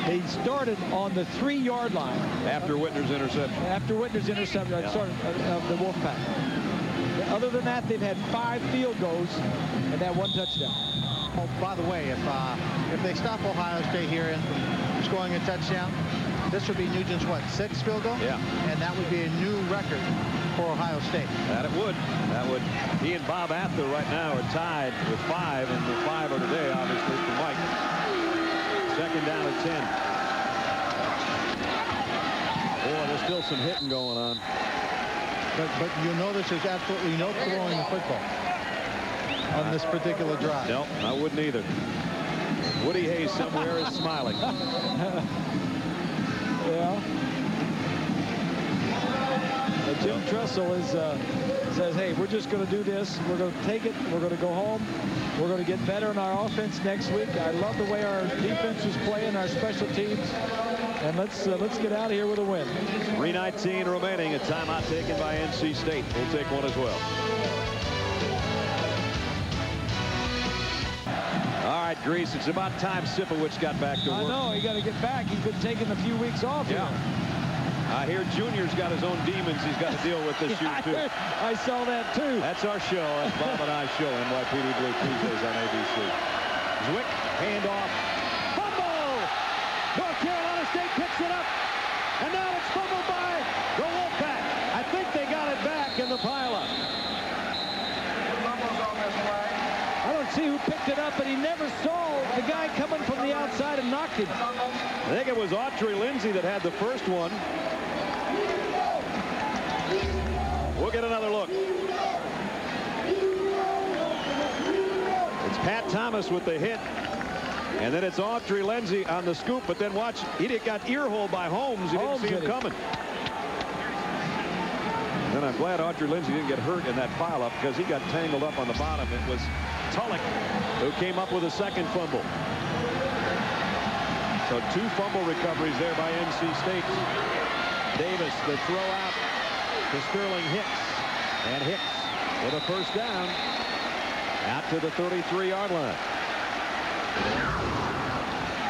They started on the 3-yard line. After Whitner's interception. After Whitner's interception of the Wolfpack. Other than that, they've had 5 field goals and that 1 touchdown. Oh, by the way, if they stop Ohio State here from scoring a touchdown, this would be Nugent's, what, 6th field goal? Yeah. And that would be a new record for Ohio State. That it would. That would. He and Bob Ather right now are tied with 5, and the 5 are today, obviously, for Mike. 2nd down and 10. Boy, there's still some hitting going on. But you'll notice there's absolutely no throwing the football on this particular drive. No, I wouldn't either. Woody Hayes somewhere is smiling. Yeah. But Jim Tressel says, hey, we're just going to do this. We're going to take it. We're going to go home. We're going to get better in our offense next week. I love the way our defense is playing, our special teams. And let's get out of here with a win. 3:19 remaining. A timeout taken by NC State. We'll take one as well. All right, Grease, it's about time Sipowicz got back to work. I know, he got to get back. He's been taking a few weeks off. Yeah. I hear Junior's got his own demons he's got to deal with this year, too. I saw that, too. That's our show. That's Bob and I's show, NYPD Blue Tuesdays on ABC. Zwick, handoff. Fumble! North Carolina State picks it up. And now it's fumbled by the Wolfpack. I think they got it back in the pileup. I don't see who picked it up, but he never saw the guy coming from the outside and knocked him. I think it was Autry Lindsay that had the first one. We'll get another look. It's Pat Thomas with the hit. And then it's Autry Lindsay on the scoop. But then watch, he got earholed by Holmes. He didn't see him coming. And then I'm glad Autry Lindsay didn't get hurt in that pileup because he got tangled up on the bottom. It was Tulloch who came up with a second fumble. So 2 fumble recoveries there by NC State. Davis, the throw out to Sterling Hicks. And Hicks with a first down out to the 33-yard line.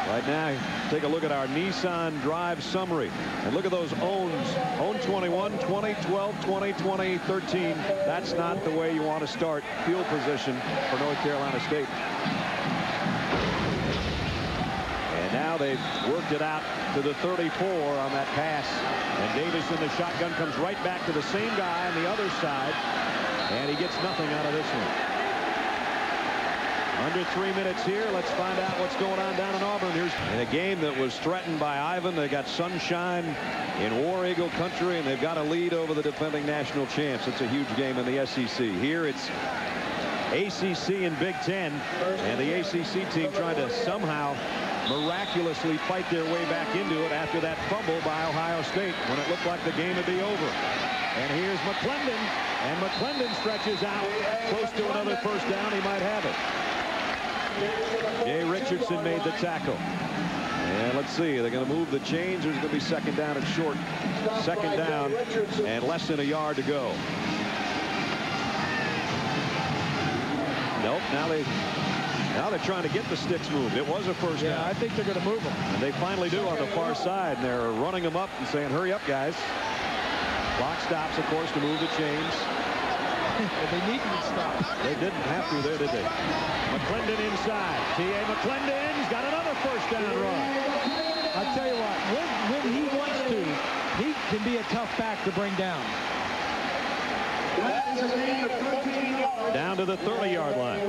Right now, take a look at our Nissan drive summary. And look at those owns. Own 21, 20, 12, 20, 20, 13. That's not the way you want to start field position for North Carolina State. And now they've worked it out to the 34 on that pass. And Davis in the shotgun comes right back to the same guy on the other side. And he gets nothing out of this one. Under 3 minutes here. Let's find out what's going on down in Auburn. Here's in a game that was threatened by Ivan. They got sunshine in War Eagle country, and they've got a lead over the defending national champs. It's a huge game in the SEC. Here it's ACC and Big Ten, and the ACC team trying to somehow miraculously fight their way back into it after that fumble by Ohio State when it looked like the game would be over. And here's McClendon, and McClendon stretches out close to another first down. He might have it. Jay Richardson made the tackle. And let's see, they're going to move the chains. There's going to be second down and short. Second down and less than a yard to go. Nope, now they're trying to get the sticks moved. It was a first down. I think they're going to move them. And they finally do on the far side. And they're running them up and saying, hurry up, guys. Clock stops, of course, to move the chains. Well, they needed to stop. They didn't have to there, did they? McClendon inside. T.A. McClendon's got another first down run. I'll tell you what, when he wants to, he can be a tough back to bring down. Down to the 30-yard line.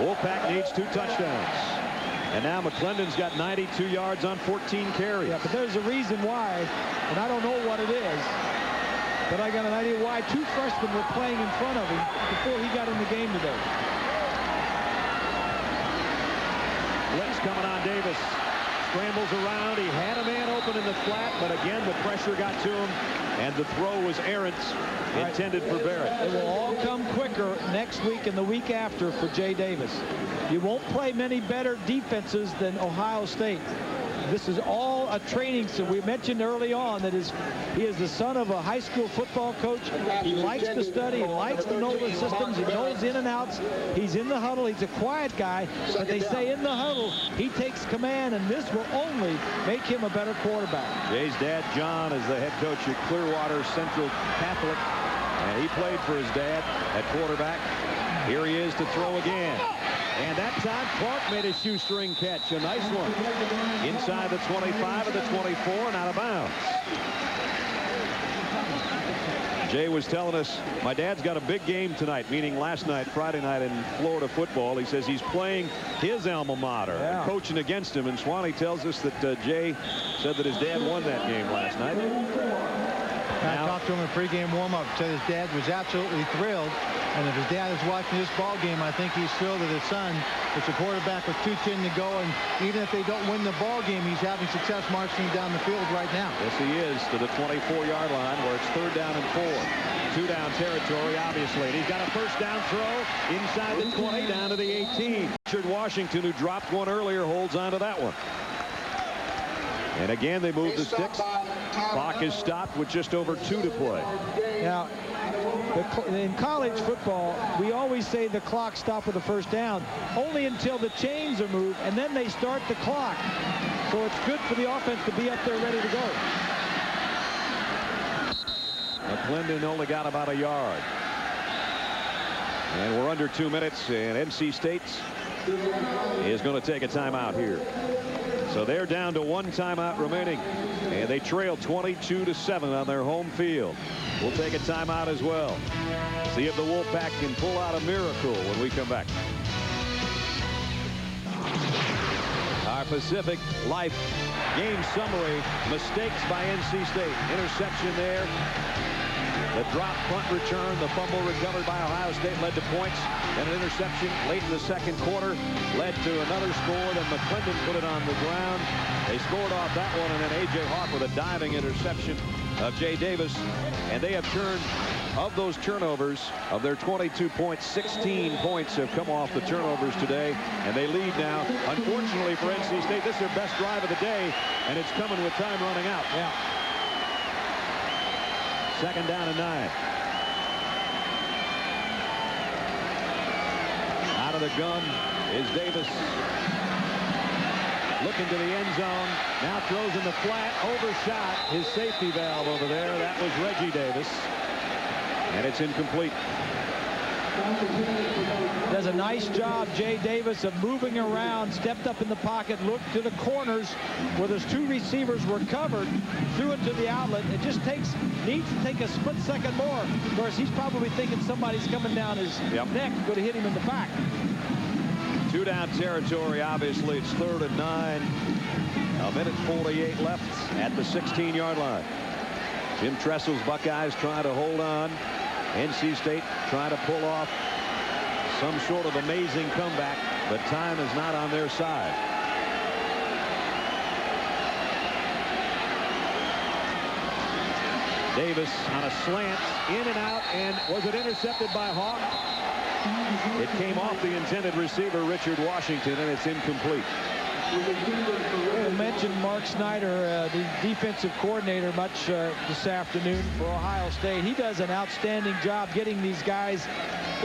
Wolfpack needs 2 touchdowns. And now McClendon's got 92 yards on 14 carries. Yeah, but there's a reason why, and I don't know what it is, but I got an idea why 2 freshmen were playing in front of him before he got in the game today. Blitz coming on Davis. Scrambles around. He had a man open in the flat, but again, the pressure got to him, and the throw was errant, intended for Barrett. It will all come quicker next week and the week after for Jay Davis. You won't play many better defenses than Ohio State. This is all a training. So we mentioned early on that he is the son of a high school football coach. He likes to study. He likes to know the systems. He knows in and outs. He's in the huddle. He's a quiet guy. But they say in the huddle, he takes command, and this will only make him a better quarterback. Jay's dad, John, is the head coach at Clearwater Central Catholic. And he played for his dad at quarterback. Here he is to throw again. And that time, Clark made a shoestring catch. A nice one. Inside the 25 of the 24 and out of bounds. Jay was telling us, my dad's got a big game tonight, meaning last night, Friday night in Florida football. He says he's playing his alma mater, and coaching against him. And Swanee tells us that Jay said that his dad won that game last night. I talked to him in pregame warm-up. Said his dad was absolutely thrilled. And if his dad is watching this ball game, I think he's thrilled that his son is a quarterback with 2-10 to go. And even if they don't win the ball game, he's having success marching down the field right now. Yes, he is, to the 24-yard line where it's 3rd down and 4. 2-down territory, obviously. And he's got a first down throw inside the 20 down to the 18. Richard Washington, who dropped one earlier, holds on to that one. And again, they move the sticks. Clock is stopped with just over 2 to play. Now, in college football, we always say the clock stopped with the first down, only until the chains are moved, and then they start the clock. So it's good for the offense to be up there ready to go. McClendon only got about a yard. And we're under 2 minutes, and NC State is going to take a timeout here. So they're down to 1 timeout remaining, and they trail 22-7 on their home field. We'll take a timeout as well. See if the Wolfpack can pull out a miracle when we come back. Our Pacific Life game summary. Mistakes by NC State. Interception there. The drop punt return, the fumble recovered by Ohio State led to points, and an interception late in the second quarter led to another score. Then McClendon put it on the ground. They scored off that one, and then A.J. Hawk with a diving interception of Jay Davis. And they have turned, of those turnovers, of their 22 points, 16 points have come off the turnovers today, and they lead now. Unfortunately for NC State, this is their best drive of the day, and it's coming with time running out. Yeah. Second down and 9. Out of the gun is Davis. Looking to the end zone. Now throws in the flat. Overshot his safety valve over there. That was Reggie Davis. And it's incomplete. Does a nice job, Jay Davis, of moving around, stepped up in the pocket, looked to the corners where those 2 receivers were covered, threw it to the outlet. It just needs to take a split second more. Of course, he's probably thinking somebody's coming down his neck, going to hit him in the back. 2 down territory, obviously. It's 3rd and 9. A minute 48 left at the 16-yard line. Jim Tressel's Buckeyes trying to hold on. NC State trying to pull off some sort of amazing comeback, but time is not on their side. Davis on a slant, in and out, and was it intercepted by Hawk? It came off the intended receiver, Richard Washington, and it's incomplete. We'll mention Mark Snyder, the defensive coordinator, much this afternoon for Ohio State. He does an outstanding job getting these guys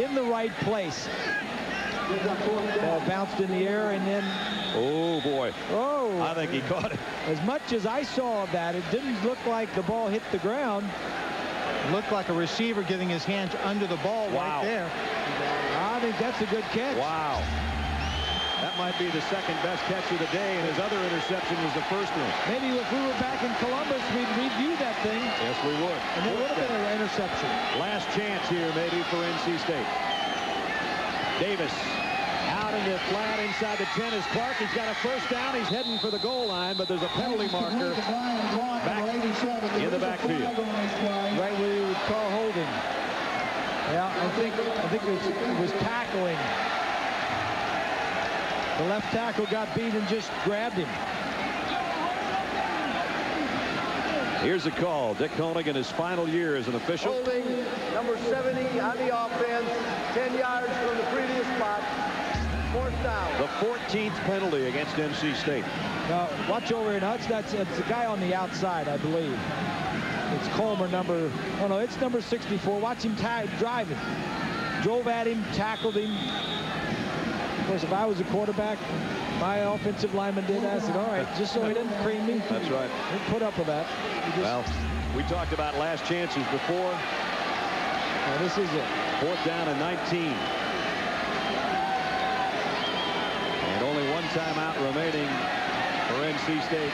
in the right place. Ball bounced in the air, and then... Oh, boy. Oh. I think he caught it. As much as I saw of that, it didn't look like the ball hit the ground. It looked like a receiver getting his hands under the ball right there. I think that's a good catch. Wow. That might be the second best catch of the day, and his other interception was the first one. Maybe if we were back in Columbus, we'd review that thing. Yes, we would. And it would have been an interception. Last chance here, maybe, for NC State. Davis out in the flat inside the 10 is Clark. He's got a first down. He's heading for the goal line, but there's a penalty marker back in the backfield. Right where you would call holding. Yeah, I think it was tackling. The left tackle got beat and just grabbed him. Here's a call. Dick Koenig in his final year as an official. Holding number 70 on the offense, 10 yards from the previous spot. 4th down. The 14th penalty against NC State. Now, watch over here. Now, it's the guy on the outside, I believe. It's Comer, it's number 64. Watch him driving. Drove at him, tackled him. Of course, if I was a quarterback, my offensive lineman did. I said, all right, just so he didn't cream me. That's right. He'd put up with that. Well, we talked about last chances before. Well, this is it. 4th down and 19. And only 1 timeout remaining for NC State.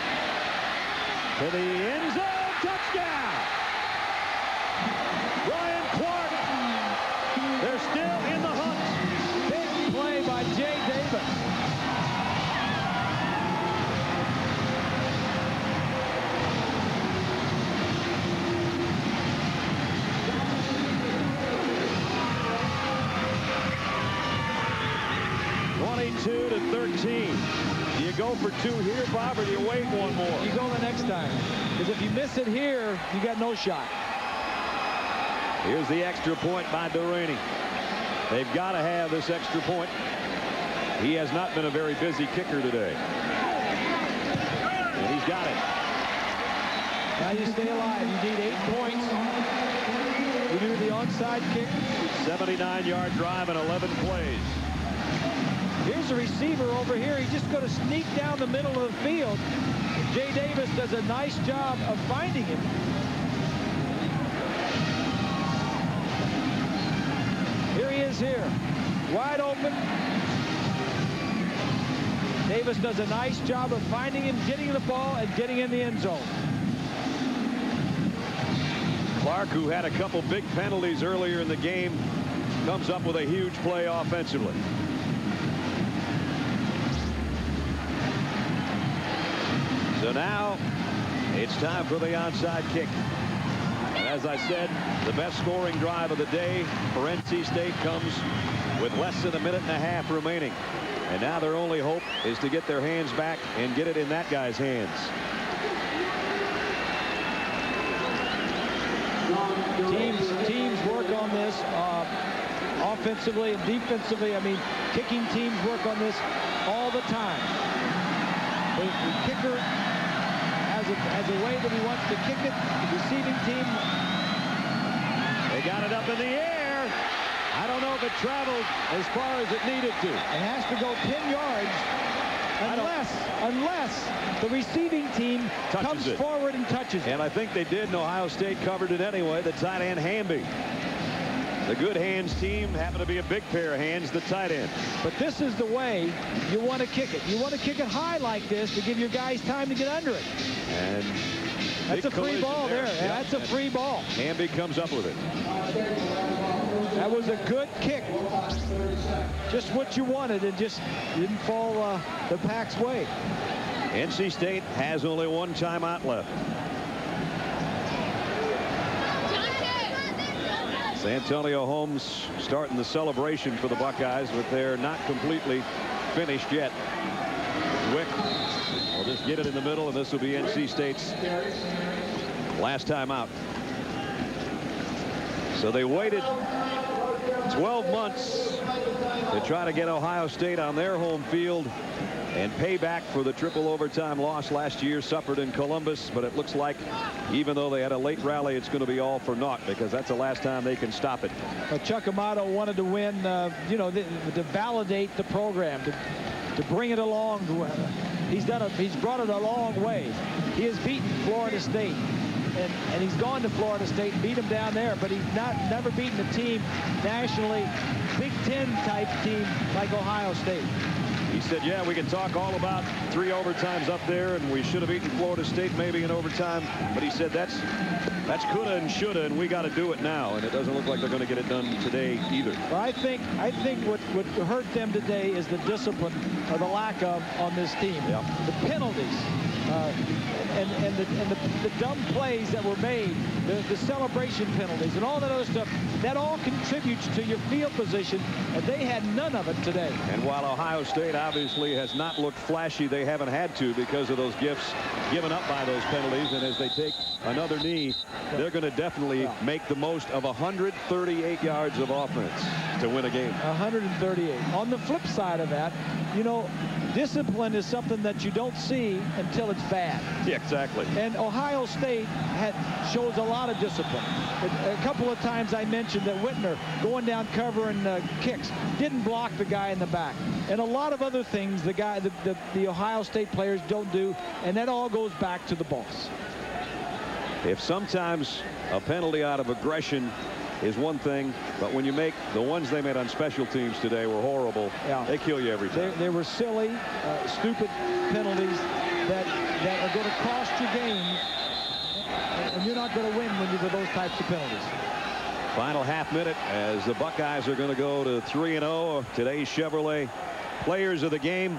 To the end zone. Touchdown! Ryan Clark. They're still in the hunt. Big play by Jay Davis. Do you go for 2 here, Bob, or do you wait 1 more? You go the next time. Because if you miss it here, you got no shot. Here's the extra point by Duraney. They've got to have this extra point. He has not been a very busy kicker today. And he's got it. Now you stay alive. You need 8 points. You do the onside kick. 79-yard drive in 11 plays. Here's a receiver over here. He's just going to sneak down the middle of the field. Jay Davis does a nice job of finding him. Here he is here. Wide open. Davis does a nice job of finding him, getting the ball, and getting in the end zone. Clark, who had a couple big penalties earlier in the game, comes up with a huge play offensively. So now it's time for the onside kick. And as I said, the best scoring drive of the day for NC State comes with less than a minute and a half remaining. And now their only hope is to get their hands back and get it in that guy's hands. Teams work on this offensively and defensively. I mean, kicking teams work on this all the time. The kicker has a way that he wants to kick it. The receiving team. They got it up in the air. I don't know if it traveled as far as it needed to. It has to go 10 yards unless the receiving team comes forward and touches it. And I think they did, and Ohio State covered it anyway. The tight end, Hamby. The good hands team happened to be a big pair of hands, the tight end. But this is the way you want to kick it. You want to kick it high like this to give your guys time to get under it. And that's a free ball there. Yep. That's a free ball. Hamby comes up with it. That was a good kick. Just what you wanted. It just didn't fall the Pac's way. NC State has only one timeout left. Santonio Holmes starting the celebration for the Buckeyes, but they're not completely finished yet. Zwick will just get it in the middle, and this will be NC State's last time out. So they waited 12 months to try to get Ohio State on their home field and pay back for the triple overtime loss last year suffered in Columbus. But it looks like even though they had a late rally, it's going to be all for naught, because that's the last time they can stop it. Chuck Amato wanted to win, to validate the program, to bring it along. He's brought it a long way. He has beaten Florida State. And he's gone to Florida State and beat them down there, but he's never beaten a team nationally, Big Ten type team like Ohio State. He said, yeah, we can talk all about 3 overtimes up there, and we should have beaten Florida State maybe in overtime. But he said that's coulda and shoulda, and we got to do it now. And it doesn't look like they're going to get it done today either. Well, I think what hurt them today is the discipline or the lack of on this team. Yep. The penalties. And the dumb plays that were made, the celebration penalties and all that other stuff, that all contributes to your field position, and they had none of it today. And while Ohio State obviously has not looked flashy, they haven't had to because of those gifts given up by those penalties. And as they take another knee, they're going to definitely make the most of 138 yards of offense to win a game. 138. On the flip side of that, discipline is something that you don't see until it's bad. Yeah, exactly. And Ohio State shows a lot of discipline. A couple of times I mentioned that Whitner going down cover and kicks didn't block the guy in the back, and a lot of other things the Ohio State players don't do, and that all goes back to the boss. If sometimes a penalty out of aggression is one thing, but when you make the ones they made on special teams today were horrible, they kill you every time. They were silly, stupid penalties that are going to cost you games, and you're not going to win when you do those types of penalties. Final half minute as the Buckeyes are going to go to 3-0. Today's Chevrolet players of the game.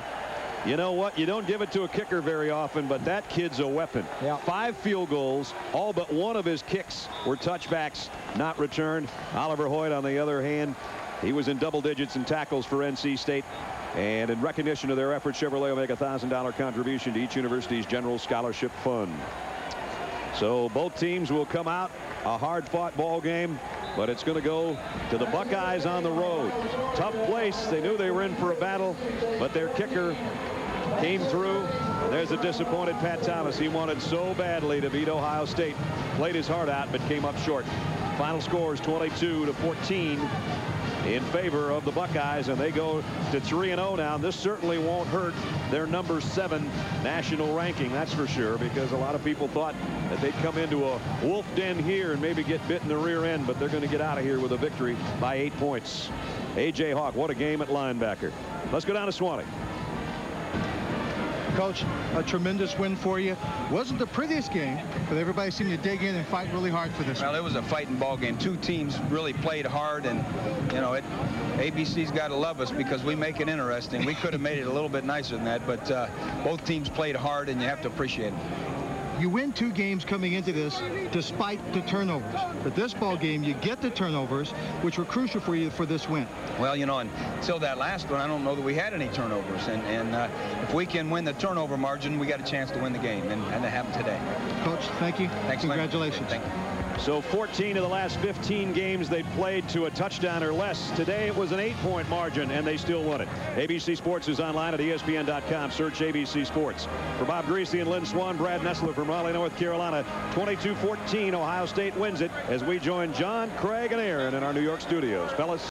You know what? You don't give it to a kicker very often, but that kid's a weapon. 5 field goals. All but one of his kicks were touchbacks, not returned. Oliver Hoyt, on the other hand, he was in double digits in tackles for NC State. And in recognition of their efforts, Chevrolet will make a $1,000 contribution to each university's general scholarship fund. So both teams will come out a hard-fought ball game, but it's going to go to the Buckeyes on the road. Tough place. They knew they were in for a battle, but their kicker came through There's a disappointed Pat Thomas. He wanted so badly to beat Ohio State. Played his heart out, but came up short. Final score is 22-14 in favor of the Buckeyes, and they go to 3-0 now. This certainly won't hurt their number 7 national ranking, that's for sure, because a lot of people thought that they'd come into a wolf den here and maybe get bit in the rear end, but they're going to get out of here with a victory by 8 points. A.J. Hawk, what a game at linebacker. Let's go down to Swanee. Coach, a tremendous win for you. Wasn't the prettiest game, but everybody seemed to dig in and fight really hard for this. Well, it was a fighting ball game. Two teams really played hard, and you know, ABC's got to love us because we make it interesting. We could have made it a little bit nicer than that, but both teams played hard, and you have to appreciate it. You win 2 games coming into this despite the turnovers. But this ball game, you get the turnovers, which were crucial for you for this win. Well, you know, until that last one, I don't know that we had any turnovers. And if we can win the turnover margin, we got a chance to win the game, and that happened today. Coach, thank you. Thanks, congratulations. Thank you. So 14 of the last 15 games they played to a touchdown or less. Today it was an 8-point margin, and they still won it. ABC Sports is online at ESPN.com. Search ABC Sports. For Bob Greasy and Lynn Swan, Brad Nessler from Raleigh, North Carolina. 22-14, Ohio State wins it as we join John, Craig, and Aaron in our New York studios. Fellas.